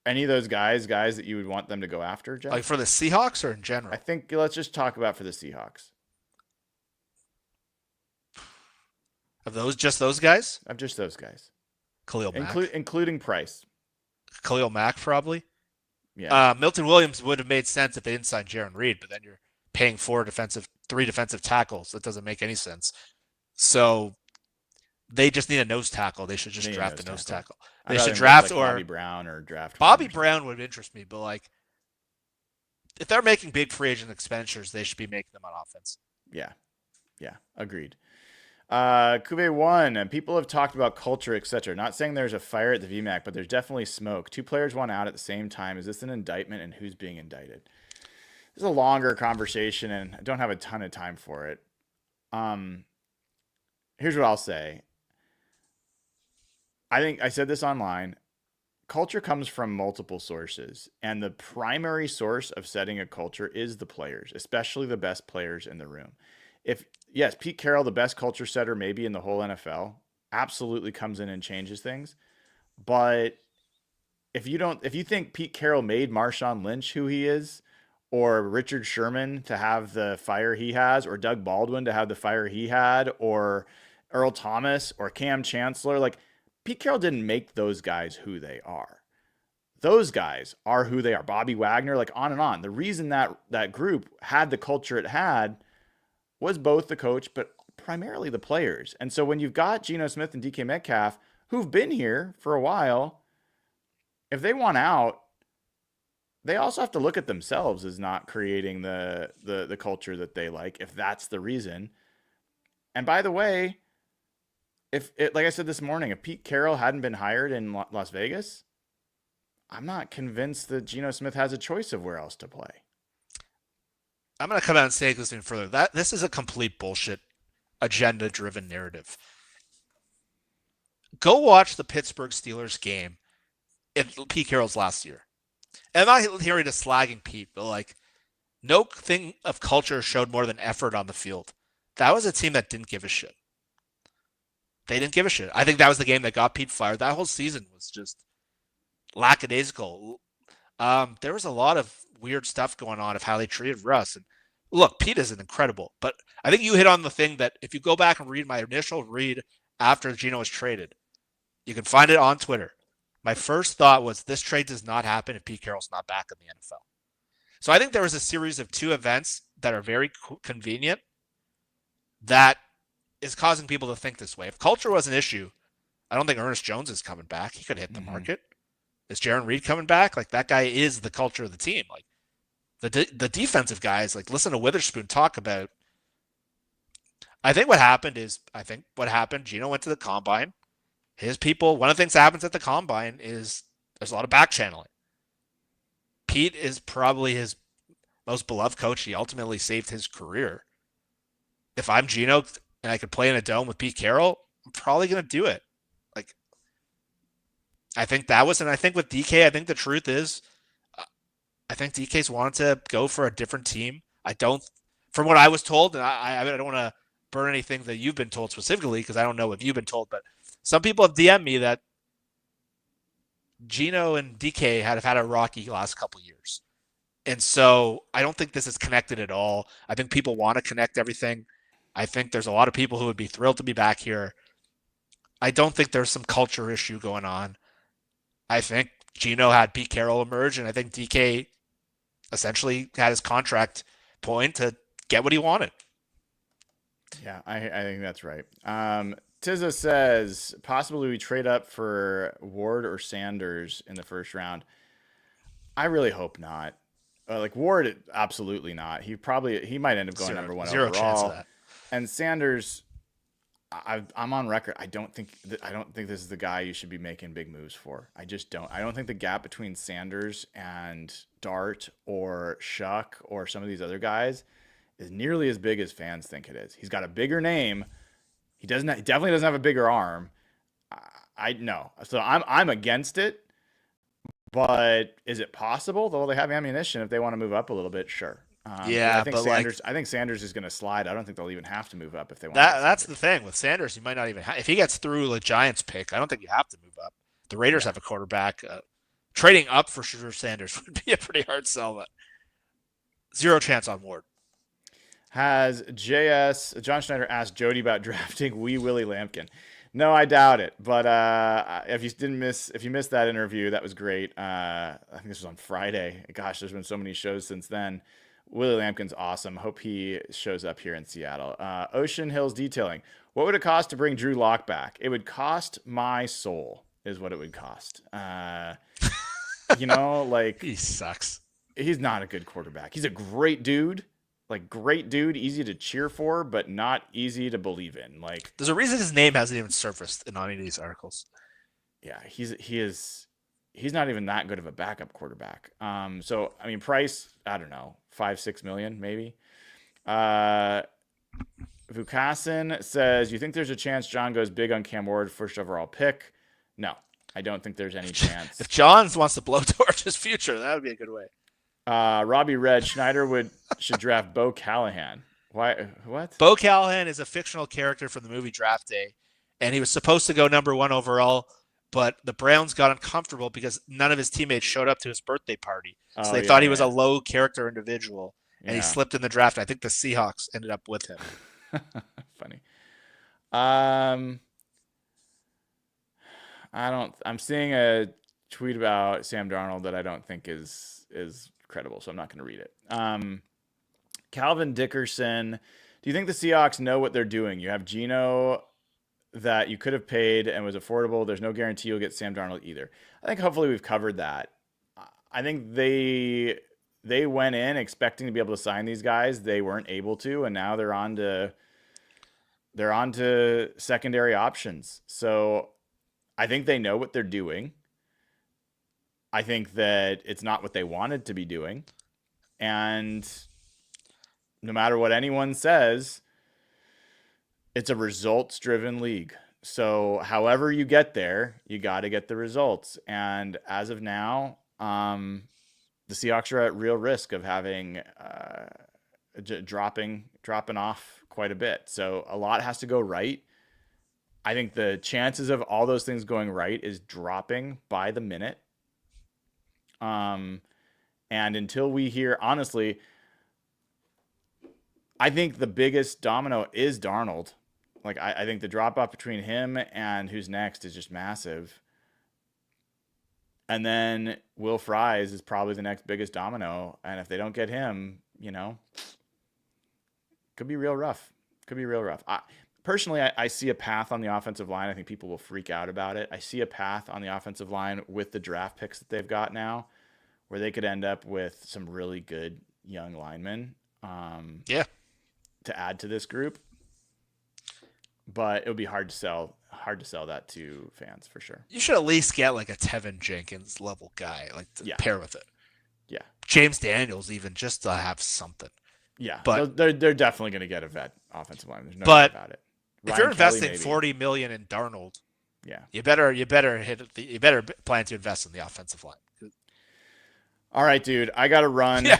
Any of those guys that you would want them to go after, Jeff? Like for the Seahawks or in general? I think let's just talk about for the Seahawks. Of just those guys? Of just those guys. Khalil Mack. Including Price. Khalil Mack, probably. Yeah. Milton Williams would have made sense if they didn't sign Jarran Reed, but then you're paying 3 defensive tackles. That doesn't make any sense. So they just need a nose tackle. They should just draft a nose tackle. They should draft Bobby Brown or draft. Bobby Brown would interest me, but like if they're making big free agent expenditures, they should be making them on offense. Yeah. Agreed. Cuvée 1, and people have talked about culture, etc. Not saying there's a fire at the VMAC, but there's definitely smoke. 2 players want out at the same time. Is this an indictment, and who's being indicted? This is a longer conversation, and I don't have a ton of time for it. Here's what I'll say. I think I said this online. Culture comes from multiple sources, and the primary source of setting a culture is the players, especially the best players in the room. Yes, Pete Carroll, the best culture setter maybe in the whole NFL, absolutely comes in and changes things. But if you think Pete Carroll made Marshawn Lynch who he is, or Richard Sherman to have the fire he has, or Doug Baldwin to have the fire he had, or Earl Thomas or Cam Chancellor, like Pete Carroll didn't make those guys who they are. Those guys are who they are. Bobby Wagner, like on and on. The reason that group had the culture it had was both the coach, but primarily the players. And so when you've got Geno Smith and DK Metcalf, who've been here for a while, if they want out, they also have to look at themselves as not creating the culture that they like, if that's the reason. And by the way, like I said this morning, if Pete Carroll hadn't been hired in Las Vegas, I'm not convinced that Geno Smith has a choice of where else to play. I'm going to come out and say this even further. This is a complete bullshit, agenda-driven narrative. Go watch the Pittsburgh Steelers game in Pete Carroll's last year. And I'm not hearing to slagging Pete, but like, no thing of culture showed more than effort on the field. That was a team that didn't give a shit. They didn't give a shit. I think that was the game that got Pete fired. That whole season was just lackadaisical. There was a lot of weird stuff going on of how they treated Russ. And look, Pete is incredible, but I think you hit on the thing that if you go back and read my initial read after Geno was traded, you can find it on Twitter. My first thought was this trade does not happen if Pete Carroll's not back in the NFL. So I think there was a series of two events that are very convenient that is causing people to think this way. If culture was an issue, I don't think Ernest Jones is coming back. He could hit the market. Is Jarran Reed coming back? Like, that guy is the culture of the team. Like, the defensive guys, like, listen to Witherspoon talk about. I think what happened, Geno went to the combine. His people, one of the things that happens at the combine is there's a lot of back channeling. Pete is probably his most beloved coach. He ultimately saved his career. If I'm Geno and I could play in a dome with Pete Carroll, I'm probably going to do it. Like, I think that was, and I think with DK, I think the truth is, I think DK's wanted to go for a different team. From what I was told, and I don't want to burn anything that you've been told specifically, because I don't know if you've been told, but some people have DM'd me that Geno and DK have had a rocky last couple years. And so I don't think this is connected at all. I think people want to connect everything. I think there's a lot of people who would be thrilled to be back here. I don't think there's some culture issue going on. I think Geno had Pete Carroll emerge, and I think DK essentially had his contract point to get what he wanted. Yeah, I think that's right. Tizza says, possibly we trade up for Ward or Sanders in the first round. I really hope not. Like Ward, absolutely not. He might end up going number one zero overall. Chance of that. And Sanders, I'm on record. I don't think this is the guy you should be making big moves for. I just don't. I don't think the gap between Sanders and Dart or Shuck or some of these other guys is nearly as big as fans think it is. He's got a bigger name. He definitely doesn't have a bigger arm. I know. So I'm against it. But is it possible? Though they have ammunition if they want to move up a little bit, sure. Yeah, I think Sanders is going to slide. I don't think they'll even have to move up if they want. That's the thing with Sanders. You might not even if he gets through the Giants pick. I don't think you have to move up. The Raiders have a quarterback. Trading up for sure Sanders would be a pretty hard sell. But zero chance on Ward. Has John Schneider asked Jody about drafting Willie Lampkin? No, I doubt it. But if you missed that interview, that was great. I think this was on Friday. Gosh, there's been so many shows since then. Willie Lampkin's awesome. Hope he shows up here in Seattle. Ocean Hills Detailing. What would it cost to bring Drew Lock back? It would cost my soul, is what it would cost. Like He sucks. He's not a good quarterback. He's a great dude. Great dude, easy to cheer for, but not easy to believe in. Like, there's a reason his name hasn't even surfaced in any of these articles. Yeah, he's not even that good of a backup quarterback. So I mean, price, I don't know, 5-6 million maybe. Vukasin says, you think there's a chance John goes big on Cam Ward, first overall pick? No, I don't think there's any chance. If John wants to blowtorch his future, that would be a good way. Robbie Red Schneider should draft Bo Callahan. Why? What? Bo Callahan is a fictional character from the movie Draft Day, and he was supposed to go number 1 overall, but the Browns got uncomfortable because none of his teammates showed up to his birthday party. So they thought he was a low character individual, and he slipped in the draft. I think the Seahawks ended up with him. Funny. I'm seeing a tweet about Sam Darnold that I don't think is credible, so I'm not going to read it. Calvin Dickerson, do you think the Seahawks know what they're doing? You have Geno that you could have paid and was affordable. There's no guarantee you'll get Sam Darnold either. I think hopefully we've covered that. I think they went in expecting to be able to sign these guys. They weren't able to, and now they're on to secondary options. So I think they know what they're doing. I think that it's not what they wanted to be doing. And no matter what anyone says, it's a results-driven league. So however you get there, you got to get the results. And as of now, the Seahawks are at real risk of having dropping off quite a bit. So a lot has to go right. I think the chances of all those things going right is dropping by the minute. And until we hear, honestly, I think the biggest domino is Darnold. Like, I think the drop off between him and who's next is just massive. And then Will Fries is probably the next biggest domino. And if they don't get him, could be real rough. Personally, I see a path on the offensive line. I think people will freak out about it. I see a path on the offensive line with the draft picks that they've got now where they could end up with some really good young linemen to add to this group. But it would be hard to sell that to fans for sure. You should at least get like a Tevin Jenkins level guy, like to pair with it. Yeah. James Daniels even, just to have something. Yeah. But they're definitely going to get a vet offensive line. There's no doubt about it. If you're investing $40 million in Darnold, you better plan to invest in the offensive line. All right, dude. I got to run. Yeah.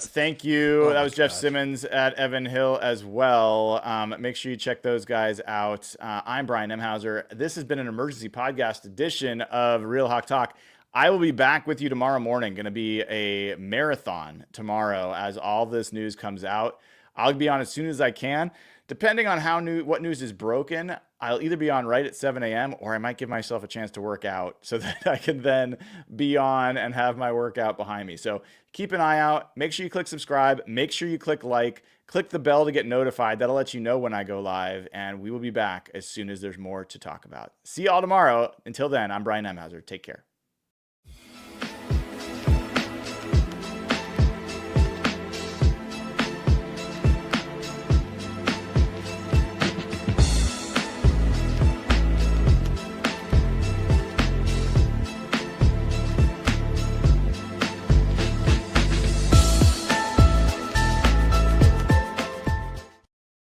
Thank you. That was Jeff Simmons at Evan Hill as well. Make sure you check those guys out. I'm Brian Emhauser. This has been an emergency podcast edition of Real Hawk Talk. I will be back with you tomorrow morning. Going to be a marathon tomorrow as all this news comes out. I'll be on as soon as I can. Depending on what news is broken, I'll either be on right at 7 a.m. or I might give myself a chance to work out so that I can then be on and have my workout behind me. So keep an eye out. Make sure you click subscribe. Make sure you click like. Click the bell to get notified. That'll let you know when I go live. And we will be back as soon as there's more to talk about. See y'all tomorrow. Until then, I'm Brian Emhauser. Take care.